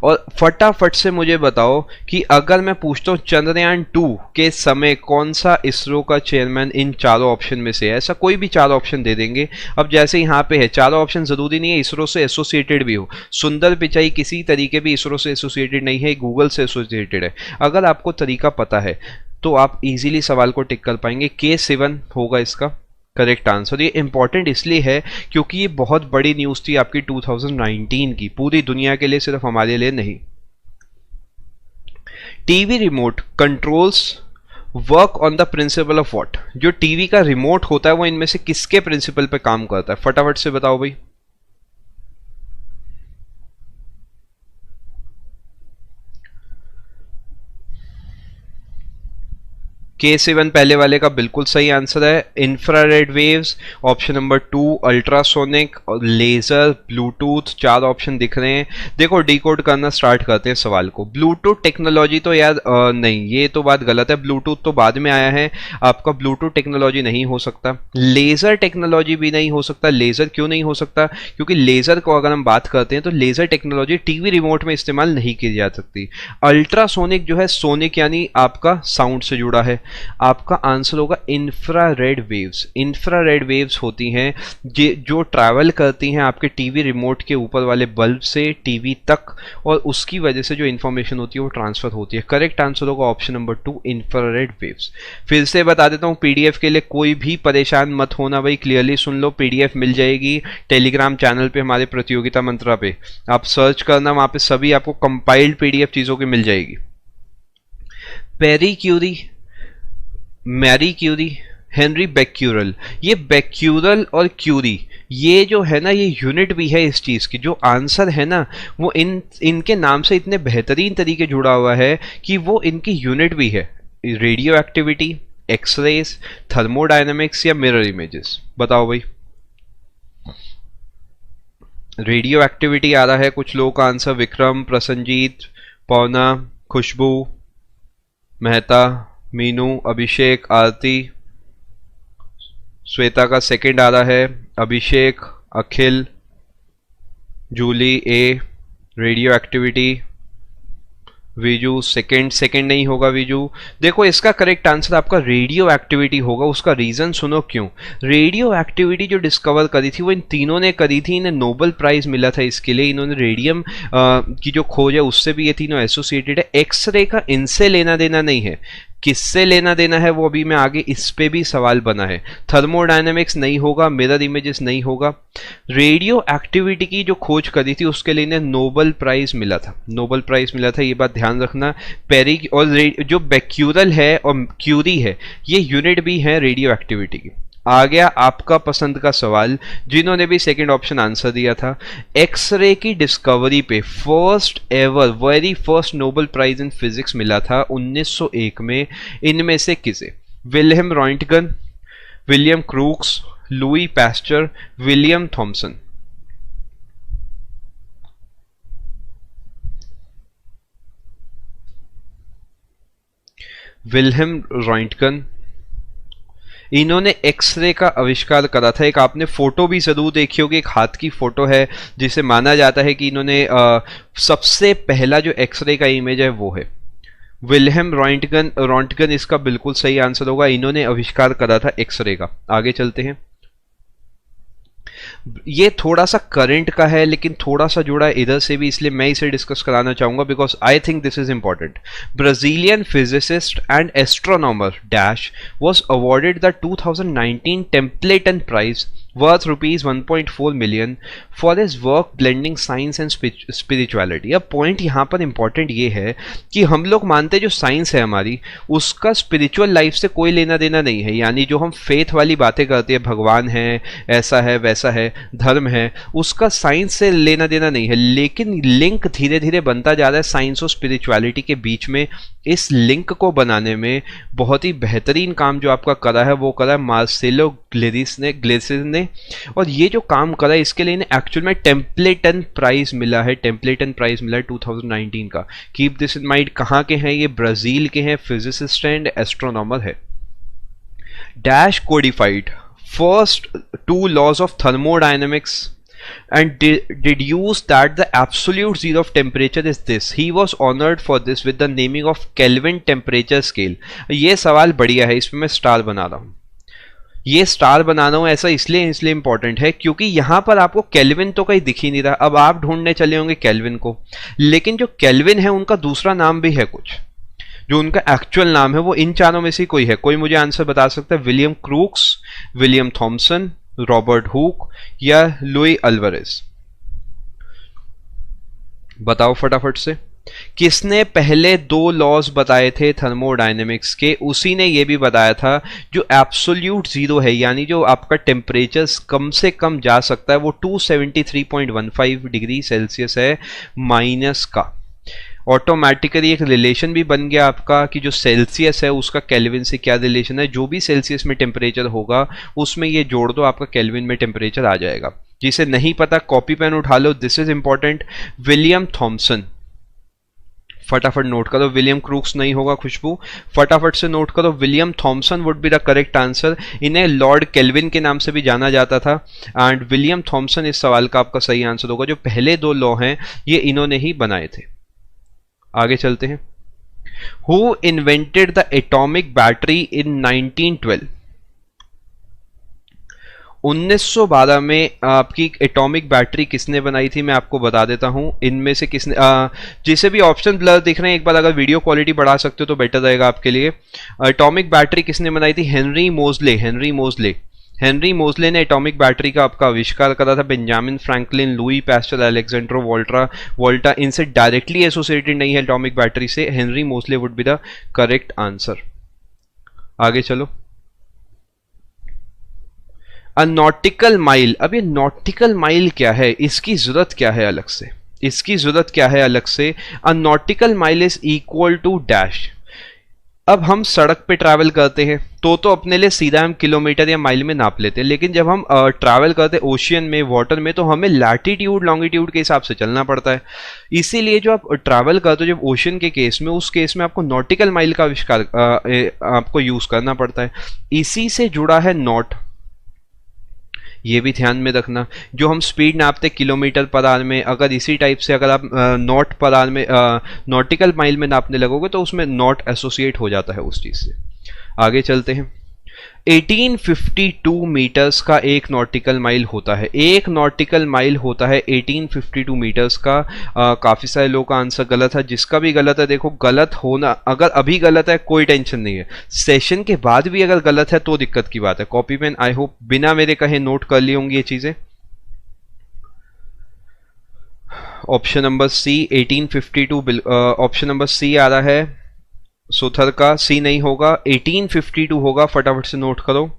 B: और फटाफट से मुझे बताओ कि अगर मैं पूछता हूँ चंद्रयान 2 के समय कौन सा इसरो का चेयरमैन इन चारों ऑप्शन में से है, ऐसा कोई भी चार ऑप्शन दे देंगे। अब जैसे यहाँ पे है, चारों ऑप्शन जरूरी नहीं है इसरो से एसोसिएटेड भी हो। सुंदर पिचाई किसी तरीके भी इसरो से एसोसिएटेड नहीं है, गूगल से एसोसिएटेड है। अगर आपको तरीका पता है तो आप इजीली सवाल को टिक कर पाएंगे। K7 होगा इसका करेक्ट आंसर। ये इंपॉर्टेंट इसलिए है क्योंकि ये बहुत बड़ी न्यूज थी आपकी 2019 की, पूरी दुनिया के लिए, सिर्फ हमारे लिए नहीं। TV remote controls work on the principle of what? जो टीवी का रिमोट होता है वो इनमें से किसके प्रिंसिपल पे काम करता है? फटाफट से बताओ भाई। K7 पहले वाले का बिल्कुल सही आंसर है। Infrared waves option number 2, ultrasonic, laser, Bluetooth, चार ऑप्शन दिख रहे हैं। देखो डिकोड करना स्टार्ट करते हैं सवाल को। ब्लूटूथ टेक्नोलॉजी तो यार नहीं, ये तो बात गलत है। ब्लूटूथ तो बाद में आया है, आपका ब्लूटूथ टेक्नोलॉजी नहीं हो सकता। लेजर टेक्नोलॉजी भी नहीं हो सकता। लेजर क्यों नहीं हो सकता? क्योंकि लेजर को अगर हम बात करते हैं तो लेजर टेक्नोलॉजी टीवी रिमोट में इस्तेमाल नहीं की जा सकती। अल्ट्रासोनिक जो है सोनिक यानी आपका साउंड से जुड़ा है। आपका आंसर होगा इंफ्रारेड वेव्स। इंफ्रारेड वेव्स होती हैं जो ट्रैवल करती हैं आपके टीवी रिमोट के ऊपर वाले बल्ब से टीवी तक, और उसकी वजह से जो इंफॉर्मेशन होती है वो ट्रांसफर होती है। करेक्ट आंसर होगा ऑप्शन नंबर 2, इंफ्रारेड वेव्स। फिर से बता देता हूं, पीडीएफ के लिए कोई भी परेशान मत होना भाई, क्लियरली सुन लो। पीडीएफ मिल जाएगी टेलीग्राम चैनल पे, हमारे प्रतियोगिता मंत्रा पे आप सर्च करना, वहां पे सभी आपको कंपाइल्ड पीडीएफ चीजों की मिल जाएगी। Pierre Curie, Marie Curie, Henri Becquerel, ये बेक्यूरल और क्यूरी ये जो है ना, ये यूनिट भी है इस चीज की। जो आंसर है ना वो इनके नाम से इतने बेहतरीन तरीके जुड़ा हुआ है कि वो इनकी यूनिट भी है। रेडियो एक्टिविटी, एक्सरेज, थर्मोडायनेमिक्स या मिरर इमेजेस? बताओ भाई। रेडियो एक्टिविटी आ रहा है कुछ लोगों का आंसर, विक्रम, प्रसन्नजीत, पौना, खुशबू, मेहता, मीनू, अभिषेक, आरती, श्वेता का सेकंड आ रहा है, अभिषेक, अखिल, जूली ए, रेडियो एक्टिविटी, विजू सेकंड नहीं होगा विजू। देखो इसका करेक्ट आंसर आपका रेडियो एक्टिविटी होगा। उसका रीजन सुनो क्यों। रेडियो एक्टिविटी जो डिस्कवर करी थी वो इन तीनों ने करी थी, इन्हें नोबेल प्राइज मिला था इसके लिए। इन्होंने रेडियम की जो खोज है उससे भी ये तीनों एसोसिएटेड है। एक्सरे का इनसे लेना देना नहीं है, किससे लेना देना है वो अभी मैं आगे इस पे भी सवाल बना है। थर्मोडायनेमिक्स नहीं होगा, मिरर इमेजेस नहीं होगा। रेडियो एक्टिविटी की जो खोज करी थी उसके लिए इन्हें नोबेल प्राइज मिला था, नोबेल प्राइज मिला था, ये बात ध्यान रखना। पेरी और जो बेक्यूरल है और क्यूरी है ये यूनिट भी है रेडियो एक्टिविटी की। आ गया आपका पसंद का सवाल, जिन्होंने भी सेकंड ऑप्शन आंसर दिया था। एक्सरे की डिस्कवरी पे first ever very first Nobel prize in physics मिला था 1901 में। इनमें से किसे? Wilhelm Roentgen, William Crookes, Louis Pasteur, William Thomson? Wilhelm Roentgen, इन्होंने एक्सरे का आविष्कार करा था। एक आपने फोटो भी जरूर देखी होगी, एक हाथ की फोटो है जिसे माना जाता है कि इन्होंने सबसे पहला जो एक्सरे का इमेज है वो है विल्हेम रॉन्टगन इसका बिल्कुल सही आंसर होगा। इन्होंने आविष्कार करा था एक्सरे का। आगे चलते हैं। ये थोड़ा सा करंट का है लेकिन थोड़ा सा जुड़ा है इधर से भी, इसलिए मैं इसे डिस्कस कराना चाहूंगा because I think this is important. Brazilian physicist and astronomer dash was awarded the 2019 Templeton Prize worth rupees 1.4 million for his work blending science and spirituality। अब पॉइंट यहाँ पर इंपॉर्टेंट ये है कि हम लोग मानते हैं जो साइंस है हमारी उसका स्पिरिचुअल लाइफ से कोई लेना देना नहीं है, यानी जो हम फेथ वाली बातें करते हैं, भगवान है, ऐसा है, वैसा है, धर्म है, उसका साइंस से लेना देना नहीं है। लेकिन लिंक धीरे धीरे बनता जा रहा है साइंस और स्पिरिचुअलिटी के बीच में। इस लिंक को बनाने में बहुत ही बेहतरीन काम जो आपका करा है वो करा है मार्सेलो ग्लेसिस ने, और ये जो काम करा है इसके लिए इन्हें एक्चुअल में टेम्पलेटन प्राइज मिला है। टेम्पलेटन प्राइज मिला है 2019 का। Keep this in mind. कहाँ के हैं ये? ब्राजील के हैं, फिजिसिस्ट एंड एस्ट्रोनॉमर है। Dash codified first 2 laws of thermodynamics and deduced that the absolute zero of temperature is this. He was honored for this with the naming of Kelvin temperature scale. ये सवाल बढ़िया है, इसमें मैं star बना रहा हूँ। ये स्टार बनाना हूं ऐसा इसलिए इंपॉर्टेंट है क्योंकि यहां पर आपको केल्विन तो कहीं दिख ही नहीं रहा। अब आप ढूंढने चले होंगे केल्विन को, लेकिन जो केल्विन है उनका दूसरा नाम भी है कुछ, जो उनका एक्चुअल नाम है वो इन चारों में से कोई है। कोई मुझे आंसर बता सकता है? William Crookes, William Thomson, Robert Hooke या लुई अल्वारेज? बताओ फटाफट से। किसने पहले 2 लॉज बताए थे थर्मोडायनेमिक्स के? उसी ने ये भी बताया था जो एब्सोल्यूट जीरो है, यानी जो आपका टेम्परेचर कम से कम जा सकता है वो 273.15 डिग्री सेल्सियस है माइनस का। ऑटोमेटिकली एक रिलेशन भी बन गया आपका कि जो सेल्सियस है उसका केल्विन से क्या रिलेशन है। जो भी सेल्सियस में टेम्परेचर होगा उसमें ये जोड़ दो, आपका केल्विन में टेम्परेचर आ जाएगा। जिसे नहीं पता कॉपी पेन उठा लो, this is important. William Thomson, फटाफट नोट करो। विलियम क्रूक्स नहीं होगा खुशबू, फटाफट से नोट करो। William Thomson would be the correct answer. इन्हें लॉर्ड केल्विन के नाम से भी जाना जाता था एंड विलियम थॉमसन इस सवाल का आपका सही आंसर होगा। जो पहले 2 लॉ हैं ये इन्होंने ही बनाए थे। आगे चलते हैं। Who invented the atomic battery in 1912? 1912 में आपकी एटॉमिक बैटरी किसने बनाई थी मैं आपको बता देता हूं। इनमें से किसने, जिसे भी ऑप्शन ब्लर दिख रहे हैं एक बार अगर वीडियो क्वालिटी बढ़ा सकते हो तो बेटर रहेगा आपके लिए। एटॉमिक बैटरी किसने बनाई थी? हेनरी मोजले। हेनरी मोजले ने एटॉमिक बैटरी का आपका आविष्कार करा था। बेंजामिन फ्रैंकलिन, लुई पैस्टल, अलेक्जेंड्रो वोल्टा इनसे डायरेक्टली एसोसिएटेड नहीं है एटॉमिक बैटरी से। हेनरी मोजले would be the correct answer. आगे चलो। अ नॉटिकल माइल, अब ये नॉटिकल माइल क्या है, इसकी जरूरत क्या है अलग से? A nautical mile is equal to dash. अब हम सड़क पे ट्रैवल करते हैं तो अपने लिए सीधा हम किलोमीटर या माइल में नाप लेते हैं, लेकिन जब हम ट्रैवल करते हैं ओशियन में, वाटर में, तो हमें लैटिट्यूड लॉन्गिट्यूड के हिसाब से चलना पड़ता है। इसीलिए जो आप ट्रैवल करते हो जब ओशियन के केस में, उस केस में आपको नॉटिकल माइल का आविष्कार आपको यूज करना पड़ता है। इसी से जुड़ा है नॉट, ये भी ध्यान में रखना। जो हम स्पीड नापते किलोमीटर पर आवर में, अगर इसी टाइप से अगर आप नॉट पर आवर में नॉटिकल माइल में नापने लगोगे तो उसमें नॉट एसोसिएट हो जाता है उस चीज से। आगे चलते हैं। 1852 मीटर्स का एक नॉटिकल माइल होता है। 1852 मीटर्स का। काफी सारे लोगों का आंसर गलत है। जिसका भी गलत है देखो, गलत होना, अगर अभी गलत है कोई टेंशन नहीं है, सेशन के बाद भी अगर गलत है तो दिक्कत की बात है। कॉपी पेन आई होप बिना मेरे कहे नोट कर ली होंगी ये चीजें। Option number C 1852, option number C आ रहा है सुथर का। सी नहीं होगा, 1852 होगा, फटाफट से नोट करो।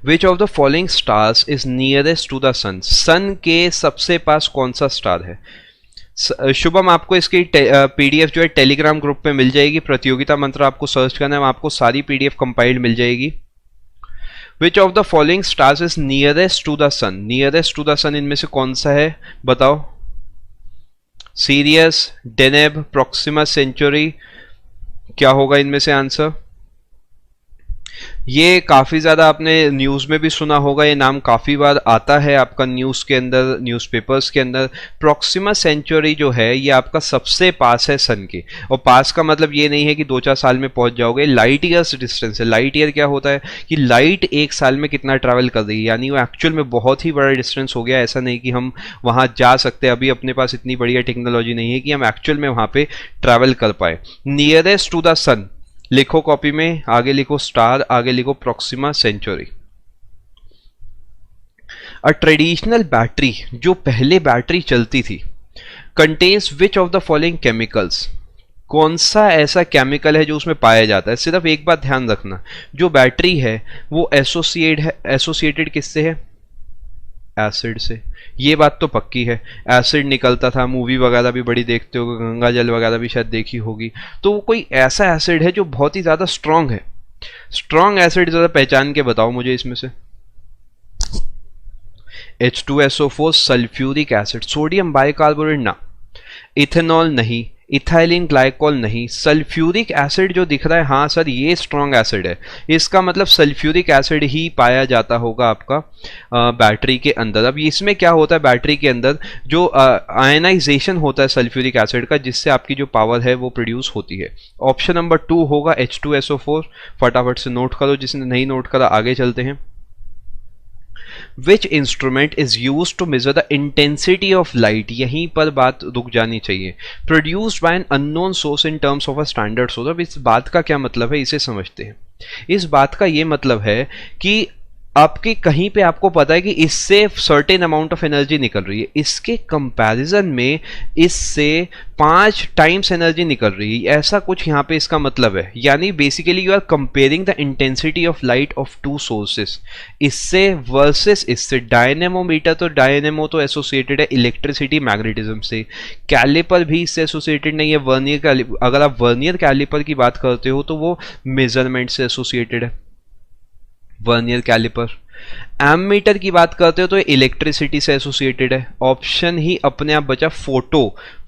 B: Which of the following stars is nearest to the sun? Sun के सबसे पास कौन सा स्टार है? शुभम, आपको इसकी पीडीएफ जो है टेलीग्राम ग्रुप पे मिल जाएगी। प्रतियोगिता मंत्र आपको सर्च करना है, आपको सारी पीडीएफ कंपाइल्ड मिल जाएगी। Which of the following stars is nearest to the sun? Nearest to the sun इनमें से कौन सा है बताओ? सीरियस, डेनेब, प्रॉक्सिमा सेंचुरी, क्या होगा इनमें से आंसर? ये काफी ज्यादा आपने न्यूज में भी सुना होगा, ये नाम काफी बार आता है आपका न्यूज के अंदर, न्यूज़पेपर्स के अंदर। प्रॉक्सिमा सेंचुरी जो है ये आपका सबसे पास है सन के, और पास का मतलब ये नहीं है कि 2-4 साल में पहुंच जाओगे, लाइट ईयर्स डिस्टेंस है। लाइट ईयर क्या होता है कि लाइट एक साल में कितना ट्रैवल कर रही है, यानी वो एक्चुअल में बहुत ही बड़ा डिस्टेंस हो गया। ऐसा नहीं कि हम वहां जा सकते, अभी अपने पास इतनी बढ़िया टेक्नोलॉजी नहीं है कि हम एक्चुअल में वहां पे ट्रैवल कर पाए। नियरेस्ट टू द सन लिखो कॉपी में, आगे लिखो स्टार, आगे लिखो Proxima Centauri. A traditional battery, जो पहले बैटरी चलती थी, contains which of the following chemicals? कौन सा ऐसा केमिकल है जो उसमें पाया जाता है? सिर्फ एक बात ध्यान रखना, जो बैटरी है वो एसोसिएटेड किससे है? एसिड से। ये बात तो पक्की है, एसिड निकलता था, मूवी वगैरह भी बड़ी देखते हो, गंगा जल वगैरह भी शायद देखी होगी। तो वो कोई ऐसा एसिड है जो बहुत ही ज्यादा स्ट्रांग है। स्ट्रांग एसिड ज्यादा पहचान के बताओ मुझे इसमें से। H2SO4, sulphuric acid, sodium bicarbonate ना, इथेनॉल नहीं, इथाइलिन ग्लाइकोल नहीं, सल्फ्यूरिक एसिड जो दिख रहा है, हाँ सर ये स्ट्रॉन्ग एसिड है, इसका मतलब सल्फ्यूरिक एसिड ही पाया जाता होगा आपका बैटरी के अंदर। अब इसमें क्या होता है, बैटरी के अंदर जो आयनाइजेशन होता है सल्फ्यूरिक एसिड का, जिससे आपकी जो पावर है वो प्रोड्यूस होती है। ऑप्शन नंबर 2 होगा H2SO4। फटाफट से नोट करो, जिसने नहीं नोट करा आगे चलते हैं। Which instrument is used to measure the intensity of light? यहीं पर बात रुक जानी चाहिए। Produced by an unknown source in terms of a standard source। अब इस बात का क्या मतलब है, इसे समझते हैं। इस बात का ये मतलब है कि आपके कहीं पे आपको पता है कि इससे सर्टेन अमाउंट ऑफ एनर्जी निकल रही है, इसके कंपैरिजन में इससे 5 टाइम्स एनर्जी निकल रही है, ऐसा कुछ यहाँ पे इसका मतलब है। यानी basically you are comparing the intensity of light of 2 sources, इससे वर्सेस इससे। डायनेमोमीटर तो डायनेमो तो एसोसिएटेड है इलेक्ट्रिसिटी मैग्नेटिज्म से, कैलिपर भी इससे एसोसिएटेड नहीं है। वर्नियर कैलिपर, अगर आप वर्नियर कैलिपर की बात करते हो तो वो मेजरमेंट से एसोसिएटेड है, वर्नियर कैलिपर। एमीटर की बात करते हो तो इलेक्ट्रिसिटी से एसोसिएटेड है। ऑप्शन ही अपने आप बचा फोटो।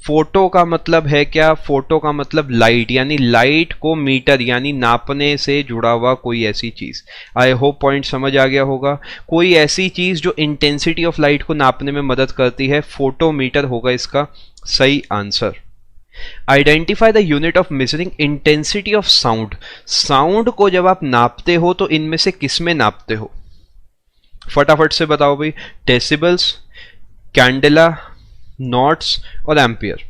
B: फोटो का मतलब है क्या, फोटो का मतलब लाइट, यानी लाइट को मीटर यानी नापने से जुड़ा हुआ कोई ऐसी चीज। आई होप पॉइंट समझ आ गया होगा। कोई ऐसी चीज जो इंटेंसिटी ऑफ लाइट को नापने में मदद करती है, फोटोमीटर होगा इसका सही answer. Identify the unit of measuring intensity of sound. Sound को जब आप नापते हो तो इनमें से किस में नापते हो, फटाफट से बताओ भाई। डेसिबल्स, कैंडेला, नॉट्स और एम्पियर।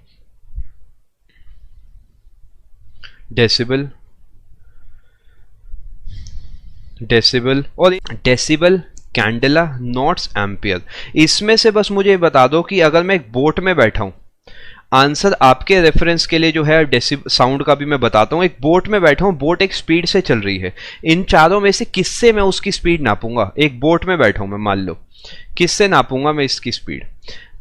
B: डेसिबल, डेसिबल और डेसिबल, कैंडेला, नॉट्स, एम्पियर। इसमें से बस मुझे बता दो कि अगर मैं एक बोट में बैठा हूं, आंसर आपके रेफरेंस के लिए जो है साउंड का भी मैं बताता हूं। एक बोट में बैठा हूं, बोट एक स्पीड से चल रही है, इन चारों में से किससे मैं उसकी स्पीड नापूंगा। एक बोट में बैठा हूं मैं, मान लो, किससे नापूंगा मैं इसकी स्पीड।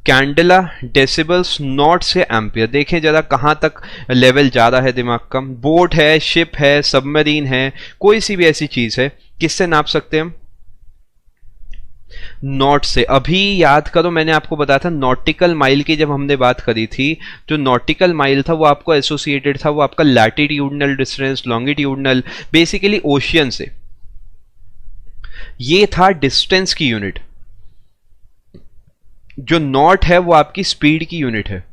B: कैंडेला, डेसिबल्स, नॉट से एम्पियर। देखें जरा कहां तक लेवल जा रहा है दिमाग का। बोट है, शिप है, सबमरीन है, कोई सी भी ऐसी चीज है, किससे नाप सकते हैं हम, नॉट से। अभी याद करो मैंने आपको बताया था नॉटिकल माइल की जब हमने बात करी थी, जो नॉटिकल माइल था वो आपको एसोसिएटेड था, वो आपका latitudinal distance, longitudinal, basically ocean से। ये था डिस्टेंस की यूनिट। जो नॉट है वो आपकी स्पीड की यूनिट है।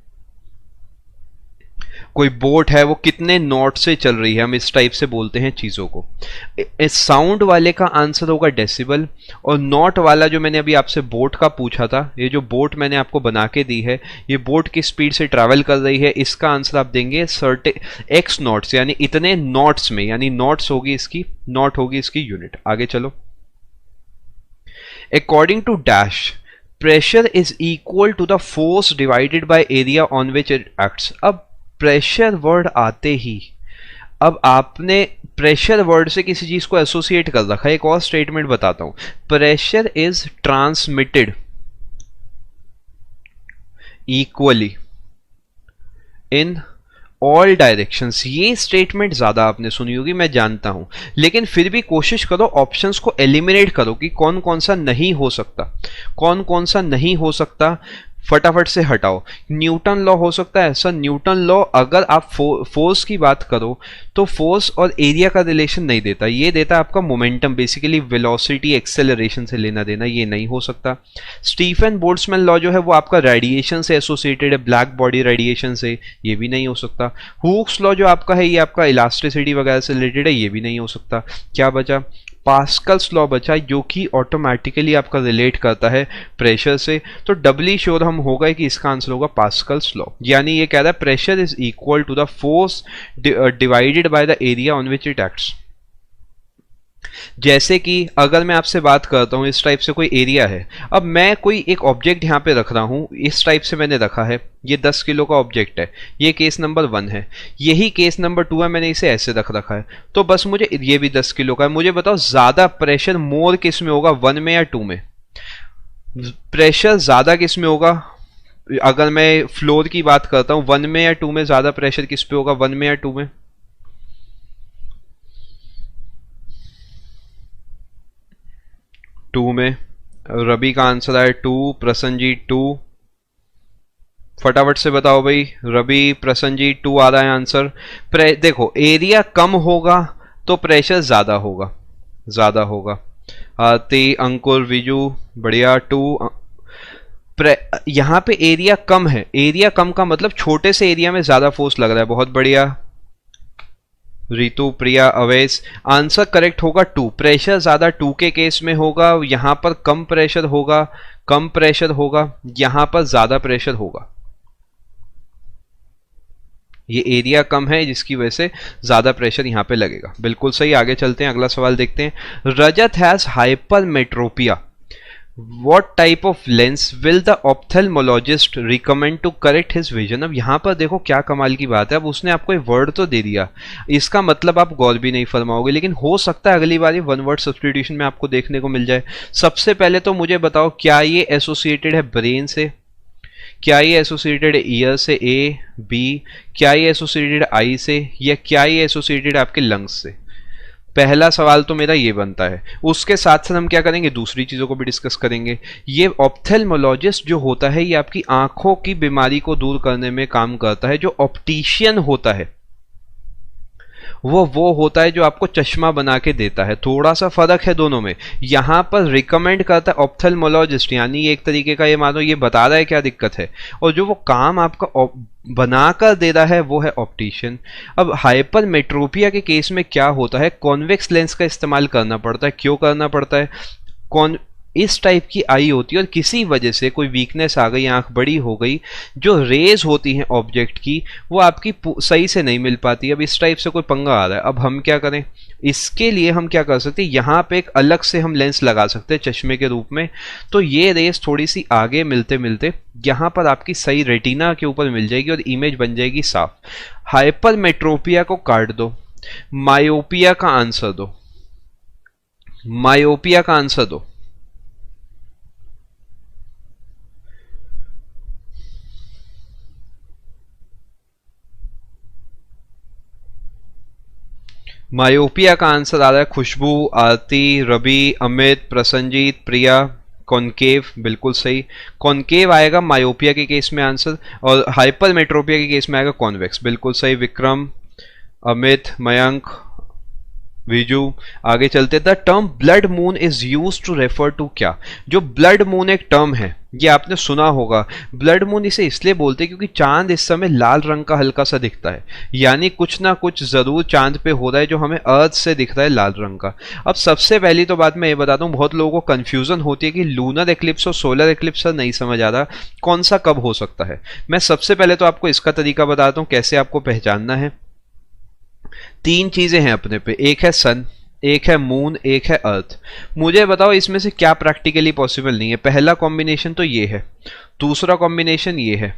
B: कोई बोट है वो कितने नॉट से चल रही है, हम इस टाइप से बोलते हैं चीजों को। इस साउंड वाले का आंसर होगा डेसिबल, और नॉट वाला जो मैंने अभी आपसे बोट का पूछा था, ये जो बोट मैंने आपको बना के दी है, ये बोट की स्पीड से ट्रैवल कर रही है, इसका आंसर आप देंगे एक्स नॉट्स, यानी इतने नॉट्स में, यानी नॉट्स होगी इसकी, नॉट होगी इसकी यूनिट। आगे चलो। According to dash, pressure is equal to the force divided by area on which it acts. अब प्रेशर वर्ड आते ही अब आपने प्रेशर वर्ड से किसी चीज को एसोसिएट कर रखा है। एक और स्टेटमेंट बताता हूं, pressure is transmitted equally in all directions. ये स्टेटमेंट ज्यादा आपने सुनी होगी मैं जानता हूं, लेकिन फिर भी कोशिश करो ऑप्शंस को एलिमिनेट करो कि कौन कौन सा नहीं हो सकता, कौन कौन सा नहीं हो सकता, फटाफट से हटाओ। न्यूटन लॉ हो सकता है सर, न्यूटन लॉ अगर आप फोर्स की बात करो तो फोर्स और एरिया का रिलेशन नहीं देता, ये देता आपका मोमेंटम, बेसिकली वेलोसिटी एक्सेलरेशन से लेना देना, ये नहीं हो सकता। स्टीफन बोल्ट्जमैन लॉ जो है वो आपका रेडिएशन से एसोसिएटेड है, ब्लैक बॉडी रेडिएशन से, ये भी नहीं हो सकता। हुक्स लॉ जो आपका है ये आपका इलास्टिसिटी वगैरह से रिलेटेड है, ये भी नहीं हो सकता। क्या बचा, पास्कल्स लॉ बचा, जो कि ऑटोमेटिकली आपका रिलेट करता है प्रेशर से। तो डबली श्योर हम होगा कि इसका आंसर होगा पास्कल्स लॉ, यानी ये कह रहा है pressure is equal to the force divided by the area on which it acts. जैसे कि अगर मैं आपसे बात करता हूं, इस टाइप से कोई एरिया है, अब मैं कोई एक ऑब्जेक्ट यहां पे रख रहा हूं, इस टाइप से मैंने रखा है, ये 10 किलो का ऑब्जेक्ट है, ये केस नंबर 1 है, यही केस नंबर 2 है, मैंने इसे ऐसे रख रखा है। तो बस मुझे, ये भी 10 किलो का है, मुझे बताओ ज्यादा प्रेशर मोर किस में होगा, 1 में या 2 में? प्रेशर ज्यादा किस में होगा? अगर मैं फ्लोर की बात करता हूं, 1 में या 2 में ज्यादा प्रेशर किस पे होगा, 1 में या 2 में? 2 में। रवि का आंसर है 2, प्रसन्न जी 2, फटाफट से बताओ भाई, रवि, प्रसन्नजीत, 2 आ रहा है आंसर। देखो एरिया कम होगा तो प्रेशर ज्यादा होगा, ज्यादा होगा। आरती, अंकुर, विजू, बढ़िया, 2। यहाँ पे एरिया कम है, एरिया कम का मतलब छोटे से एरिया में ज्यादा फोर्स लग रहा है, बहुत बढ़िया। रितु, प्रिया, अवैस, आंसर करेक्ट होगा 2। प्रेशर ज्यादा 2 के केस में होगा, यहां पर कम प्रेशर होगा, कम प्रेशर होगा, यहां पर ज्यादा प्रेशर होगा। ये एरिया कम है जिसकी वजह से ज्यादा प्रेशर यहां पे लगेगा, बिल्कुल सही। आगे चलते हैं, अगला सवाल देखते हैं। Rajat has hypermetropia, What type of lens will the ophthalmologist recommend to correct his vision? अब यहाँ पर देखो क्या कमाल की बात है, अब उसने आपको एक वर्ड तो दे दिया, इसका मतलब आप गौर भी नहीं फरमाओगे, लेकिन हो सकता है अगली बार ये वन वर्ड सब्स्टिट्यूशन में आपको देखने को मिल जाए। सबसे पहले तो मुझे बताओ, क्या ये एसोसिएटेड है ब्रेन से, क्या ये एसोसिएटेड है ईयर से, ए बी, क्या ये एसोसिएटेड आई से, या क्या ये एसोसिएटेड आपके लंग्स से? पहला सवाल तो मेरा ये बनता है। उसके साथ साथ हम क्या करेंगे, दूसरी चीजों को भी डिस्कस करेंगे। ये ऑप्थेल्मोलॉजिस्ट जो होता है, ये आपकी आंखों की बीमारी को दूर करने में काम करता है। जो ऑप्टिशियन होता है वो होता है जो आपको चश्मा बना के देता है। थोड़ा सा फर्क है दोनों में। यहां पर रिकमेंड करता है ऑप्थेल्मोलॉजिस्ट, यानी एक तरीके का ये मानो ये बता रहा है क्या दिक्कत है, और जो वो काम आपका बनाकर दे रहा है वो है ऑप्टिशियन। अब हाइपरमेट्रोपिया के केस में क्या होता है, कॉन्वेक्स लेंस का इस्तेमाल करना पड़ता है। क्यों करना पड़ता है, इस टाइप की आई होती है और किसी वजह से कोई वीकनेस आ गई, आंख बड़ी हो गई, जो रेज होती हैं ऑब्जेक्ट की वो आपकी सही से नहीं मिल पाती। अब इस टाइप से कोई पंगा आ रहा है, अब हम क्या करें, इसके लिए हम क्या कर सकते हैं, यहाँ पे एक अलग से हम लेंस लगा सकते हैं चश्मे के रूप में। तो ये रेस थोड़ी सी आगे मिलते मिलते यहाँ पर आपकी सही रेटिना के ऊपर मिल जाएगी और इमेज बन जाएगी साफ। हाइपरमेट्रोपिया को काट दो, मायोपिया का आंसर दो, मायोपिया का आंसर दो। मायोपिया का आंसर आ रहा है खुशबू, आरती, रवि, अमित, प्रसन्नजीत, प्रिया। कॉनकेव, बिल्कुल सही, कॉनकेव आएगा मायोपिया के केस में आंसर, और हाइपरमेट्रोपिया के केस में आएगा कॉन्वेक्स, बिल्कुल सही। विक्रम, अमित, मयंक, विजू। आगे चलते, the term blood moon is use to refer to क्या? जो ब्लड मून एक टर्म है, ये आपने सुना होगा। ब्लड मून इसे इसलिए बोलते हैं क्योंकि चांद इस समय लाल रंग का हल्का सा दिखता है, यानी कुछ ना कुछ जरूर चांद पे हो रहा है जो हमें अर्थ से दिख रहा है लाल रंग का। अब सबसे पहली तो बात मैं ये बताता हूँ, बहुत लोगों को कंफ्यूजन होती है कि लूनर एक्लिप्स और सोलर एक्लिप्स सर नहीं समझ आ रहा कौन सा कब हो सकता है। मैं सबसे पहले तो आपको इसका तरीका बताता हूँ कैसे आपको पहचानना है। 3 चीजें हैं अपने पे, एक है सन, एक है मून, एक है अर्थ। मुझे बताओ इसमें से क्या प्रैक्टिकली पॉसिबल नहीं है। पहला कॉम्बिनेशन तो ये है, दूसरा कॉम्बिनेशन ये है,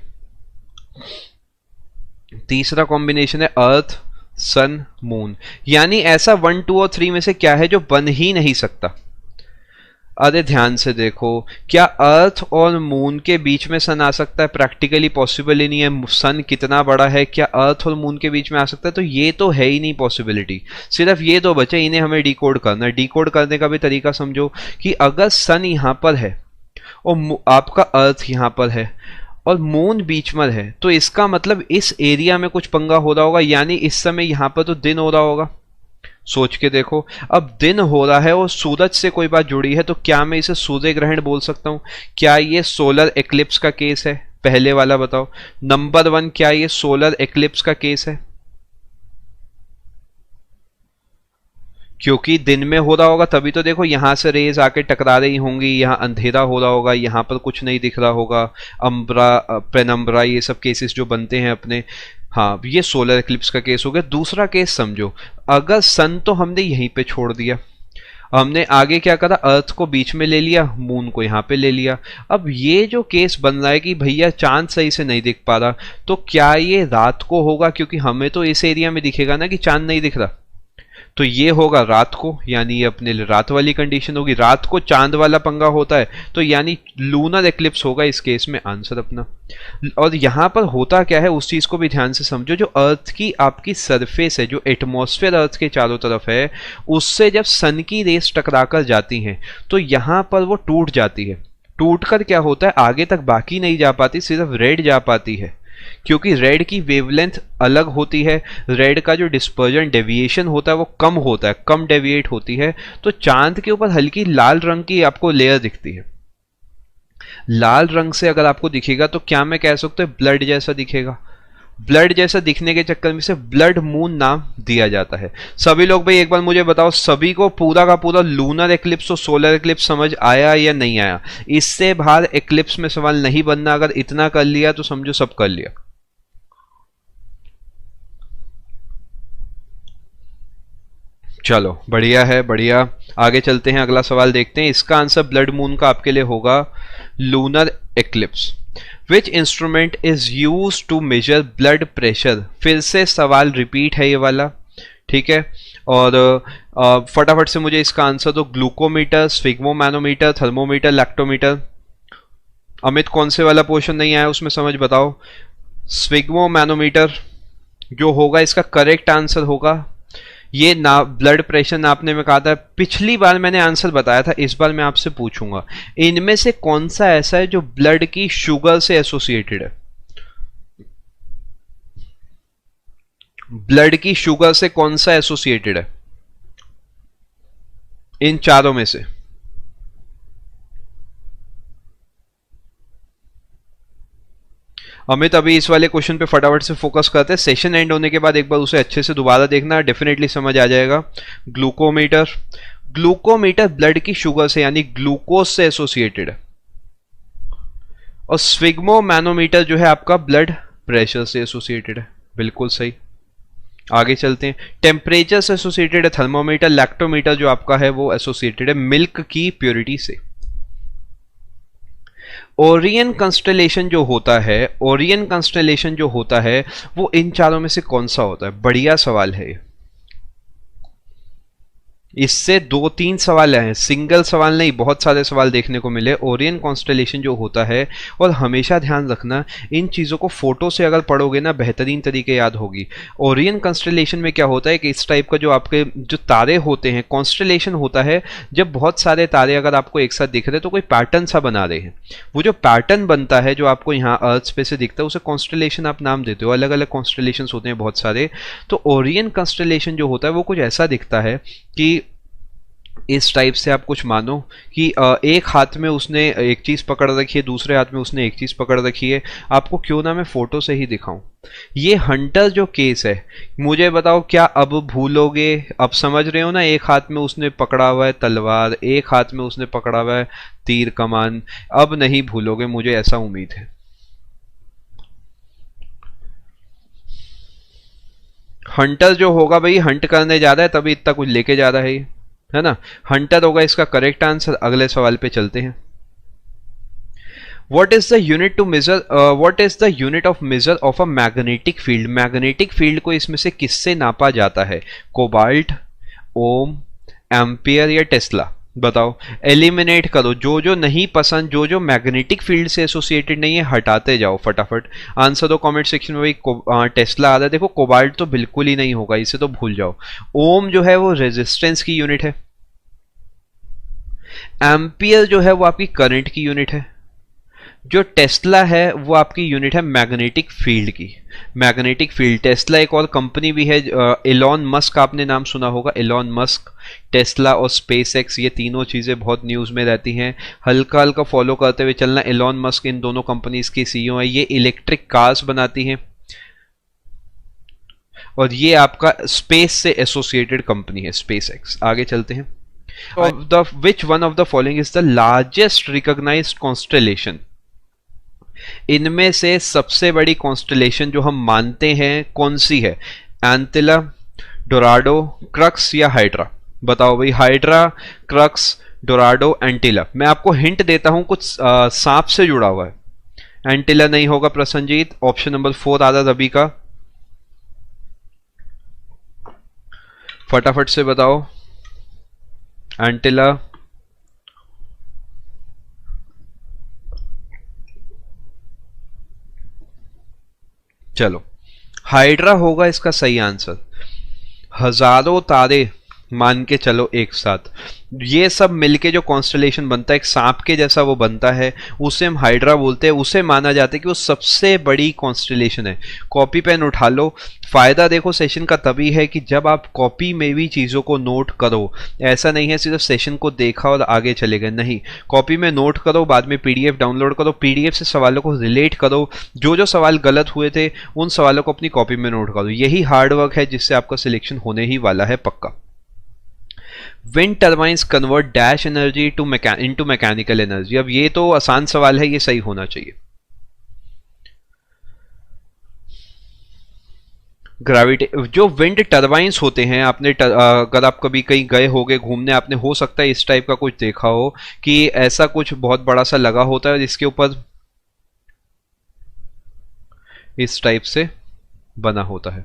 B: तीसरा कॉम्बिनेशन है अर्थ, सन, मून। यानी ऐसा 1, 2 और 3 में से क्या है जो बन ही नहीं सकता। अरे ध्यान से देखो, क्या अर्थ और मून के बीच में सन आ सकता है? प्रैक्टिकली पॉसिबल ही नहीं है। सन कितना बड़ा है, क्या अर्थ और मून के बीच में आ सकता है? तो ये तो है ही नहीं पॉसिबिलिटी। सिर्फ ये तो बचे, इन्हें हमें डिकोड करना है। डिकोड करने का भी तरीका समझो कि अगर सन यहां पर है और आपका अर्थ यहां पर है और मून बीच में है, तो इसका मतलब इस एरिया में कुछ पंगा हो रहा होगा, यानी इस समय यहां पर तो दिन हो रहा होगा। सोच के देखो, अब दिन हो रहा है और सूरज से कोई बात जुड़ी है, तो क्या मैं इसे सूर्य ग्रहण बोल सकता हूं? क्या ये सोलर एक्लिप्स का केस है? पहले वाला बताओ। नंबर 1, क्या ये सोलर एक्लिप्स का केस है? क्योंकि दिन में हो रहा होगा तभी तो देखो यहां से रेज आके टकरा रही होंगी, यहां अंधेरा हो रहा होगा, यहां पर कुछ नहीं दिख रहा होगा। अम्ब्रा, पेनम्ब्रा, ये सब केसेस जो बनते हैं अपने, हाँ ये सोलर एक्लिप्स का केस हो गया। दूसरा केस समझो, अगर सन तो हमने यहीं पे छोड़ दिया, हमने आगे क्या करा, अर्थ को बीच में ले लिया, मून को यहां पे ले लिया। अब ये जो केस बन रहा है कि भैया चांद सही से नहीं दिख पा रहा, तो क्या ये रात को होगा? क्योंकि हमें तो इस एरिया में दिखेगा ना कि चांद नहीं दिख रहा, तो ये होगा रात को, यानी ये अपने लिए रात वाली कंडीशन होगी। रात को चांद वाला पंगा होता है तो यानी लूनर एक्लिप्स होगा इस केस में आंसर अपना। और यहां पर होता क्या है उस चीज को भी ध्यान से समझो, जो अर्थ की आपकी सरफेस है, जो एटमॉस्फेयर अर्थ के चारों तरफ है, उससे जब सन की रेस टकरा कर जाती हैं तो यहां पर वो टूट जाती है। टूटकर क्या होता है, आगे तक बाकी नहीं जा पाती, सिर्फ रेड जा पाती है, क्योंकि रेड की वेवलेंथ अलग होती है, रेड का जो डिस्पर्जन डेविएशन होता है वो कम होता है, कम डेविएट होती है। तो चांद के ऊपर हल्की लाल रंग की आपको लेयर दिखती है। लाल रंग से अगर आपको दिखेगा तो क्या मैं कह सकता हूं ब्लड जैसा दिखेगा। ब्लड जैसा दिखने के चक्कर में से ब्लड मून नाम दिया जाता है। सभी लोग भाई एक बार मुझे बताओ, सभी को पूरा का पूरा लूनर एक्लिप्स और सोलर एक्लिप्स समझ आया या नहीं आया? इससे बाहर एक्लिप्स में सवाल नहीं बनना, अगर इतना कर लिया तो समझो सब कर लिया। चलो बढ़िया है, बढ़िया। आगे चलते हैं, अगला सवाल देखते हैं। इसका आंसर ब्लड मून का आपके लिए होगा lunar eclipse. Which instrument is use to measure blood pressure? फिर से सवाल रिपीट है ये वाला, ठीक है। और फटाफट से मुझे इसका आंसर दो। Glucometer, sphygmomanometer, thermometer, lactometer. Amit कौन से वाला पोर्शन नहीं आया उसमें समझ बताओ। स्फिग्मोमैनोमीटर जो होगा इसका करेक्ट आंसर होगा। ये ना ब्लड प्रेशर नापने में कहा था, पिछली बार मैंने आंसर बताया था, इस बार मैं आपसे पूछूंगा इनमें से कौन सा ऐसा है जो ब्लड की शुगर से एसोसिएटेड है? ब्लड की शुगर से कौन सा एसोसिएटेड है इन चारों में से? अमित अभी इस वाले क्वेश्चन पे फटाफट से फोकस करते हैं, सेशन एंड होने के बाद एक बार उसे अच्छे से दोबारा देखना, डेफिनेटली समझ आ जाएगा। ग्लूकोमीटर, ग्लूकोमीटर ब्लड की शुगर से यानी ग्लूकोज से एसोसिएटेड है। और स्फिग्मोमैनोमीटर जो है आपका ब्लड प्रेशर से एसोसिएटेड है। बिल्कुल सही। आगे चलते हैं। टेम्परेचर से एसोसिएटेड है थर्मोमीटर। लैक्टोमीटर जो आपका है वो एसोसिएटेड है मिल्क की प्योरिटी से। ओरियन कंस्टेलेशन जो होता है, ओरियन कंस्टेलेशन जो होता है वो इन चारों में से कौन सा होता है? बढ़िया सवाल है ये। इससे 2-3 सवाल हैं, सिंगल सवाल नहीं, बहुत सारे सवाल देखने को मिले। ओरियन कॉन्स्टेलेशन जो होता है, और हमेशा ध्यान रखना इन चीज़ों को फोटो से अगर पढ़ोगे ना बेहतरीन तरीके याद होगी। ओरियन कॉन्स्टेलेशन में क्या होता है कि इस टाइप का जो आपके जो तारे होते हैं, कॉन्स्टेलेशन होता है जब बहुत सारे तारे अगर आपको एक साथ दिख रहे तो कोई पैटर्न सा बना रहे हैं। वो जो पैटर्न बनता है जो आपको यहाँ अर्थ पे से दिखता है उसे कॉन्स्टेलेशन आप नाम देते हो। अलग अलग कॉन्स्टेलेशन होते हैं बहुत सारे। तो ओरियन कॉन्स्टेलेशन जो होता है वो कुछ ऐसा दिखता है कि इस टाइप से आप कुछ मानो कि एक हाथ में उसने एक चीज पकड़ रखी है, दूसरे हाथ में उसने एक चीज पकड़ रखी है। आपको क्यों ना मैं फोटो से ही दिखाऊं। ये हंटर जो केस है, मुझे बताओ क्या अब भूलोगे? अब समझ रहे हो ना, एक हाथ में उसने पकड़ा हुआ है तलवार, एक हाथ में उसने पकड़ा हुआ है तीर कमान। अब नहीं भूलोगे, मुझे ऐसा उम्मीद है। हंटर जो होगा भाई, हंट करने जा रहा है तभी इतना कुछ लेके जा रहा है ना। हंटर होगा इसका करेक्ट आंसर। अगले सवाल पे चलते हैं। What is the unit to measure? What is the unit of measure of a magnetic field? Magnetic field को इसमें से किससे नापा जाता है? कोबाल्ट, ओम, एम्पियर या टेस्ला? बताओ, एलिमिनेट करो। जो जो नहीं पसंद, जो जो मैग्नेटिक फील्ड से एसोसिएटेड नहीं है, हटाते जाओ फटाफट। आंसर दो कमेंट सेक्शन में। भाई टेस्ला आ रहा है, देखो कोबाल्ट तो बिल्कुल ही नहीं होगा, इसे तो भूल जाओ। ओम जो है वो रेजिस्टेंस की यूनिट है। एम्पियर जो है वो आपकी करंट की यूनिट है। जो टेस्ला है वो आपकी यूनिट है मैग्नेटिक फील्ड की। मैग्नेटिक फील्ड, टेस्ला एक और कंपनी भी है, एलॉन मस्क आपने नाम सुना होगा। एलॉन मस्क, टेस्ला और स्पेस एक्स, ये तीनों चीज़ें बहुत न्यूज़ में रहती हैं। हल्का हल्का फॉलो करते हुए चलना। एलॉन मस्क इन दोनों कंपनीज की सीईओ है। ये इलेक्ट्रिक कार्स बनाती हैं और ये आपका स्पेस से एसोसिएटेड कंपनी है, स्पेस एक्स। आगे चलते हैं। Which one of the following is the largest recognized constellation? इनमें से सबसे बड़ी कॉन्स्टेलेशन जो हम मानते हैं कौन सी है? एंटिला, डोराडो, क्रक्स या हाइड्रा? बताओ भाई, हाइड्रा, क्रक्स, डोराडो, एंटिला। मैं आपको हिंट देता हूं, कुछ सांप से जुड़ा हुआ है। एंटिला नहीं होगा प्रसन्नजीत। ऑप्शन नंबर 4 आ रहा रवि का, फटाफट से बताओ। एंटिला, चलो हाइड्रा होगा इसका सही आंसर। हजारों तारे मान के चलो एक साथ। ये सब मिलके जो कॉन्स्टलेशन बनता है, एक सांप के जैसा वो बनता है, उसे हम हाइड्रा बोलते हैं। उसे माना जाता है कि वो सबसे बड़ी कॉन्स्टलेशन है। कॉपी पेन उठा लो। फायदा देखो सेशन का तभी है कि जब आप कॉपी में भी चीज़ों को नोट करो। ऐसा नहीं है सिर्फ सेशन को देखा और आगे चले गए, नहीं, कॉपी में नोट करो, बाद में पीडीएफ डाउनलोड करो, पीडीएफ से सवालों को रिलेट करो, जो जो सवाल गलत हुए थे उन सवालों को अपनी कॉपी में नोट करो। यही हार्ड वर्क है जिससे आपका सिलेक्शन होने ही वाला है पक्का। Wind turbines convert dash energy into mechanical energy. अब ये तो आसान सवाल है, ये सही होना चाहिए। ग्रेविटी जो विंड टर्बाइंस होते हैं, आपने अगर आप कभी कहीं गए होगे घूमने, आपने हो सकता है इस टाइप का कुछ देखा हो कि ऐसा कुछ बहुत बड़ा सा लगा होता है जिसके ऊपर इस टाइप से बना होता है।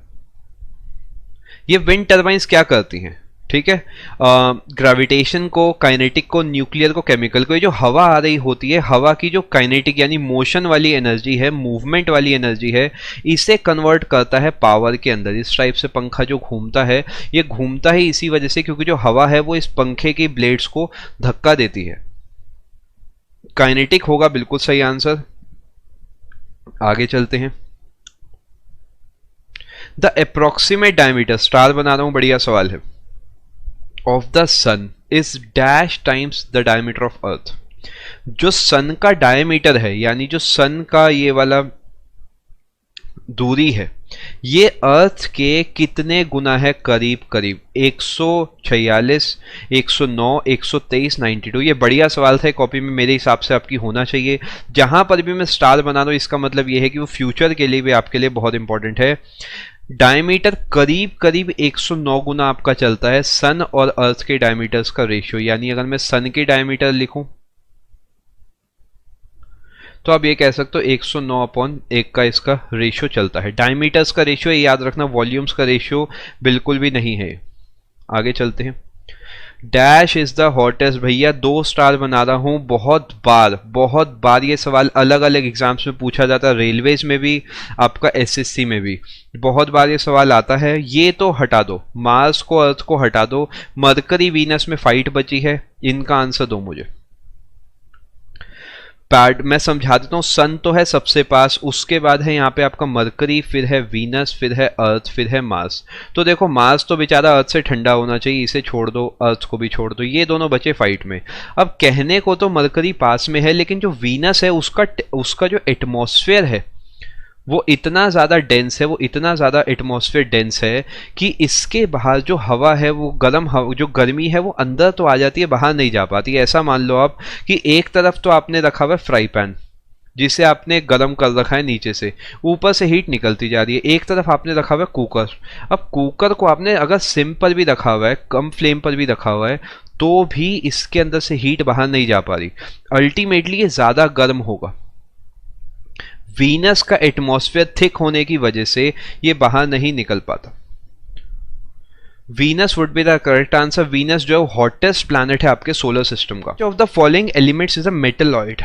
B: ये विंड टर्बाइंस क्या करती हैं, ठीक है, ग्रेविटेशन को, काइनेटिक को, न्यूक्लियर को, केमिकल को। ये जो हवा आ रही होती है, हवा की जो काइनेटिक यानी मोशन वाली एनर्जी है, मूवमेंट वाली एनर्जी है, इसे कन्वर्ट करता है पावर के अंदर। इस टाइप से पंखा जो घूमता है, ये घूमता ही इसी वजह से क्योंकि जो हवा है वो इस पंखे की ब्लेड्स को धक्का देती है। काइनेटिक होगा बिल्कुल सही आंसर। आगे चलते हैं। द अप्रोक्सीमेट डायमीटर, स्टार बना रहा हूं, बढ़िया सवाल है, of the sun is dash times the diameter of earth. जो सन का डायमीटर है यानी जो सन का ये वाला दूरी है, ये अर्थ के कितने गुना है? करीब करीब 146, 109, 123, 92। ये बढ़िया सवाल था, कॉपी में मेरे हिसाब से आपकी होना चाहिए। जहां पर भी मैं स्टार बना रहा हूं इसका मतलब ये है कि वो फ्यूचर के लिए भी आपके लिए बहुत इंपॉर्टेंट है। डायमीटर करीब करीब 109 गुना आपका चलता है सन और अर्थ के डायमीटर्स का रेशियो। यानी अगर मैं सन के डायमीटर लिखूं तो आप ये कह सकते हो 109/1 का इसका रेशियो चलता है। डायमीटर्स का रेशियो याद रखना, वॉल्यूम्स का रेशियो बिल्कुल भी नहीं है। आगे चलते हैं। डैश इज द हॉटेस्ट, भैया 2 स्टार बना रहा हूं। बहुत बार ये सवाल अलग अलग एग्जाम्स में पूछा जाता है, रेलवेज में भी, आपका एसएससी में भी बहुत बार ये सवाल आता है। ये तो हटा दो, मार्स को अर्थ को हटा दो, मरकरी वीनस में फाइट बची है, इनका आंसर दो मुझे। मैं समझा देता हूँ। सन तो है सबसे पास, उसके बाद है यहाँ पे आपका मरकरी, फिर है वीनस, फिर है अर्थ, फिर है मार्स। तो देखो मार्स तो बेचारा अर्थ से ठंडा होना चाहिए, इसे छोड़ दो, अर्थ को भी छोड़ दो, ये दोनों बचे फाइट में। अब कहने को तो मरकरी पास में है, लेकिन जो वीनस है उसका जो एटमॉस्फेयर है वो इतना ज़्यादा डेंस है, वो इतना ज़्यादा एटमॉस्फेयर डेंस है कि इसके बाहर जो हवा है वो जो गर्मी है वो अंदर तो आ जाती है, बाहर नहीं जा पाती। ऐसा मान लो आप कि एक तरफ तो आपने रखा हुआ है फ्राई पैन जिसे आपने गर्म कर रखा है नीचे से, ऊपर से हीट निकलती जा रही है। एक तरफ आपने रखा हुआ है कुकर। अब कुकर को आपने अगर सिम पर भी रखा हुआ है, कम फ्लेम पर भी रखा हुआ है, तो भी इसके अंदर से हीट बाहर नहीं जा पा रही। अल्टीमेटली ये ज़्यादा गर्म होगा। वीनस का एटमॉस्फेयर थिक होने की वजह से ये बाहर नहीं निकल पाता। Venus would be the correct answer. Venus जो है हॉटेस्ट प्लैनेट है आपके सोलर सिस्टम का। Of the following elements is a metalloid.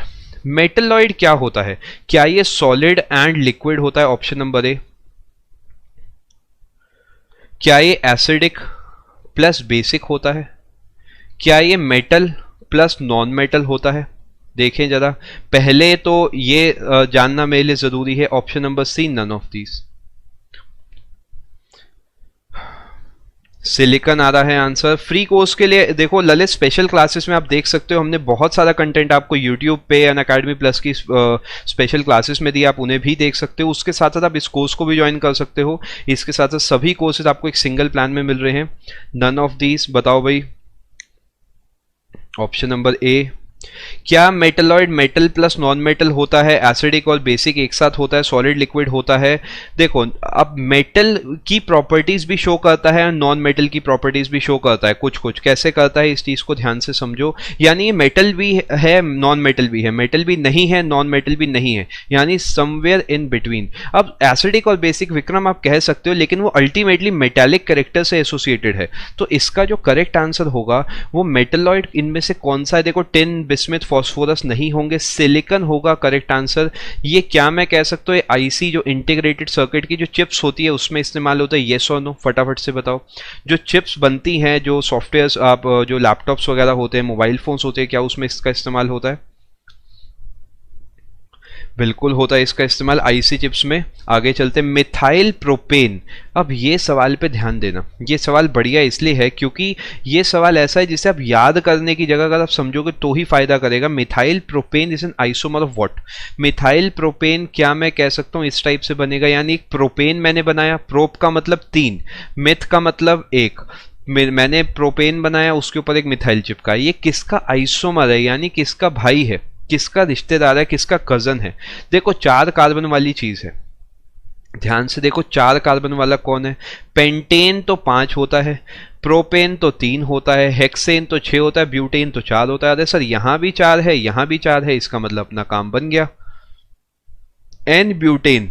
B: Metalloid क्या होता है? क्या ये सॉलिड एंड लिक्विड होता है? Option number A. क्या ये एसिडिक प्लस बेसिक होता है? क्या ये मेटल प्लस नॉन मेटल होता है? देखें जरा, पहले तो ये जानना मेरे लिए जरूरी है। Option number C, none of these. Silicon आ रहा है आंसर। फ्री कोर्स के लिए देखो ललित स्पेशल क्लासेस में आप देख सकते हो, हमने बहुत सारा कंटेंट आपको यूट्यूब पे अनअकैडमी प्लस की स्पेशल क्लासेस में दिया, आप उन्हें भी देख सकते हो। उसके साथ साथ आप इस कोर्स को भी ज्वाइन कर सकते हो। इसके साथ साथ सभी कोर्सेज आपको एक सिंगल प्लान में मिल रहे हैं। नन ऑफ दीज बताओ भाई। Option number A. क्या metalloid metal plus non metal होता है? एसिडिक और बेसिक एक साथ होता है? सॉलिड लिक्विड होता है? देखो अब मेटल की प्रॉपर्टीज भी शो करता है, नॉन मेटल की प्रॉपर्टीज भी शो करता है। कुछ कुछ कैसे करता है इस चीज को ध्यान से समझो। यानी ये मेटल भी है, नॉन मेटल भी है, मेटल भी नहीं है, नॉन मेटल भी नहीं है, यानी समवेयर इन बिटवीन। अब एसिडिक और बेसिक विक्रम आप कह सकते हो, लेकिन वो अल्टीमेटली मेटालिक कैरेक्टर से एसोसिएटेड है। तो इसका जो करेक्ट आंसर होगा वो मेटलॉइड इनमें से कौन सा है? देखो टिन, बिस्मिथ, फास्फोरस नहीं होंगे, सिलिकॉन होगा करेक्ट आंसर। ये क्या मैं कह सकता हूँ, ये आईसी जो इंटीग्रेटेड सर्किट की जो चिप्स होती है उसमें इस्तेमाल होता है, येस और नो, फटाफट से बताओ। जो चिप्स बनती हैं, जो सॉफ्टवेयर आप जो लैपटॉप्स वगैरह होते हैं, मोबाइल फोन्स होते हैं, क्या उसमें इसका इस्तेमाल होता है? बिल्कुल होता है इसका इस्तेमाल आईसी चिप्स में। आगे चलते, मिथाइल प्रोपेन। अब ये सवाल पे ध्यान देना, ये सवाल बढ़िया इसलिए है क्योंकि ये सवाल ऐसा है जिसे आप याद करने की जगह अगर आप समझोगे तो ही फायदा करेगा। Methyl propane is an isomer of what? Methyl propane क्या मैं कह सकता हूँ इस टाइप से बनेगा, यानी एक प्रोपेन मैंने बनाया, प्रोप का मतलब 3, मिथ का मतलब 1, मैंने प्रोपेन बनाया, उसके ऊपर एक मिथाइल चिपका, ये किसका आइसोमर है, यानी किसका भाई है, किसका रिश्तेदार है, किसका कजन है? देखो 4 कार्बन वाली चीज है, ध्यान से देखो 4 कार्बन वाला कौन है? पेंटेन तो 5 होता है, प्रोपेन तो 3 होता है, हेक्सेन तो 6 होता है, ब्यूटेन तो 4 होता है। अरे सर यहां भी 4 है, यहां भी 4 है, इसका मतलब अपना काम बन गया, एन ब्यूटेन,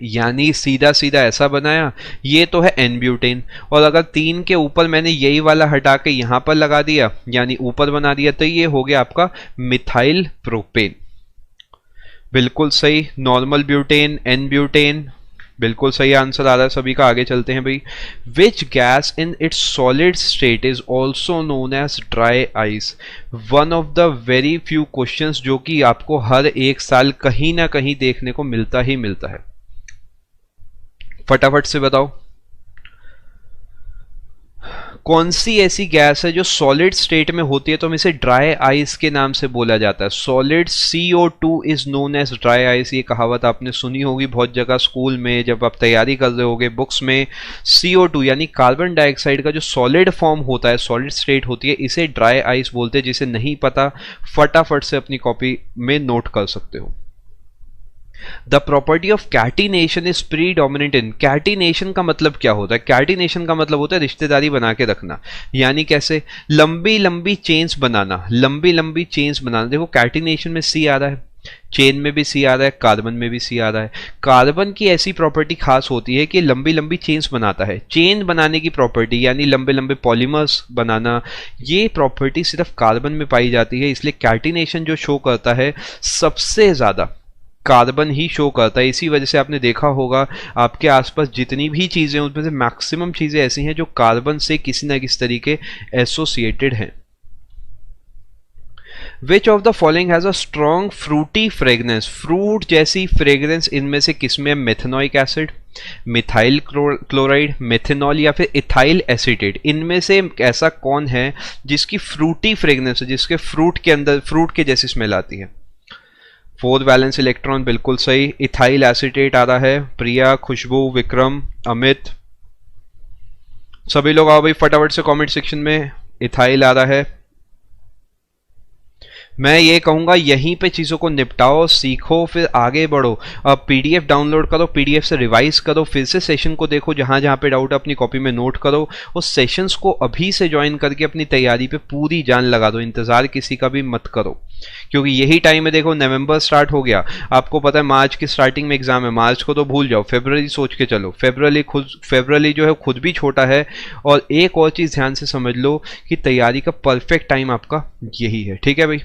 B: यानी सीधा सीधा ऐसा बनाया, ये तो है एन ब्यूटेन। और अगर 3 के ऊपर मैंने यही वाला हटा के यहां पर लगा दिया, यानी ऊपर बना दिया, तो ये हो गया आपका मिथाइल प्रोपेन। बिल्कुल सही, नॉर्मल ब्यूटेन, एन ब्यूटेन, बिल्कुल सही आंसर आ रहा है सभी का। आगे चलते हैं भाई। Which gas in its solid state is also known as dry ice? One of the very few questions जो कि आपको हर एक साल कहीं ना कहीं देखने को मिलता ही मिलता है, फटाफट से बताओ कौन सी ऐसी गैस है जो सॉलिड स्टेट में होती है तो हम इसे ड्राई आइस के नाम से बोला जाता है। Solid CO2 is known as dry ice, ये कहावत आपने सुनी होगी बहुत जगह, स्कूल में जब आप तैयारी कर रहे होगे बुक्स में। CO2 यानी कार्बन डाइऑक्साइड का जो सॉलिड फॉर्म होता है, सॉलिड स्टेट होती है, इसे ड्राई आइस बोलते हैं। जिसे नहीं पता फटाफट से अपनी कॉपी में नोट कर सकते हो। The property of catenation is predominant in. Catenation का मतलब क्या होता है? कैटिनेशन का मतलब होता है रिश्तेदारी बना के रखना, यानी कैसे? लंबी लंबी चेन्स बनाना, लंबी लंबी चेन्स बनाना। देखो कैटिनेशन में सी आ रहा है, चेन में भी सी आ रहा है, कार्बन में भी सी आ रहा है। कार्बन की ऐसी प्रॉपर्टी खास होती है कि लंबी लंबी चेन्स बनाता है। चेन बनाने की प्रॉपर्टी यानी लंबे लंबे पॉलीमर्स बनाना, ये प्रॉपर्टी सिर्फ कार्बन में पाई जाती है। इसलिए कैटिनेशन जो शो करता है सबसे ज्यादा कार्बन ही शो करता है। इसी वजह से आपने देखा होगा आपके आसपास जितनी भी चीजें उनमें से मैक्सिमम चीजें ऐसी हैं जो कार्बन से किसी ना किसी तरीके एसोसिएटेड हैं। Which of the following has a strong fruity fragrance? Fruit जैसी फ्रेग्रेंस इनमें से किसमें? Methanoic acid, methyl chloride, methanol या फिर इथाइल एसीटेट। इनमें से ऐसा कौन है जिसकी फ्रूटी फ्रेग्रेंस है, जिसके फ्रूट के अंदर फ्रूट के जैसी स्मेल आती है? 4 वैलेंस इलेक्ट्रॉन, बिल्कुल सही। इथाइल एसीटेट आ रहा है। प्रिया, खुशबू, विक्रम, अमित, सभी लोग आओ भाई फटाफट से कमेंट सेक्शन में। इथाइल आ रहा है। मैं ये कहूंगा यहीं पे चीजों को निपटाओ, सीखो, फिर आगे बढ़ो। अब पीडीएफ डाउनलोड करो, पीडीएफ से रिवाइज करो, फिर से सेशन को देखो, जहां जहां पे डाउट अपनी कॉपी में नोट करो। उस सेशंस को अभी से ज्वाइन करके अपनी तैयारी पे पूरी जान लगा दो। इंतजार किसी का भी मत करो, क्योंकि यही टाइम है। देखो नवंबर स्टार्ट हो गया, आपको पता है मार्च की स्टार्टिंग में एग्जाम है। मार्च को तो भूल जाओ, फरवरी सोच के चलो। फरवरी जो है खुद भी छोटा है। और एक और चीज ध्यान से समझ लो कि तैयारी का परफेक्ट टाइम आपका यही है, ठीक है भाई।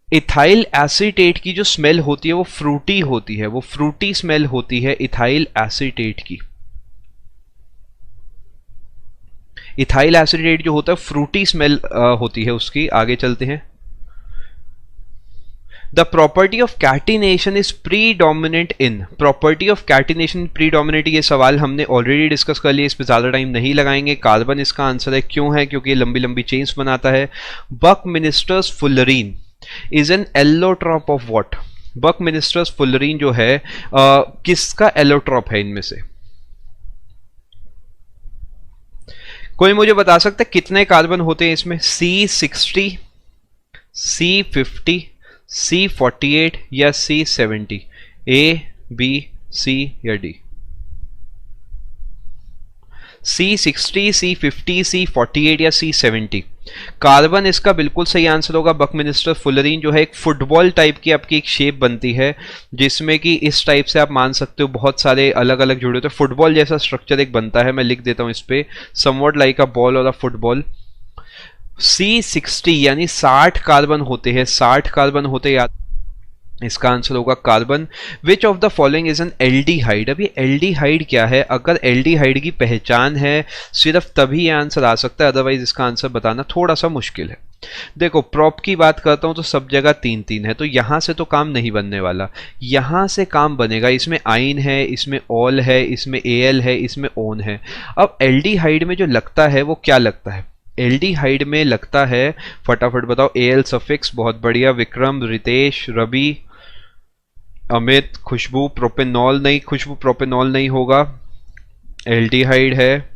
B: इथाइल एसीटेट की जो स्मेल होती है वो फ्रूटी होती है, वो फ्रूटी स्मेल होती है इथाइल एसीटेट की। इथाइल एसीटेट जो होता है फ्रूटी स्मेल होती है उसकी। आगे चलते हैं। The property of catenation is predominant in. Property of catenation predominant, ये सवाल हमने ऑलरेडी डिस्कस कर लिया, इस पर ज्यादा टाइम नहीं लगाएंगे। कार्बन इसका आंसर है। क्यों है? क्योंकि ये लंबी लंबी चेन्स बनाता है। Buckminster's fullerene is an allotrope of what? Buckminster's fullerene जो है किसका एलोट्रॉप है इनमें से? कोई मुझे बता सकता है कितने कार्बन होते हैं इसमें? C60, C50, C48 या C70? A, B, C या D? C60, C50, C48 या C70? कार्बन इसका बिल्कुल सही आंसर होगा। बकमिनिस्टर फुलरीन जो है एक फुटबॉल टाइप की आपकी एक शेप बनती है, जिसमें कि इस टाइप से आप मान सकते हो बहुत सारे अलग अलग जुड़े होते हैं। फुटबॉल जैसा स्ट्रक्चर एक बनता है, मैं लिख देता हूं इस पे, समवॉट लाइक अ बॉल और अ फुटबॉल। C60 यानी 60 कार्बन होते हैं, 60 कार्बन होते हैं, इसका आंसर होगा carbon. Which of the following is an aldehyde. अब ये एल्डिहाइड क्या है, अगर एल्डिहाइड की पहचान है सिर्फ तभी ये आंसर आ सकता है, अदरवाइज इसका आंसर बताना थोड़ा सा मुश्किल है। देखो प्रॉप की बात करता हूं तो सब जगह 3-3 है, तो यहां से तो काम नहीं बनने वाला, यहां से काम बनेगा। इसमें आइन है, इसमें ऑल है, इसमें एल है, इसमें ओन है। अब एल्डिहाइड में जो लगता है वो क्या लगता है, एल्डिहाइड में लगता है, फटाफट बताओ, एल सफिक्स, बहुत बढ़िया विक्रम, रितेश, रवि, अमित, खुशबू, प्रोपेनॉल नहीं, खुशबू प्रोपेनॉल नहीं होगा, एल्डिहाइड है,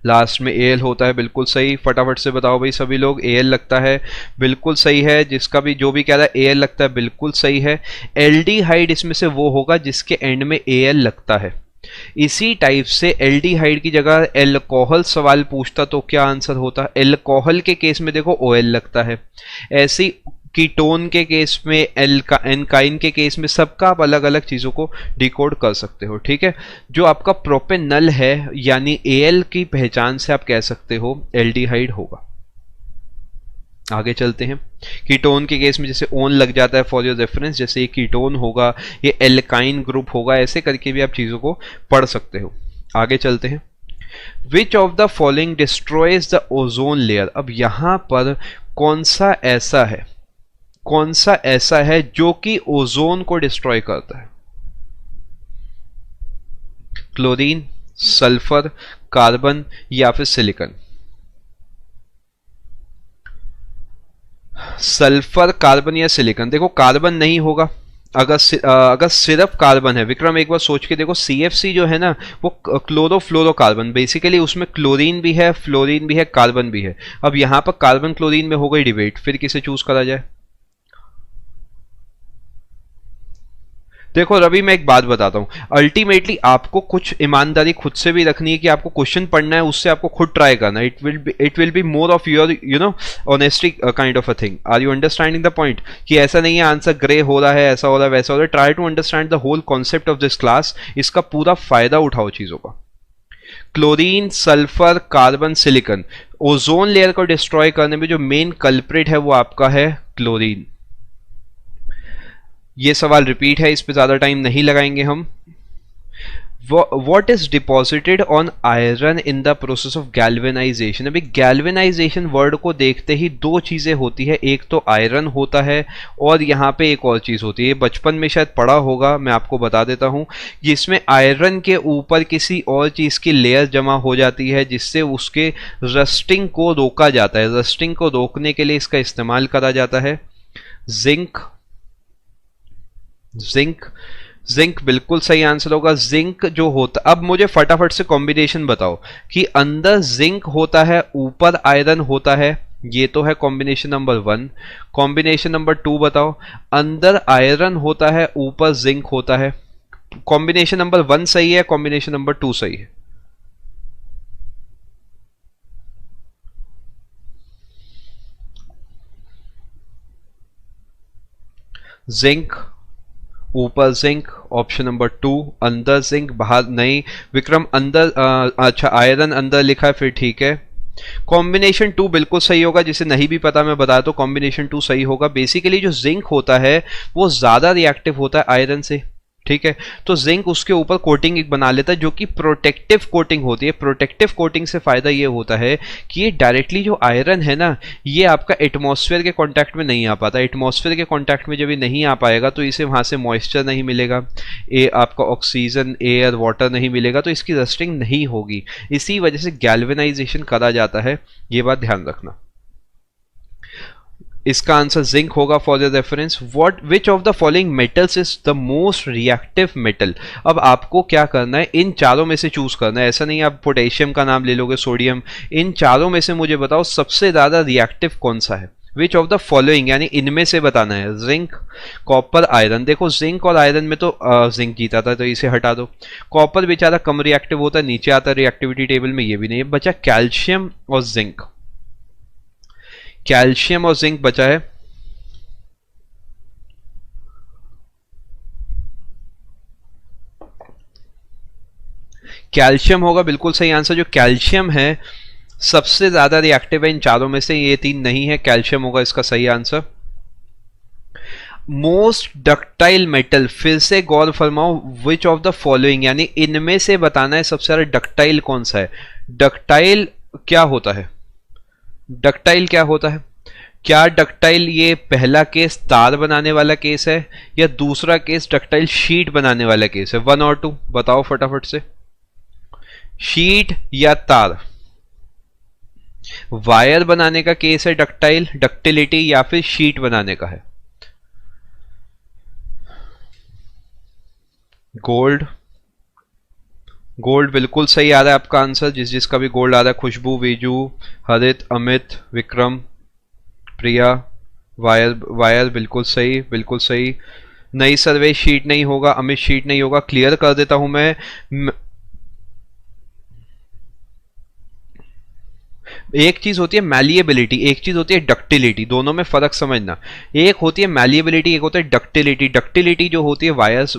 B: लास्ट में एल होता है, बिल्कुल सही। फटाफट से बताओ भाई सभी लोग, एल लगता है, बिल्कुल सही है। जिसका भी जो भी कह रहा है एल लगता है, बिल्कुल सही है। एल्डिहाइड इसमें से वो होगा जिसके एंड में एल लगता है। इसी टाइप से एल्डिहाइड की जगह एल्कोहल सवाल पूछता तो क्या आंसर होता, एल्कोहल के केस में देखो ओएल लगता है, ऐसी कीटोन के केस में एल्काइन के केस में, सबका आप अलग अलग चीजों को डिकोड कर सकते हो, ठीक है। जो आपका प्रोपेनल है यानी एल की पहचान से आप कह सकते हो एल्डिहाइड होगा। आगे चलते हैं, कीटोन के केस में जैसे ओन लग जाता है फॉर योर रेफरेंस, जैसे ये कीटोन होगा, ये एल्काइन ग्रुप होगा, ऐसे करके भी आप चीजों को पढ़ सकते हो। आगे चलते हैं, विच of the following destroys the ozone layer. अब यहां पर कौन सा ऐसा है जो कि ओजोन को डिस्ट्रॉय करता है, क्लोरीन, सल्फर, कार्बन या फिर सिलिकॉन। सल्फर, कार्बन या सिलिकॉन। देखो कार्बन नहीं होगा, अगर सिर्फ कार्बन है, विक्रम एक बार सोच के देखो, CFC जो है ना वो क्लोरोफ्लोरोकार्बन, बेसिकली उसमें क्लोरीन भी है, फ्लोरीन भी है, कार्बन भी है। अब यहां पर कार्बन क्लोरीन में हो गई डिबेट, फिर किसे चूज करा जाए। देखो रवि मैं एक बात बताता हूं, अल्टीमेटली आपको कुछ ईमानदारी खुद से भी रखनी है कि आपको क्वेश्चन पढ़ना है, उससे आपको खुद ट्राई करना है। It will be more of your honesty kind of a thing. Are you understanding the point, कि ऐसा नहीं है आंसर ग्रे हो रहा है, ऐसा हो रहा है, वैसा हो रहा है। Try to understand the whole concept of this class, इसका पूरा फायदा उठाओ चीजों का। Chlorine, sulphur, carbon, silicon, ozone layer को डिस्ट्रॉय करने में जो मेन कल्प्रिट है वो आपका है क्लोरीन। ये सवाल रिपीट है, इस पे ज्यादा टाइम नहीं लगाएंगे हम। What is deposited on iron in the process of galvanization। अभी galvanization वर्ड को देखते ही दो चीजें होती है, एक तो आयरन होता है और यहाँ पे एक और चीज होती है, बचपन में शायद पढ़ा होगा, मैं आपको बता देता हूँ। जिसमें आयरन के ऊपर किसी और चीज की लेयर जमा हो जाती है जिससे उसके रस्टिंग को रोका जाता है। रस्टिंग को रोकने के लिए इसका इस्तेमाल करा जाता है जिंक बिल्कुल सही आंसर होगा। जिंक जो होता, अब मुझे फटाफट से कॉम्बिनेशन बताओ कि अंदर जिंक होता है, ऊपर आयरन होता है, ये तो है कॉम्बिनेशन नंबर 1। कॉम्बिनेशन नंबर 2 बताओ, अंदर आयरन होता है, ऊपर जिंक होता है। कॉम्बिनेशन नंबर 1 सही है, कॉम्बिनेशन नंबर 2 सही है। जिंक, ऊपर जिंक, ऑप्शन नंबर 2। अंदर जिंक, बाहर नहीं। विक्रम अंदर, अच्छा आयरन अंदर लिखा है, फिर ठीक है। कॉम्बिनेशन 2 बिल्कुल सही होगा, जिसे नहीं भी पता मैं बता, तो कॉम्बिनेशन 2 सही होगा। बेसिकली जो जिंक होता है वो ज्यादा रिएक्टिव होता है आयरन से, ठीक है। तो जिंक उसके ऊपर कोटिंग एक बना लेता है जो कि प्रोटेक्टिव कोटिंग होती है। प्रोटेक्टिव कोटिंग से फायदा ये होता है कि ये डायरेक्टली जो आयरन है ना, ये आपका एटमॉस्फेयर के कांटेक्ट में नहीं आ पाता। एटमॉस्फेयर के कांटेक्ट में जब ये नहीं आ पाएगा तो इसे वहां से मॉइस्चर नहीं मिलेगा, आपका ऑक्सीजन, एयर, वाटर नहीं मिलेगा, तो इसकी रस्टिंग नहीं होगी। इसी वजह से गैल्वेनाइजेशन करा जाता है, ये बात ध्यान रखना। इसका आंसर जिंक होगा for the reference. Which of the following metals is the most reactive metal. अब आपको क्या करना है, इन चारों में से चूज करना है। ऐसा नहीं आप पोटेशियम का नाम ले लोगे, सोडियम, इन चारों में से मुझे बताओ सबसे ज्यादा रिएक्टिव कौन सा है। विच ऑफ द फॉलोइंग, यानी इनमें से बताना है। Zinc, copper, iron. देखो जिंक और आयरन में तो जिंक जीता था, तो इसे हटा दो। कॉपर बेचारा कम रिएक्टिव होता है, नीचे आता है रिएक्टिविटी टेबल में, ये भी नहीं है। बचा कैल्शियम और जिंक। कैल्शियम और जिंक बचा है। कैल्शियम होगा बिल्कुल सही आंसर। जो कैल्शियम है सबसे ज्यादा रिएक्टिव है इन चारों में से, ये तीन नहीं है, कैल्शियम होगा इसका सही आंसर। मोस्ट डक्टाइल मेटल, फिर से गौर फरमाओ, विच ऑफ द फॉलोइंग, यानी इनमें से बताना है सबसे ज्यादा डक्टाइल कौन सा है। डक्टाइल क्या होता है, डक्टाइल क्या होता है? क्या डक्टाइल ये पहला केस तार बनाने वाला केस है, या दूसरा केस डक्टाइल शीट बनाने वाला केस है? 1 और 2 बताओ फटाफट से। शीट या तार? वायर बनाने का केस है डक्टाइल, डक्टिलिटी, या फिर शीट बनाने का है? गोल्ड, गोल्ड बिल्कुल सही आ रहा है आपका आंसर, जिस जिसका भी गोल्ड आ रहा है। खुशबू, वीजू, हरित, अमित, विक्रम, प्रिया, वायर, वायर बिल्कुल सही, बिल्कुल सही। नई सर्वे शीट नहीं होगा, अमित शीट नहीं होगा। क्लियर कर देता हूं मैं, एक चीज होती है मैलिएबिलिटी, एक चीज होती है डक्टिलिटी, दोनों में फर्क समझना। एक होती है मैलिएबिलिटी, एक होता है डक्टिलिटी। डक्टिलिटी जो होती है वायर्स,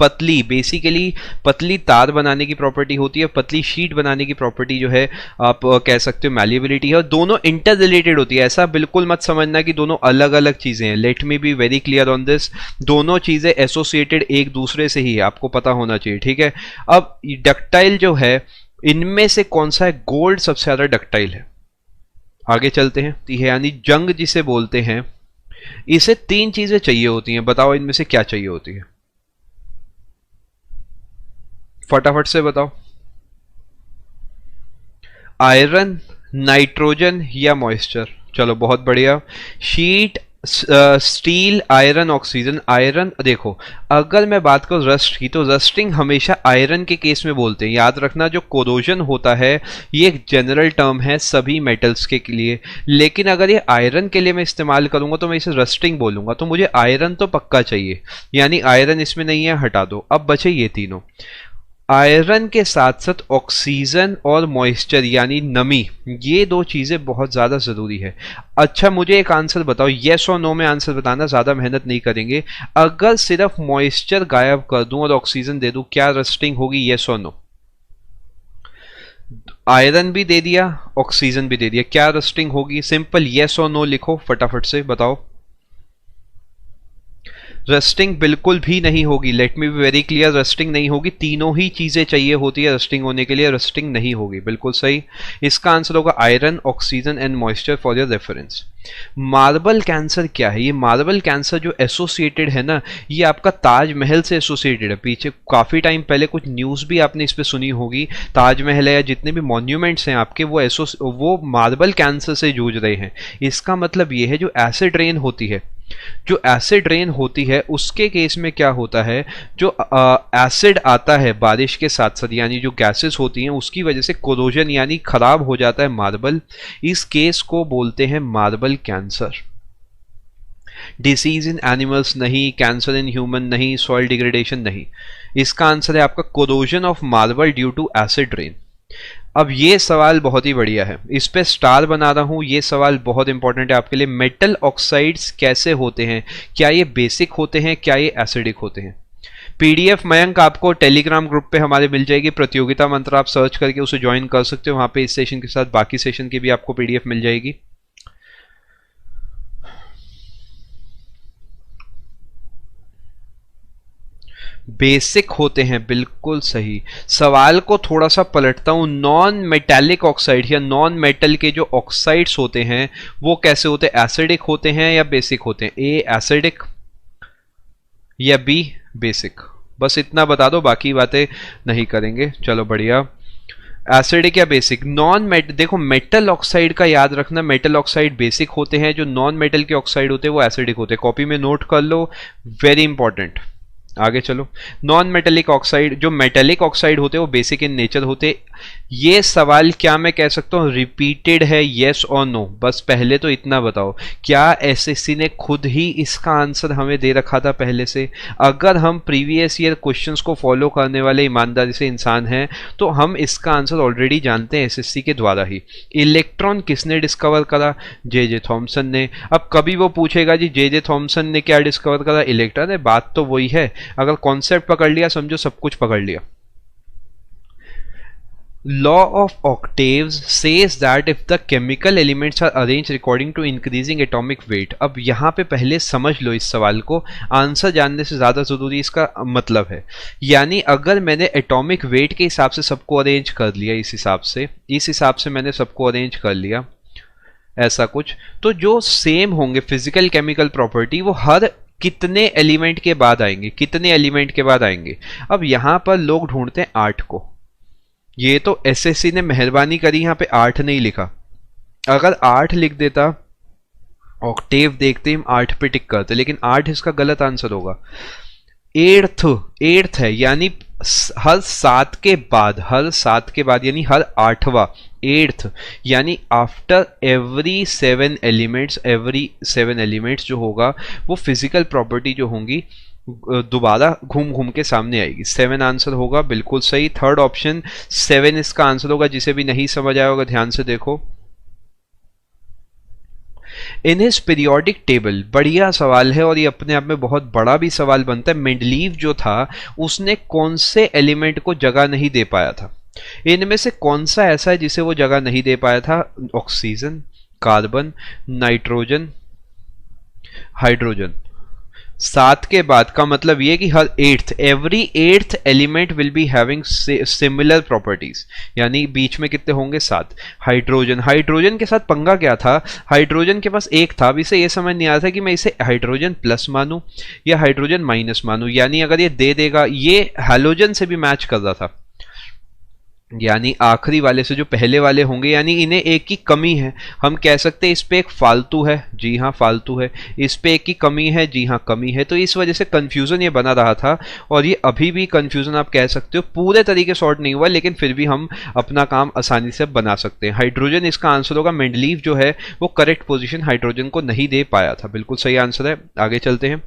B: पतली, बेसिकली पतली तार बनाने की प्रॉपर्टी होती है। पतली शीट बनाने की प्रॉपर्टी जो है आप कह सकते हो मैलिएबिलिटी है, और दोनों इंटर रिलेटेड होती है। ऐसा बिल्कुल मत समझना कि दोनों अलग अलग चीजें हैं। Let me be very clear on this, दोनों चीजें एसोसिएटेड एक दूसरे से ही है, आपको पता होना चाहिए, ठीक है। अब डक्टाइल जो है, इनमें से कौन सा है? गोल्ड सबसे ज्यादा डक्टाइल है। आगे चलते हैं, यानी जंग जिसे बोलते हैं, इसे तीन चीजें चाहिए होती हैं, बताओ इनमें से क्या चाहिए होती है? फटाफट से बताओ। आयरन, नाइट्रोजन या मॉइस्चर? चलो बहुत बढ़िया। Sheet, steel, iron, oxygen. Iron, देखो अगर मैं बात करूं रस्ट की, तो रस्टिंग हमेशा आयरन के केस में बोलते हैं। याद रखना, जो कोरोजन होता है ये एक जनरल टर्म है सभी मेटल्स के लिए, लेकिन अगर ये आयरन के लिए मैं इस्तेमाल करूंगा तो मैं इसे रस्टिंग बोलूंगा। तो मुझे आयरन तो पक्का चाहिए, यानी आयरन इसमें नहीं है, हटा दो। अब बचे ये तीनों। आयरन के साथ साथ ऑक्सीजन और मॉइस्चर यानी नमी, ये दो चीजें बहुत ज्यादा जरूरी है। अच्छा मुझे एक आंसर बताओ, येस और नो में आंसर बताना, ज्यादा मेहनत नहीं करेंगे। अगर सिर्फ मॉइस्चर गायब कर दूं और ऑक्सीजन दे दूं, क्या रस्टिंग होगी? येस और नो? आयरन भी दे दिया, ऑक्सीजन भी दे दिया, क्या रस्टिंग होगी? सिंपल येस और नो लिखो फटाफट से, बताओ। रस्टिंग बिल्कुल भी नहीं होगी। Let me be very clear, rusting नहीं होगी। तीनों ही चीजें चाहिए होती है रस्टिंग होने के लिए, रस्टिंग नहीं होगी। बिल्कुल सही, इसका आंसर होगा iron, oxygen and moisture for your reference. Marble cancer क्या है? ये मार्बल कैंसर जो एसोसिएटेड है ना, ये आपका ताजमहल से एसोसिएटेड है। पीछे काफी टाइम पहले कुछ न्यूज भी आपने इस पे सुनी होगी। ताजमहल है या जितने भी मॉन्यूमेंट्स हैं आपके, वो मार्बल कैंसर से जूझ रहे हैं। इसका मतलब ये है, जो एसिड रेन होती है, जो एसिड रेन होती है उसके केस में क्या होता है, जो एसिड आता है बारिश के साथ साथ, यानी जो गैसेस होती हैं उसकी वजह से कोरोजन यानी खराब हो जाता है मार्बल। इस केस को बोलते हैं marble cancer. Disease in animals नहीं, कैंसर इन ह्यूमन नहीं, सॉइल डिग्रेडेशन नहीं। इसका आंसर है आपका corrosion of marble due to acid rain. अब ये सवाल बहुत ही बढ़िया है, इस पे स्टार बना रहा हूं। ये सवाल बहुत इंपॉर्टेंट है आपके लिए। मेटल ऑक्साइड्स कैसे होते हैं? क्या ये बेसिक होते हैं, क्या ये एसिडिक होते हैं? पीडीएफ मयंक आपको टेलीग्राम ग्रुप पे हमारे मिल जाएगी। प्रतियोगिता मंत्र आप सर्च करके उसे ज्वाइन कर सकते हो। वहां पे इस सेशन के साथ बाकी सेशन की भी आपको पीडीएफ मिल जाएगी। बेसिक होते हैं, बिल्कुल सही। सवाल को थोड़ा सा पलटता हूं, नॉन मेटेलिक ऑक्साइड या नॉन मेटल के जो ऑक्साइड्स होते हैं वो कैसे होते हैं? एसिडिक होते हैं या बेसिक होते हैं? ए एसिडिक या बी बेसिक? बस इतना बता दो, बाकी बातें नहीं करेंगे। चलो बढ़िया, एसिडिक या बेसिक? नॉन मेटल, देखो मेटल ऑक्साइड का याद रखना, मेटल ऑक्साइड बेसिक होते हैं, जो नॉन मेटल के ऑक्साइड होते हैं वो एसिडिक होते हैं। कॉपी में नोट कर लो, वेरी इंपॉर्टेंट। आगे चलो, नॉन मेटेलिक ऑक्साइड, जो मेटेलिक ऑक्साइड होते हैं वो बेसिक इन नेचर होते। ये सवाल क्या मैं कह सकता हूं रिपीटेड है, येस और नो? बस पहले तो इतना बताओ, क्या एसएससी ने खुद ही इसका आंसर हमें दे रखा था पहले से? अगर हम प्रीवियस ईयर क्वेश्चंस को फॉलो करने वाले ईमानदारी से इंसान हैं तो हम इसका आंसर ऑलरेडी जानते हैं एसएससी के द्वारा ही। इलेक्ट्रॉन किसने डिस्कवर करा? जे थॉमसन ने। अब कभी वो पूछेगा जी जे थॉमसन ने क्या डिस्कवर करा? इलेक्ट्रॉन। बात तो वही है, अगर कॉन्सेप्ट पकड़ लिया समझो सब कुछ पकड़ लिया। law of octaves says that if the chemical elements are arranged according to increasing atomic weight। अब यहाँ पे पहले समझ लो इस सवाल को, आंसर जानने से ज़्यादा ज़रूरी इसका मतलब है। यानी अगर मैंने एटॉमिक वेट के हिसाब से सबको अरेंज कर लिया, इस हिसाब से मैंने सबको अरेंज कर लिया ऐसा कुछ, तो जो सेम होंगे फिजिकल केमिकल प्रॉपर्टी वो हर कितने एलिमेंट के बाद आएंगे, अब यहां पर लोग ढूंढते हैं 8 को। ये तो एसएससी ने मेहरबानी करी, यहां पे 8 नहीं लिखा। अगर 8 लिख देता, ऑक्टेव देखते हम 8 पे टिक करते, लेकिन 8 इसका गलत आंसर होगा। एट्थ है, यानी हर 7 के बाद यानी हर 8वां, एट्थ, यानी आफ्टर एवरी 7 एलिमेंट्स जो होगा वो फिजिकल प्रॉपर्टी जो होंगी दोबारा घूम घूम के सामने आएगी। 7 आंसर होगा, बिल्कुल सही। थर्ड ऑप्शन 7 इसका आंसर होगा। जिसे भी नहीं समझ आया होगा ध्यान से देखो। इन हिज पीरियोडिक टेबल, बढ़िया सवाल है और ये अपने आप में बहुत बड़ा भी सवाल बनता है। मेंडलीव जो था उसने कौन से एलिमेंट को जगह नहीं दे पाया था, इनमें से कौन सा ऐसा है जिसे वो जगह नहीं दे पाया था? Oxygen, carbon, nitrogen, hydrogen. 7 के बाद का मतलब ये कि हर every eighth element will be having similar properties, यानी बीच में कितने होंगे? 7। हाइड्रोजन के साथ पंगा क्या था? हाइड्रोजन के पास 1 था। अब इसे ये समझ नहीं आ रहा था कि मैं इसे हाइड्रोजन प्लस मानूं या हाइड्रोजन माइनस मानूं, यानी अगर ये दे देगा, ये हैलोजन से भी मैच कर रहा था, यानी आखिरी वाले से जो पहले वाले होंगे, यानी इन्हें एक की कमी है। हम कह सकते हैं इस पे एक फालतू है, जी हाँ फालतू है, इस पे एक की कमी है, जी हाँ कमी है। तो इस वजह से कंफ्यूजन ये बना रहा था, और ये अभी भी कंफ्यूजन आप कह सकते हो, पूरे तरीके सॉर्ट नहीं हुआ, लेकिन फिर भी हम अपना काम आसानी से बना सकते हैं। हाइड्रोजन इसका आंसर होगा। मेंडलीव जो है वो करेक्ट पोजिशन हाइड्रोजन को नहीं दे पाया था, बिल्कुल सही आंसर है। आगे चलते हैं।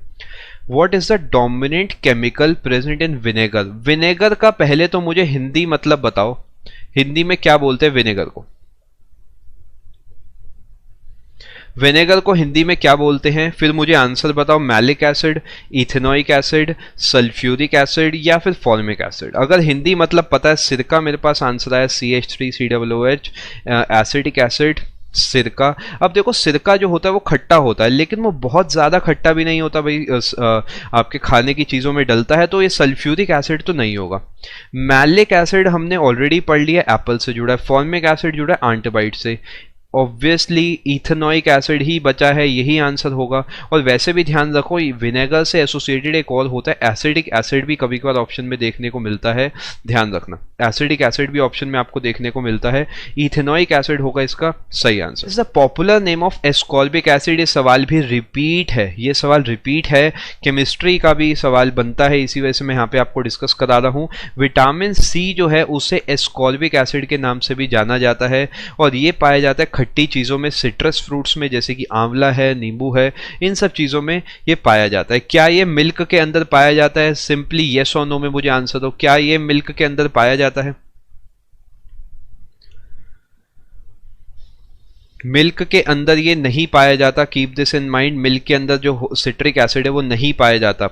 B: What is the dominant chemical present in vinegar? Vinegar का पहले तो मुझे हिंदी मतलब बताओ, हिंदी में क्या बोलते हैं विनेगर को? विनेगर को हिंदी में क्या बोलते हैं? फिर मुझे आंसर बताओ। Malic acid, ethanoic acid, sulphuric acid या फिर फॉर्मिक एसिड। अगर हिंदी मतलब पता है, सिरका मेरे पास आंसर आया CH3COOH, एसिटिक एसिड, सिरका। अब देखो सिरका जो होता है वो खट्टा होता है, लेकिन वो बहुत ज़्यादा खट्टा भी नहीं होता भाई, आपके खाने की चीज़ों में डलता है, तो ये सल्फ्यूरिक एसिड तो नहीं होगा। मैलिक एसिड हमने ऑलरेडी पढ़ लिया, एप्पल से जुड़ा है। फॉर्मिक एसिड जुड़ा है आंटीबाइट से। ऑब्वियसली इथेनोइक एसिड ही बचा है, यही आंसर होगा। और वैसे भी ध्यान रखो, विनेगर से एसोसिएटेड एक और होता है एसिडिक एसिड, भी कभी कभार ऑप्शन में देखने को मिलता है, ध्यान रखना। एसिडिक एसिड भी ऑप्शन में आपको देखने को मिलता है। इथेनोइक एसिड होगा इसका सही answer. Is the popular name of ascorbic acid. ये सवाल भी रिपीट है, ये सवाल रिपीट है, केमिस्ट्री का भी सवाल बनता है, इसी वजह से मैं यहाँ पे आपको डिस्कस करा रहा हूँ। विटामिन सी जो है उसे एस्कॉर्बिक एसिड के नाम से भी जाना जाता है, और ये पाया जाता है खट्टी चीज़ों में, सिट्रस फ्रूट्स में, जैसे कि आंवला है, नींबू है, इन सब चीज़ों में ये पाया जाता है। क्या ये मिल्क के अंदर पाया जाता है? सिंपली येस और नो में मुझे आंसर दो। क्या ये मिल्क के अंदर पाया जाता है? मिल्क के अंदर ये नहीं पाया जाता, keep this in mind. Milk के अंदर जो सिट्रिक एसिड है वो नहीं पाया जाता।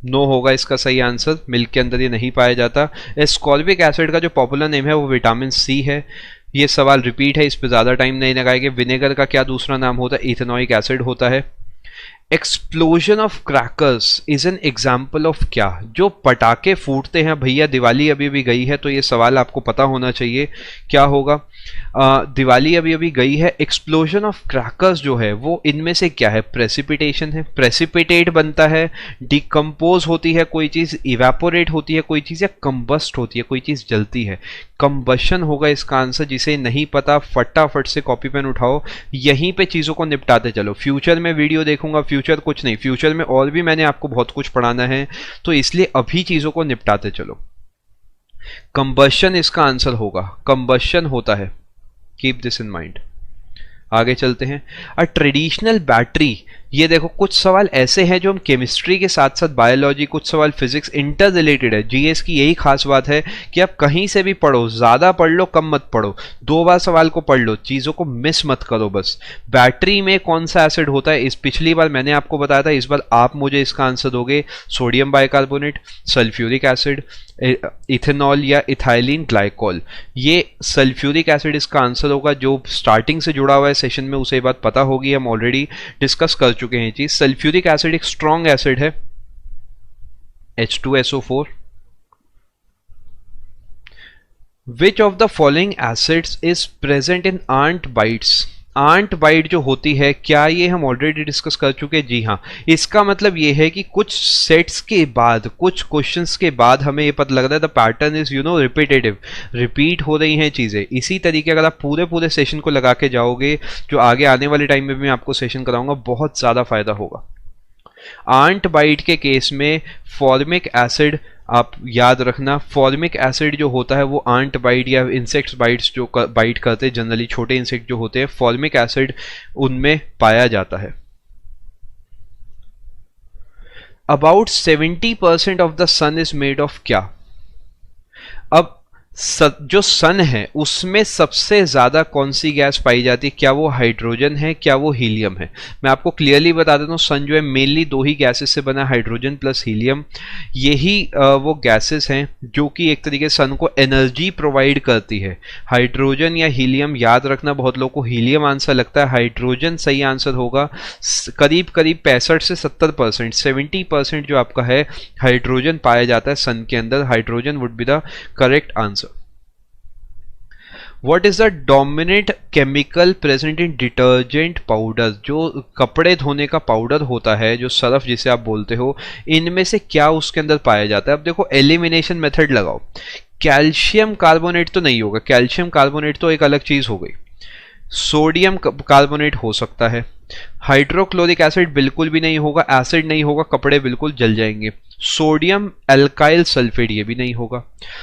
B: नो होगा इसका सही आंसर, मिल्क के अंदर ये नहीं पाया जाता। एस्कॉर्बिक एसिड का जो पॉपुलर नेम है वो विटामिन सी है। ये सवाल रिपीट है, इस पे ज़्यादा टाइम नहीं लगाएंगे। विनेगर का क्या दूसरा नाम होता है? इथेनोइक एसिड होता है। Explosion of crackers is an example of क्या? जो पटाखे फूटते हैं भैया, दिवाली अभी अभी गई है तो ये सवाल आपको पता होना चाहिए, क्या होगा? दिवाली अभी अभी गई है, एक्सप्लोजन ऑफ क्रैकर्स जो है वो इनमें से क्या है? प्रेसिपिटेशन है, प्रेसिपिटेट बनता है, डिकम्पोज होती है कोई चीज़, इवेपोरेट होती है कोई चीज़, या कंबस्ट होती है कोई चीज़, जलती है। कंबशन होगा इसका आंसर। जिसे नहीं पता फटाफट से कॉपी पेन उठाओ, यहीं पे चीज़ों को निपटाते चलो। फ्यूचर में वीडियो देखूंगा, फ्यूचर कुछ नहीं, फ्यूचर में और भी मैंने आपको बहुत कुछ पढ़ाना है, तो इसलिए अभी चीज़ों को निपटाते चलो। कंबशन इसका आंसर होगा, कंबशन होता है, कीप दिस इन माइंड। आगे चलते हैं। अ ट्रेडिशनल बैटरी, ये देखो कुछ सवाल ऐसे हैं जो हम केमिस्ट्री के साथ साथ बायोलॉजी, कुछ सवाल फिजिक्स, इंटर रिलेटेड है। जीएस की यही खास बात है कि आप कहीं से भी पढ़ो, ज्यादा पढ़ लो कम मत पढ़ो, 2 बार सवाल को पढ़ लो, चीजों को मिस मत करो बस। बैटरी में कौन सा एसिड होता है, इस पिछली बार मैंने आपको बताया था, इस बार आप मुझे इसका आंसर दोगे। Sodium bicarbonate, sulphuric acid, ethanol या इथाइलिन ग्लाइकोल। ये सल्फ्यूरिक एसिड इसका आंसर होगा। जो स्टार्टिंग से जुड़ा हुआ है सेशन में उसे बात पता होगी, हम ऑलरेडी डिस्कस कर चुके हैं चीज। सल्फ्यूरिक एसिड एक स्ट्रॉन्ग एसिड है, H2SO4। Which of the following acids is present in ant bites. Ant bite जो होती है, क्या ये हम ऑलरेडी डिस्कस कर चुके हैं? जी हाँ। इसका मतलब ये है कि कुछ सेट्स के बाद, कुछ क्वेश्चंस के बाद हमें ये पता लग रहा है the pattern is repetitive, repeat हो रही हैं चीजें। इसी तरीके अगर आप पूरे पूरे सेशन को लगा के जाओगे, जो आगे आने वाले टाइम में भी मैं आपको सेशन कराऊंगा, बहुत ज्यादा फायदा होगा। आंट बाइट के केस में फॉर्मिक एसिड, आप याद रखना, फॉर्मिक एसिड जो होता है वो आंट बाइट या इंसेक्ट्स बाइट्स जो बाइट करते हैं, जनरली छोटे इंसेक्ट जो होते हैं, फॉर्मिक एसिड उनमें पाया जाता है। About 70% of the sun is made of क्या। अब जो सन है उसमें सबसे ज्यादा कौन सी गैस पाई जाती है? क्या वो हाइड्रोजन है, क्या वो हीलियम है? मैं आपको क्लियरली बता देता हूँ, सन जो है मेनली 2 ही गैसेस से बना, हाइड्रोजन प्लस हीलियम। यही वो गैसेस हैं जो कि एक तरीके से सन को एनर्जी प्रोवाइड करती है। हाइड्रोजन या हीलियम, याद रखना, बहुत लोगों को हीलियम आंसर लगता है, हाइड्रोजन सही आंसर होगा। करीब करीब 65 से 70%, 70% जो आपका है हाइड्रोजन पाया जाता है सन के अंदर। Hydrogen would be the correct answer. What is the dominant chemical present in detergent powder? जो कपड़े धोने का पाउडर होता है, जो सरफ जिसे आप बोलते हो, इनमें से क्या उसके अंदर पाया जाता है? अब देखो एलिमिनेशन मेथड लगाओ। कैल्शियम कार्बोनेट तो नहीं होगा, कैल्शियम कार्बोनेट तो एक अलग चीज हो गई। सोडियम कार्बोनेट हो सकता है। हाइड्रोक्लोरिक एसिड बिल्कुल भी नहीं होगा, एसिड नहीं होगा, कपड़े बिल्कुल जल जाएंगे। सोडियम एल्काइल सल्फेट ये भी नहीं होगा।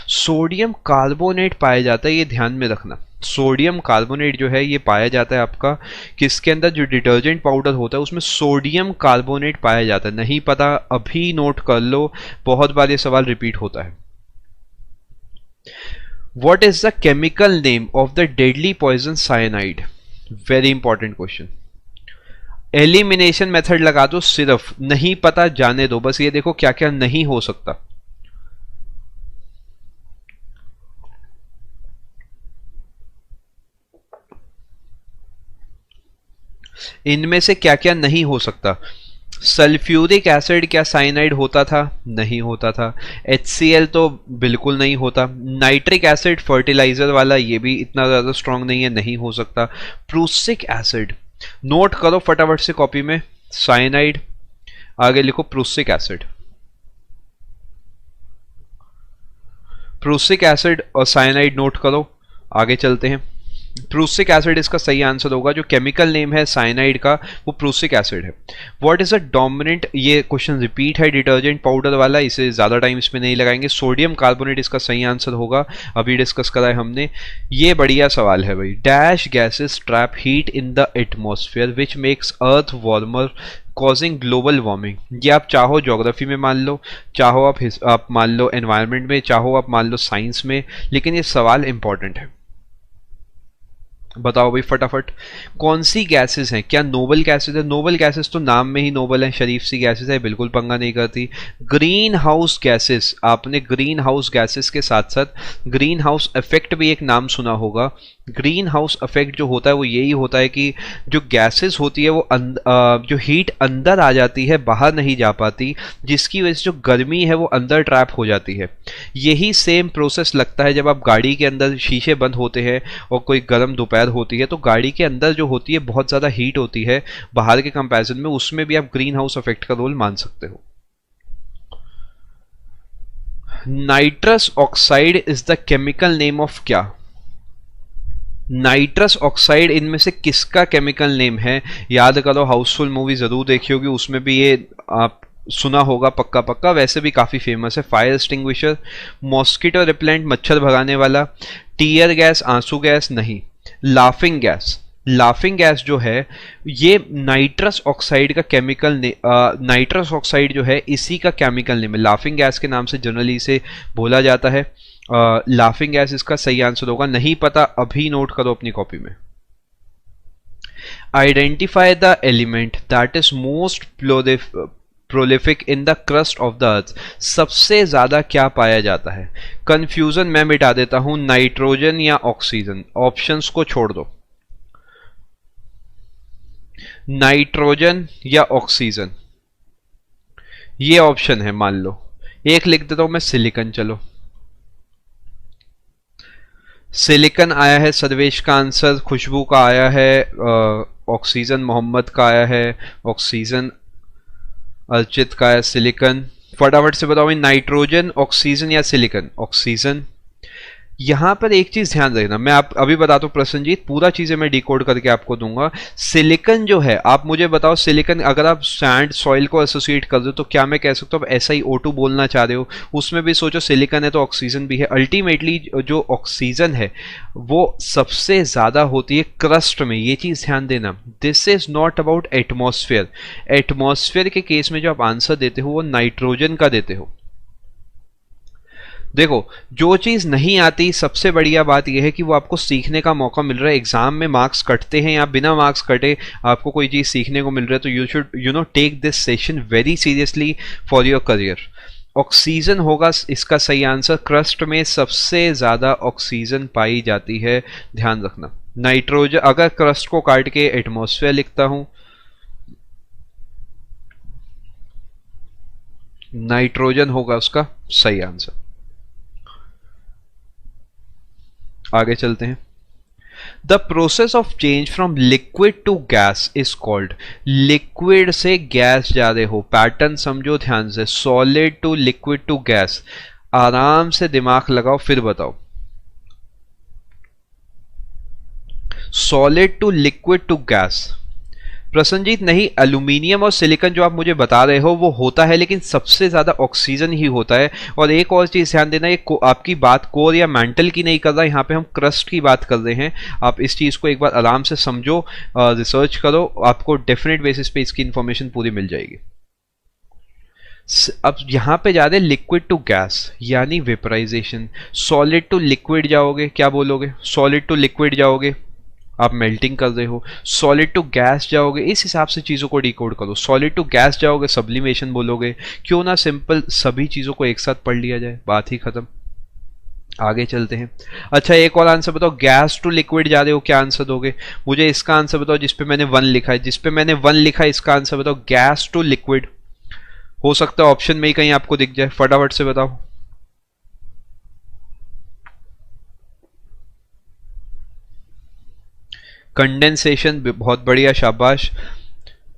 B: सोडियम कार्बोनेट पाया जाता है, ये ध्यान में रखना। सोडियम कार्बोनेट जो है ये पाया जाता है आपका किसके अंदर? जो डिटर्जेंट पाउडर होता है उसमें सोडियम कार्बोनेट पाया जाता है। नहीं पता अभी नोट कर लो, बहुत बार ये सवाल रिपीट होता है। What is the chemical name of the deadly poison cyanide? Very important question. Elimination method लगा दो, सिर्फ नहीं पता जाने दो, बस ये देखो क्या क्या नहीं हो सकता। इनमें से क्या क्या नहीं हो सकता? सल्फ्यूरिक एसिड क्या साइनाइड होता था? नहीं होता था। HCl तो बिल्कुल नहीं होता। नाइट्रिक एसिड फर्टिलाइजर वाला, ये भी इतना ज्यादा स्ट्रांग नहीं है, नहीं हो सकता। प्रूसिक एसिड, नोट करो फटाफट से कॉपी में, साइनाइड, आगे लिखो प्रूसिक एसिड। प्रूसिक एसिड और साइनाइड नोट करो, आगे चलते हैं। प्रूसिक एसिड इसका सही आंसर होगा। जो केमिकल नेम है साइनाइड का वो प्रूसिक एसिड है। व्हाट इज अ डोमिनेंट, ये क्वेश्चन रिपीट है डिटर्जेंट पाउडर वाला, इसे ज्यादा टाइम इसमें नहीं लगाएंगे। सोडियम कार्बोनेट इसका सही आंसर होगा, अभी डिस्कस करा है हमने। ये बढ़िया सवाल है भाई। Dash gases trap heat in the atmosphere which makes earth warmer causing global warming. ये आप चाहो ज्योग्राफी में मान लो, चाहो आप मान लो एनवायरमेंट में, चाहो आप मान लो साइंस में, लेकिन ये सवाल इंपॉर्टेंट है। बताओ भाई फटाफट, कौन सी गैसेस हैं? क्या नोबल गैसेस है? नोबल गैसेस तो नाम में ही नोबल है, शरीफ सी गैसेस है, बिल्कुल पंगा नहीं करती। ग्रीन हाउस गैसेस, आपने ग्रीन हाउस गैसेस के साथ साथ ग्रीन हाउस इफेक्ट भी एक नाम सुना होगा। ग्रीन हाउस इफेक्ट जो होता है वो यही होता है कि जो गैसेस होती है वो जो हीट अंदर आ जाती है, बाहर नहीं जा पाती, जिसकी वजह से जो गर्मी है वो अंदर ट्रैप हो जाती है। यही सेम प्रोसेस लगता है जब आप गाड़ी के अंदर, शीशे बंद होते हैं और कोई गर्म दोपहर होती है तो गाड़ी के अंदर जो होती है बहुत ज़्यादा हीट होती है बाहर के कंपैरिजन में, उसमें भी आप ग्रीन हाउस इफेक्ट का रोल मान सकते हो। Nitrous oxide is the chemical name of क्या? नाइट्रस ऑक्साइड इनमें से किसका केमिकल नेम है? याद करो, हाउसफुल मूवी जरूर देखी होगी, उसमें भी ये आप सुना होगा पक्का पक्का, वैसे भी काफी फेमस है। फायर एक्सटिंग्विशर, मॉस्किटो रिपेलेंट, मच्छर भगाने वाला, टीयर गैस, आंसू गैस, नहीं। लाफिंग गैस, लाफिंग गैस जो है ये नाइट्रस ऑक्साइड का केमिकल नाइट्रस ऑक्साइड जो है इसी का केमिकल नेम है। लाफिंग गैस के नाम से जनरली इसे बोला जाता है। लाफिंग गैस इसका सही आंसर होगा। नहीं पता अभी नोट करो अपनी कॉपी में। Identify the element that is most prolific in the crust of the earth. सबसे ज्यादा क्या पाया जाता है? कंफ्यूजन मैं मिटा देता हूं, नाइट्रोजन या ऑक्सीजन। ऑप्शंस को छोड़ दो, नाइट्रोजन या ऑक्सीजन, ये ऑप्शन है। मान लो एक लिख देता हूं मैं, सिलिकॉन। चलो सिलिकॉन आया है सर्वेश का आंसर, खुशबू का आया है, ऑक्सीजन मोहम्मद का आया है, ऑक्सीजन अर्चित का है, सिलिकॉन। फटाफट से बताओ नाइट्रोजन, ऑक्सीजन या सिलिकॉन? ऑक्सीजन। यहां पर एक चीज ध्यान रखना, मैं आप अभी बताता हूं प्रसन्नजीत, पूरा चीजें मैं डिकोड करके आपको दूंगा। सिलिकॉन जो है, आप मुझे बताओ सिलिकॉन अगर आप सैंड सॉइल को एसोसिएट कर दो तो क्या मैं कह सकता हूं SiO2 बोलना चाह रहे हो? उसमें भी सोचो सिलिकॉन है तो ऑक्सीजन भी है। अल्टीमेटली जो ऑक्सीजन है वो सबसे ज्यादा होती है क्रस्ट में, ये चीज ध्यान देना। This is not about atmosphere. Atmosphere के केस में जो आप आंसर देते हो वो नाइट्रोजन का देते हो। देखो जो चीज नहीं आती, सबसे बढ़िया बात यह है कि वो आपको सीखने का मौका मिल रहा है। एग्जाम में मार्क्स कटते हैं या बिना मार्क्स कटे आपको कोई चीज सीखने को मिल रहा है, तो you should take this session very seriously for your career. Oxygen होगा इसका सही आंसर। क्रस्ट में सबसे ज्यादा ऑक्सीजन पाई जाती है, ध्यान रखना। नाइट्रोजन, अगर क्रस्ट को काट के एटमॉस्फेयर लिखता हूं, नाइट्रोजन होगा उसका सही आंसर। आगे चलते हैं। The process of change from liquid to gas is called. Liquid से गैस जा रहे हो, पैटर्न समझो ध्यान से, solid to liquid to gas. आराम से दिमाग लगाओ फिर बताओ। Solid to liquid to gas. Prasanjit नहीं, एल्यूमिनियम और सिलिकॉन जो आप मुझे बता रहे हो वो होता है, लेकिन सबसे ज्यादा ऑक्सीजन ही होता है। और एक और चीज ध्यान देना, ये आपकी बात कोर या मेंटल की नहीं कर रहा, यहाँ पे हम क्रस्ट की बात कर रहे हैं। आप इस चीज को एक बार आराम से समझो, रिसर्च करो, आपको डेफिनेट बेसिस पे इसकी इंफॉर्मेशन पूरी मिल जाएगी। अब यहां पे जा रहे लिक्विड टू गैस यानी वेपराइजेशन। सॉलिड टू लिक्विड जाओगे, क्या बोलोगे? सॉलिड टू लिक्विड जाओगे, आप मेल्टिंग कर रहे हो। सॉलिड टू गैस जाओगे, इस हिसाब से चीजों को डिकोड करो। सॉलिड टू गैस जाओगे, सब्लिमेशन बोलोगे। क्यों ना सिंपल सभी चीजों को एक साथ पढ़ लिया जाए, बात ही खत्म। आगे चलते हैं। अच्छा एक और आंसर बताओ, गैस टू लिक्विड जा रहे हो, क्या आंसर दोगे? मुझे इसका आंसर बताओ जिसपे मैंने 1 लिखा है, जिसपे मैंने 1 लिखा है इसका आंसर बताओ। गैस टू लिक्विड हो सकता है ऑप्शन में ही कहीं आपको दिख जाए, फटाफट से बताओ। कंडेंसेशन, बहुत बढ़िया, शाबाश।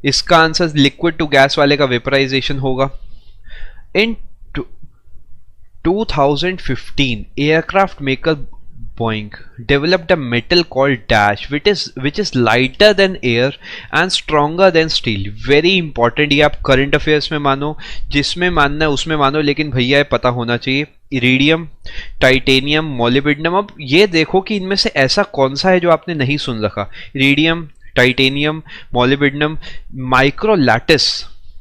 B: इसका आंसर लिक्विड टू गैस वाले का वेपराइजेशन होगा। इन 2015 aircraft maker Boeing developed a metal called dash which is lighter than air and stronger than steel. Very important, ये आप करंट अफेयर्स में मानो, जिसमें मानना है उसमें मानो, लेकिन भैया ये पता होना चाहिए। Iridium, titanium, molybdenum. अब ये देखो कि इनमें से ऐसा कौन सा है जो आपने नहीं सुन रखा। Iridium, titanium, molybdenum, micro lattice.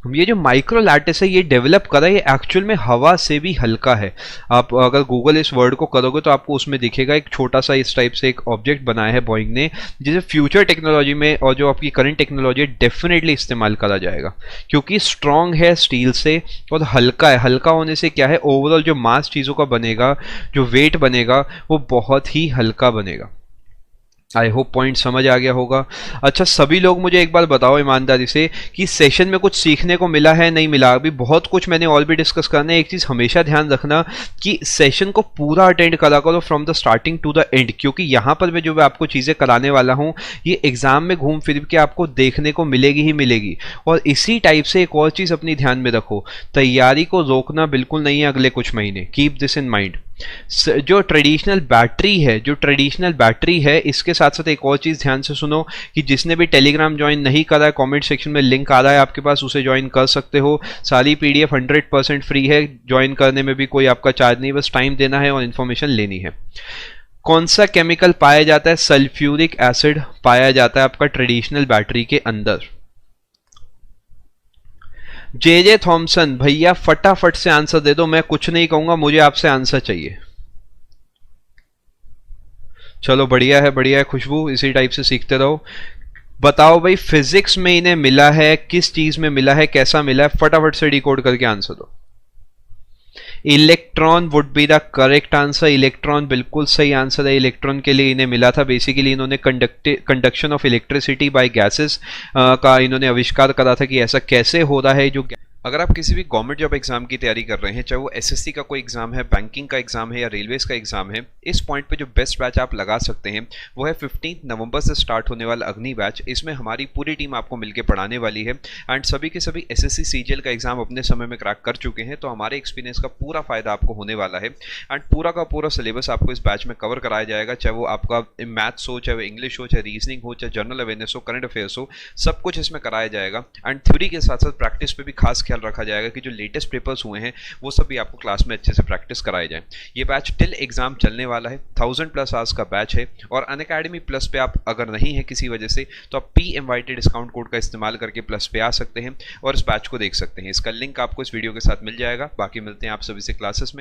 B: ये जो माइक्रो लैटिस है ये डेवलप करा, ये एक्चुअल में हवा से भी हल्का है। आप अगर गूगल इस वर्ड को करोगे तो आपको उसमें दिखेगा एक छोटा सा इस टाइप से एक ऑब्जेक्ट बनाया है बॉइंग ने, जिसे फ्यूचर टेक्नोलॉजी में और जो आपकी करंट टेक्नोलॉजी है डेफिनेटली इस्तेमाल करा जाएगा, क्योंकि स्ट्रॉन्ग है स्टील से और हल्का है। हल्का होने से क्या है, ओवरऑल जो मास चीज़ों का बनेगा, जो वेट बनेगा वो बहुत ही हल्का बनेगा। आई होप पॉइंट समझ आ गया होगा। अच्छा सभी लोग मुझे एक बार बताओ ईमानदारी से कि सेशन में कुछ सीखने को मिला है, नहीं मिला? अभी बहुत कुछ मैंने और भी डिस्कस करना है। एक चीज हमेशा ध्यान रखना कि सेशन को पूरा अटेंड करा करो from the starting to the end, क्योंकि यहाँ पर मैं जो मैं आपको चीजें कराने वाला हूँ ये एग्जाम में घूम फिर के आपको देखने को मिलेगी ही मिलेगी। और इसी टाइप से एक और चीज अपनी ध्यान में रखो, तैयारी को रोकना बिल्कुल नहीं है अगले कुछ महीने। Keep this in mind. जो ट्रेडिशनल बैटरी है इसके साथ साथ एक और चीज ध्यान से सुनो कि जिसने भी टेलीग्राम ज्वाइन नहीं करा है, कमेंट सेक्शन में लिंक आ रहा है आपके पास, उसे ज्वाइन कर सकते हो। सारी पीडीएफ 100% फ्री है, ज्वाइन करने में भी कोई आपका चार्ज नहीं, बस टाइम देना है और इन्फॉर्मेशन लेनी है। कौन सा केमिकल पाया जाता है? सल्फ्यूरिक एसिड पाया जाता है आपका ट्रेडिशनल बैटरी के अंदर। जे थॉमसन, भैया फटाफट से आंसर दे दो, मैं कुछ नहीं कहूंगा, मुझे आपसे आंसर चाहिए। चलो बढ़िया है खुशबू, इसी टाइप से सीखते रहो। बताओ भाई, फिजिक्स में इन्हें मिला है, किस चीज में मिला है, कैसा मिला है? फटाफट से डिकोड करके आंसर दो। Electron would be the correct answer. Electron बिल्कुल सही आंसर है। इलेक्ट्रॉन के लिए इन्हें मिला था। बेसिकली इन्होंने conduction of electricity bye gases का इन्होंने आविष्कार करा था कि ऐसा कैसे हो रहा है। जो अगर आप किसी भी गवर्नमेंट जॉब एग्जाम की तैयारी कर रहे हैं, चाहे वो एसएससी का कोई एग्जाम है, बैंकिंग का एग्जाम है या रेलवेज का एग्जाम है, इस पॉइंट पे जो बेस्ट बैच आप लगा सकते हैं वो है 15 नवंबर से स्टार्ट होने वाला अग्नि बैच। इसमें हमारी पूरी टीम आपको मिलकर पढ़ाने वाली है एंड सभी के सभी एसएससी सीजीएल का एग्जाम अपने समय में क्रैक कर चुके हैं, तो हमारे एक्सपीरियंस का पूरा फायदा आपको होने वाला है एंड पूरा का पूरा सिलेबस आपको इस बैच में कवर कराया जाएगा। चाहे वो आपका मैथ्स हो, चाहे वो इंग्लिश हो, चाहे रीजनिंग हो, चाहे जनरल अवेयरनेस हो, करंट अफेयर्स हो, सब कुछ इसमें कराया जाएगा एंड थ्योरी के साथ साथ प्रैक्टिस पे भी खास ख्याल रखा जाएगा कि जो लेटेस्ट पेपर्स हुए हैं वो सब भी आपको क्लास में अच्छे से प्रैक्टिस कराए जाएं। ये बैच टिल एग्जाम चलने वाला है। 1000+ आवर्स का बैच है और अनअकैडमी प्लस पे आप अगर नहीं है किसी वजह से तो आप PMYT डिस्काउंट कोड का इस्तेमाल करके प्लस पे आ सकते हैं और इस बैच को देख सकते हैं। इसका लिंक आपको इस वीडियो के साथ मिल जाएगा। बाकी मिलते हैं आप सभी से क्लासेस में।